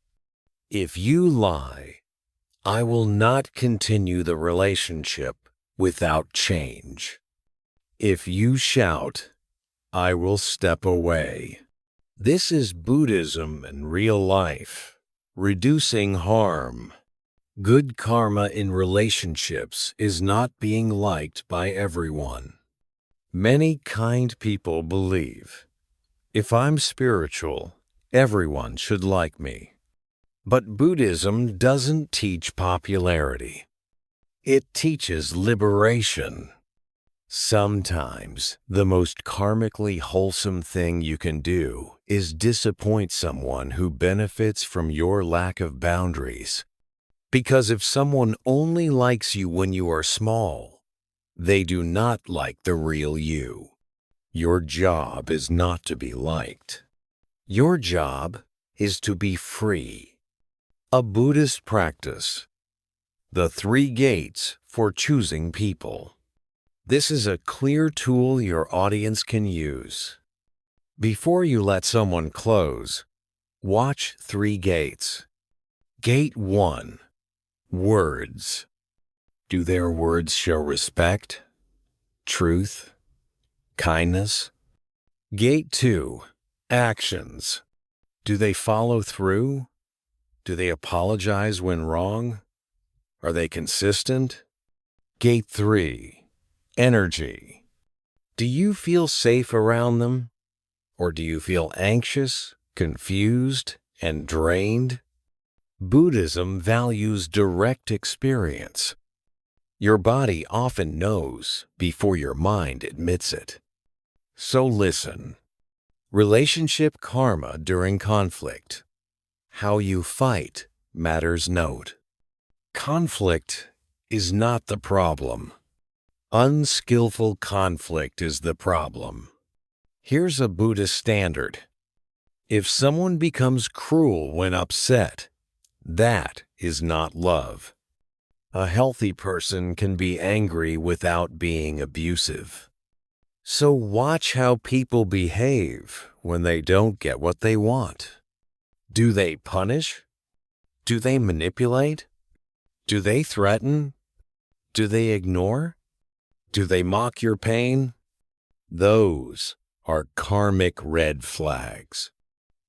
If you lie, I will not continue the relationship without change. If you shout, I will step away. This is Buddhism in real life, reducing harm. Good karma in relationships is not being liked by everyone. Many kind people believe, if I'm spiritual, everyone should like me. But Buddhism doesn't teach popularity. It teaches liberation. Sometimes the most karmically wholesome thing you can do is disappoint someone who benefits from your lack of boundaries. Because if someone only likes you when you are small, they do not like the real you. Your job is not to be liked. Your job is to be free. A Buddhist practice. The 3 gates for choosing people. This is a clear tool your audience can use. Before you let someone close, watch 3 gates. Gate 1. Words. Do their words show respect, truth, kindness? Gate 2. Actions. Do they follow through? Do they apologize when wrong? Are they consistent? Gate 3. Energy. Do you feel safe around them? Or do you feel anxious, confused, and drained? Buddhism values direct experience. Your body often knows before your mind admits it. So listen. Relationship karma during conflict. How you fight matters note. Conflict is not the problem. Unskillful conflict is the problem. Here's a Buddhist standard. If someone becomes cruel when upset, that is not love. A healthy person can be angry without being abusive. So watch how people behave when they don't get what they want. Do they punish? Do they manipulate? Do they threaten? Do they ignore? Do they mock your pain? Those are karmic red flags.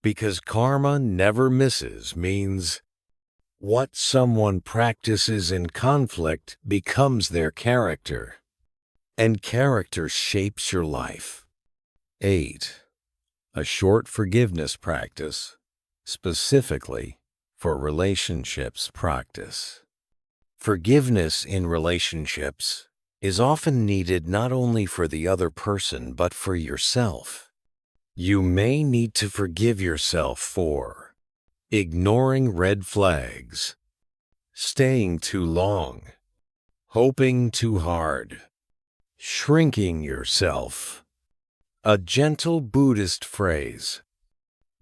Because karma never misses means what someone practices in conflict becomes their character, and character shapes your life. 8. A short forgiveness practice, specifically for relationships practice. Forgiveness in relationships is often needed not only for the other person but for yourself. You may need to forgive yourself for ignoring red flags, staying too long, hoping too hard, shrinking yourself. A gentle Buddhist phrase,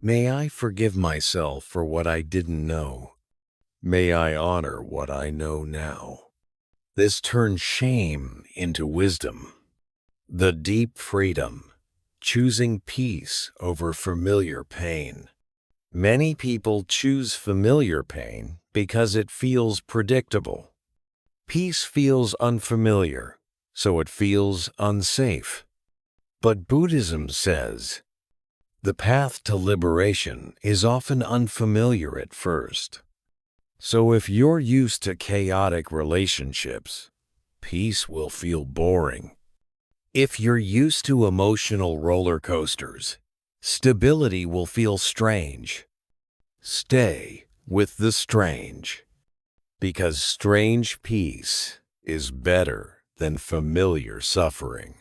"May I forgive myself for what I didn't know. May I honor what I know now." This turns shame into wisdom. The deep freedom, choosing peace over familiar pain. Many people choose familiar pain because it feels predictable. Peace feels unfamiliar, so it feels unsafe. But Buddhism says, the path to liberation is often unfamiliar at first. So if you're used to chaotic relationships, peace will feel boring. If you're used to emotional roller coasters, stability will feel strange. Stay with the strange, because strange peace is better than familiar suffering.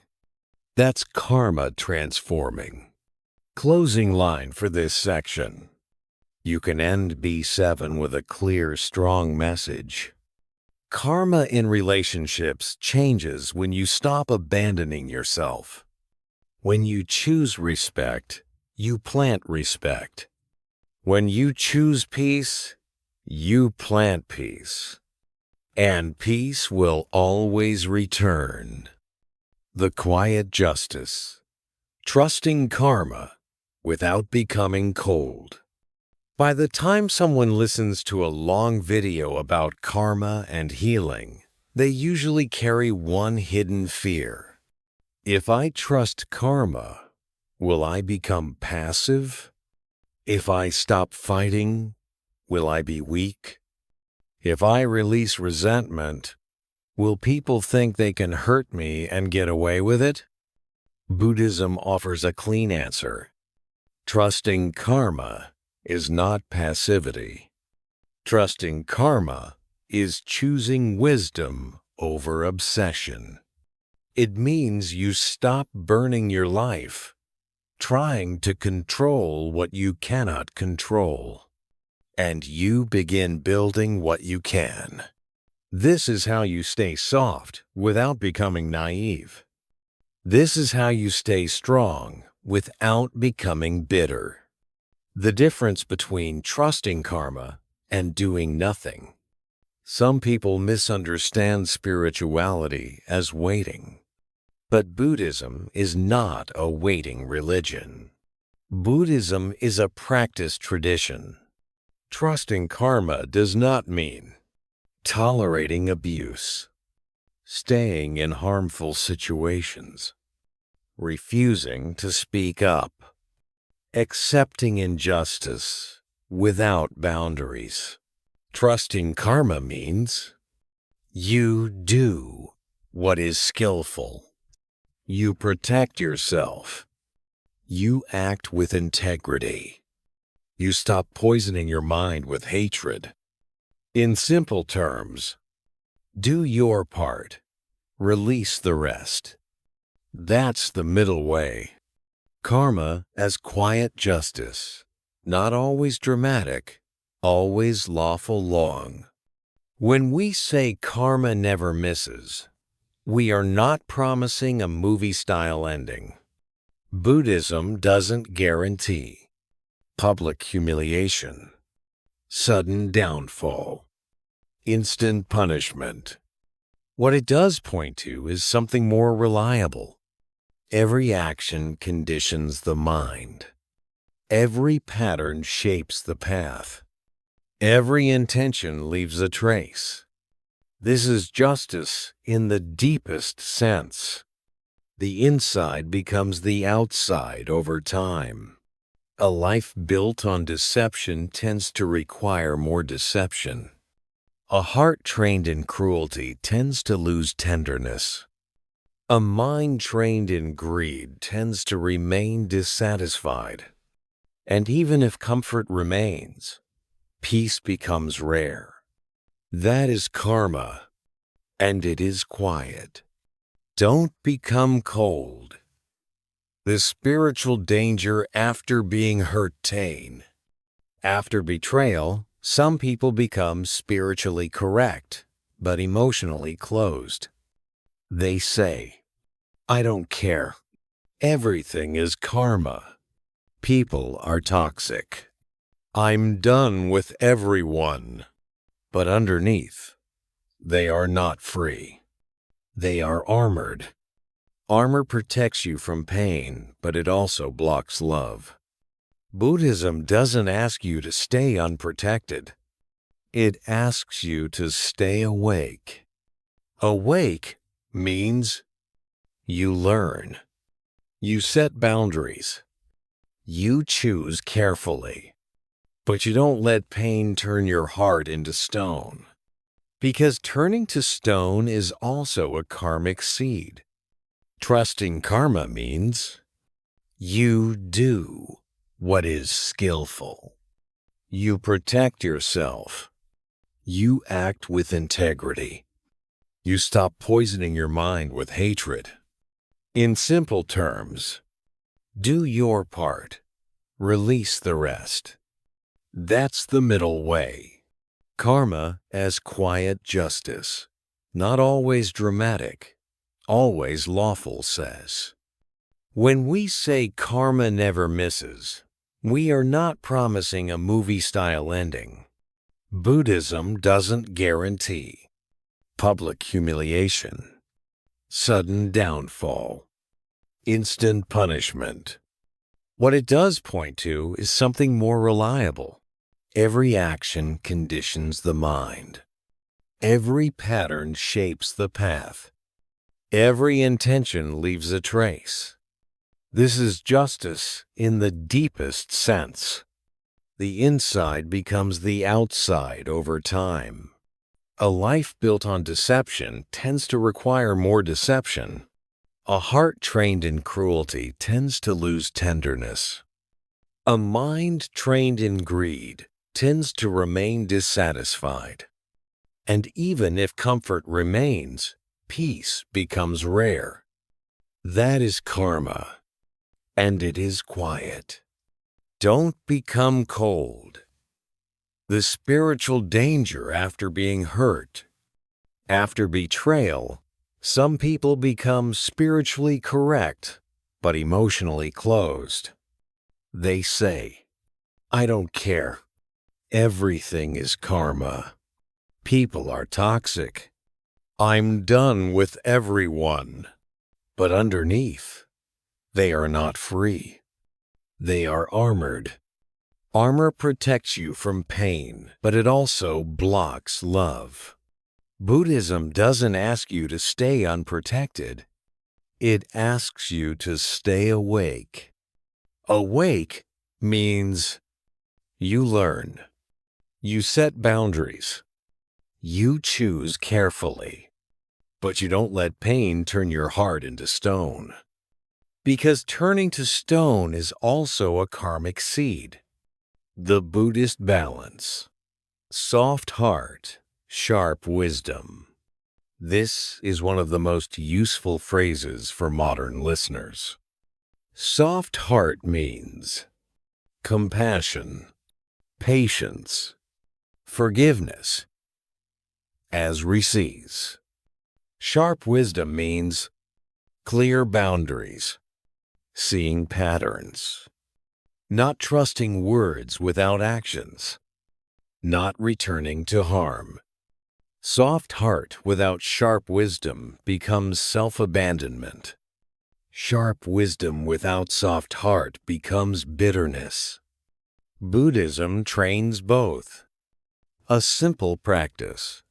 That's karma transforming. Closing line for this section. You can end B7 with a clear, strong message. Karma in relationships changes when you stop abandoning yourself. When you choose respect, you plant respect. When you choose peace, you plant peace. And peace will always return. The quiet justice. Trusting karma without becoming cold. By the time someone listens to a long video about karma and healing, they usually carry one hidden fear. If I trust karma, will I become passive? If I stop fighting, will I be weak? If I release resentment, will people think they can hurt me and get away with it? Buddhism offers a clean answer. Trusting karma is not passivity. Trusting karma is choosing wisdom over obsession. It means you stop burning your life, trying to control what you cannot control, and you begin building what you can. This is how you stay soft without becoming naive. This is how you stay strong without becoming bitter. The difference between trusting karma and doing nothing. Some people misunderstand spirituality as waiting. But Buddhism is not a waiting religion. Buddhism is a practice tradition. Trusting karma does not mean tolerating abuse, staying in harmful situations, refusing to speak up, accepting injustice without boundaries. Trusting karma means you do what is skillful. You protect yourself. You act with integrity. You stop poisoning your mind with hatred. In simple terms, do your part. Release the rest. That's the middle way. Karma as quiet justice, not always dramatic, always lawful long. When we say karma never misses, We are not promising a movie-style ending. Buddhism doesn't guarantee public humiliation, sudden downfall, instant punishment. What it does point to is something more reliable. Every action conditions the mind. Every pattern shapes the path. Every intention leaves a trace. This is justice in the deepest sense. The inside becomes the outside over time. A life built on deception tends to require more deception. A heart trained in cruelty tends to lose tenderness. A mind trained in greed tends to remain dissatisfied. And even if comfort remains, peace becomes rare. That is karma, and it is quiet. Don't become cold. The spiritual danger after being hurt. After betrayal, some people become spiritually correct, but emotionally closed. They say, "I don't care. Everything is karma. People are toxic. I'm done with everyone." But underneath, they are not free. They are armored. Armor protects you from pain, but it also blocks love. Buddhism doesn't ask you to stay unprotected. It asks you to stay awake. Awake means you learn. You set boundaries. You choose carefully. But you don't let pain turn your heart into stone. Because turning to stone is also a karmic seed. Trusting karma means you do what is skillful. You protect yourself. You act with integrity. You stop poisoning your mind with hatred. In simple terms, do your part. Release the rest. That's the middle way. Karma as quiet justice. Not always dramatic, always lawful, says. When we say karma never misses, we are not promising a movie-style ending. Buddhism doesn't guarantee public humiliation, sudden downfall, instant punishment. What it does point to is something more reliable. Every action conditions the mind. Every pattern shapes the path. Every intention leaves a trace. This is justice in the deepest sense. The inside becomes the outside over time. A life built on deception tends to require more deception. A heart trained in cruelty tends to lose tenderness. A mind trained in greed tends to remain dissatisfied. And even if comfort remains, peace becomes rare. That is karma, and it is quiet. Don't become cold. The spiritual danger after being hurt. After betrayal, some people become spiritually correct, but emotionally closed. They say, "I don't care. Everything is karma. People are toxic. I'm done with everyone." But underneath, they are not free. They are armored. Armor protects you from pain, but it also blocks love. Buddhism doesn't ask you to stay unprotected. It asks you to stay awake. Awake means you learn. You set boundaries. You choose carefully. But you don't let pain turn your heart into stone. Because turning to stone is also a karmic seed. The Buddhist balance. Soft heart, sharp wisdom. This is one of the most useful phrases for modern listeners. Soft heart means compassion, patience, forgiveness, as recedes. Sharp wisdom means clear boundaries, seeing patterns, not trusting words without actions, not returning to harm. Soft heart without sharp wisdom becomes self-abandonment. Sharp wisdom without soft heart becomes bitterness. Buddhism trains both. A simple practice.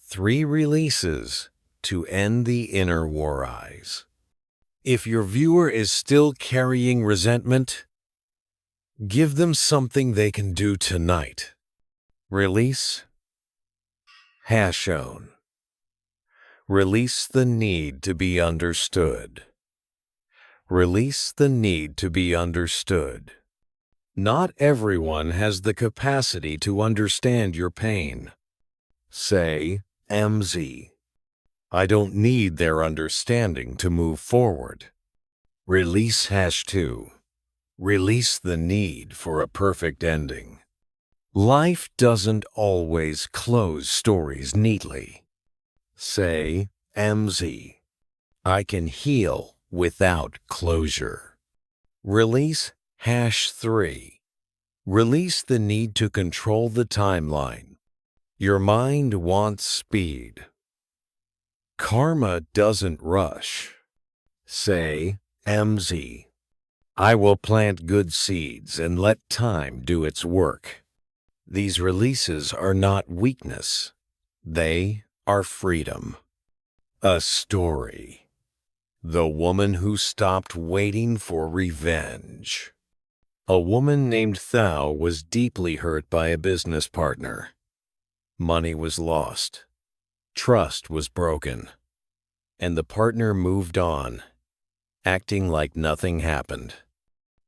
3 releases to end the inner war eyes. If your viewer is still carrying resentment, give them something they can do tonight. Release. Has shown. Release the need to be understood. Release the need to be understood. Not everyone has the capacity to understand your pain. Say, MZ. I don't need their understanding to move forward. Release #2. Release the need for a perfect ending. Life doesn't always close stories neatly. Say, MZ. I can heal without closure. Release #3. Release the need to control the timeline. Your mind wants speed. Karma doesn't rush. Say, MZ. I will plant good seeds and let time do its work. These releases are not weakness. They are freedom. A story. The woman who stopped waiting for revenge. A woman named Thao was deeply hurt by a business partner. Money was lost. Trust was broken. And the partner moved on, acting like nothing happened.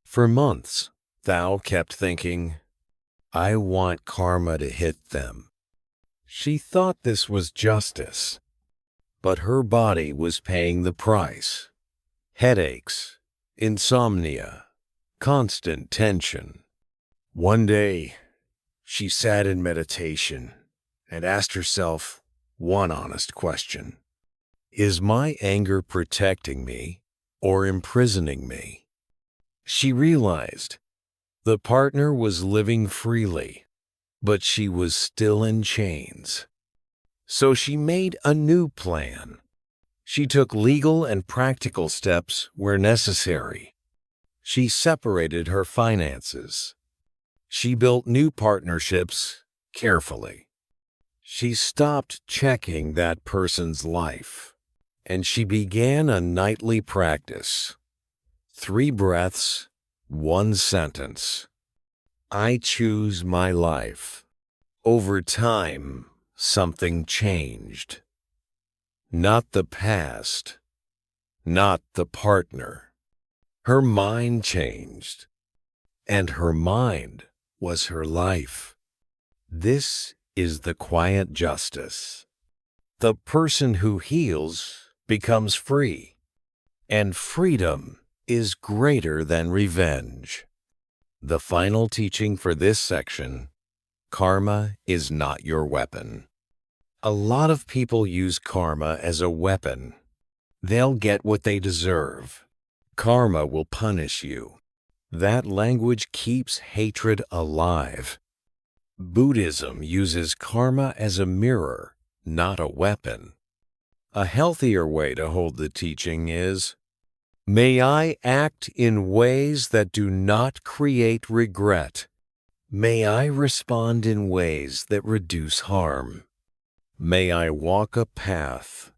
For months, Thao kept thinking, I want karma to hit them. She thought this was justice, but her body was paying the price. Headaches, insomnia, constant tension. One day, she sat in meditation and asked herself one honest question. Is my anger protecting me or imprisoning me? She realized the partner was living freely, but she was still in chains. So she made a new plan. She took legal and practical steps where necessary. She separated her finances. She built new partnerships carefully. She stopped checking that person's life, and she began a nightly practice. 3 breaths, 1 sentence. I choose my life. Over time, something changed. Not the past, not the partner. Her mind changed, and her mind was her life. This is the quiet justice. The person who heals becomes free, and freedom is greater than revenge. The final teaching for this section: karma is not your weapon. A lot of people use karma as a weapon. They'll get what they deserve. Karma will punish you. That language keeps hatred alive. Buddhism uses karma as a mirror, not a weapon. A healthier way to hold the teaching is, may I act in ways that do not create regret. May I respond in ways that reduce harm. May I walk a path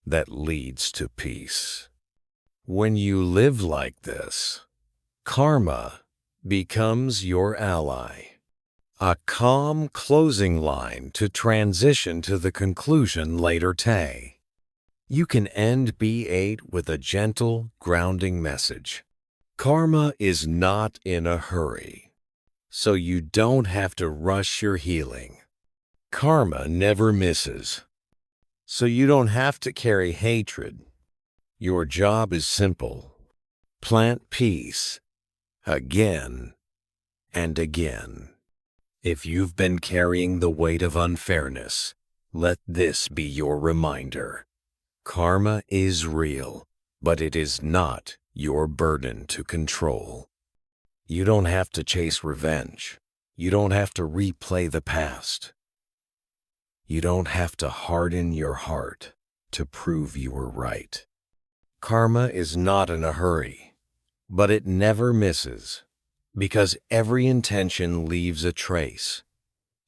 that leads to peace. When you live like this, karma becomes your ally. A calm closing line to transition to the conclusion later today. You can end B8 with a gentle, grounding message. Karma is not in a hurry, so you don't have to rush your healing. Karma never misses, so you don't have to carry hatred. Your job is simple. Plant peace again and again. If you've been carrying the weight of unfairness, let this be your reminder. Karma is real, but it is not your burden to control. You don't have to chase revenge. You don't have to replay the past. You don't have to harden your heart to prove you were right. Karma is not in a hurry, but it never misses, because every intention leaves a trace,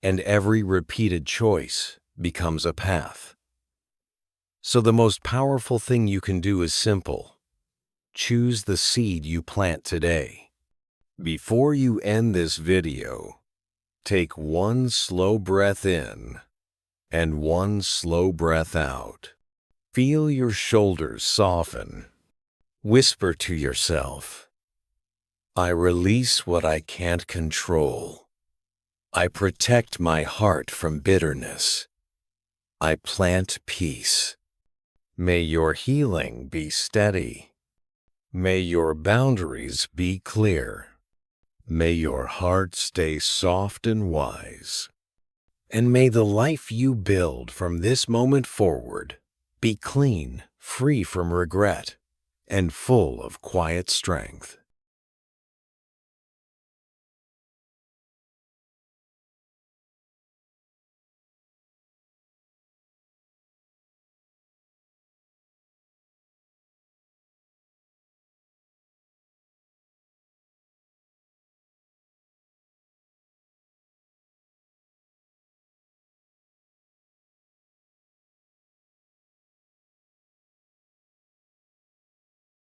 and every repeated choice becomes a path. So the most powerful thing you can do is simple. Choose the seed you plant today. Before you end this video, take one slow breath in and one slow breath out. Feel your shoulders soften. Whisper to yourself, I release what I can't control. I protect my heart from bitterness. I plant peace. May your healing be steady. May your boundaries be clear. May your heart stay soft and wise. And may the life you build from this moment forward be clean, free from regret, and full of quiet strength.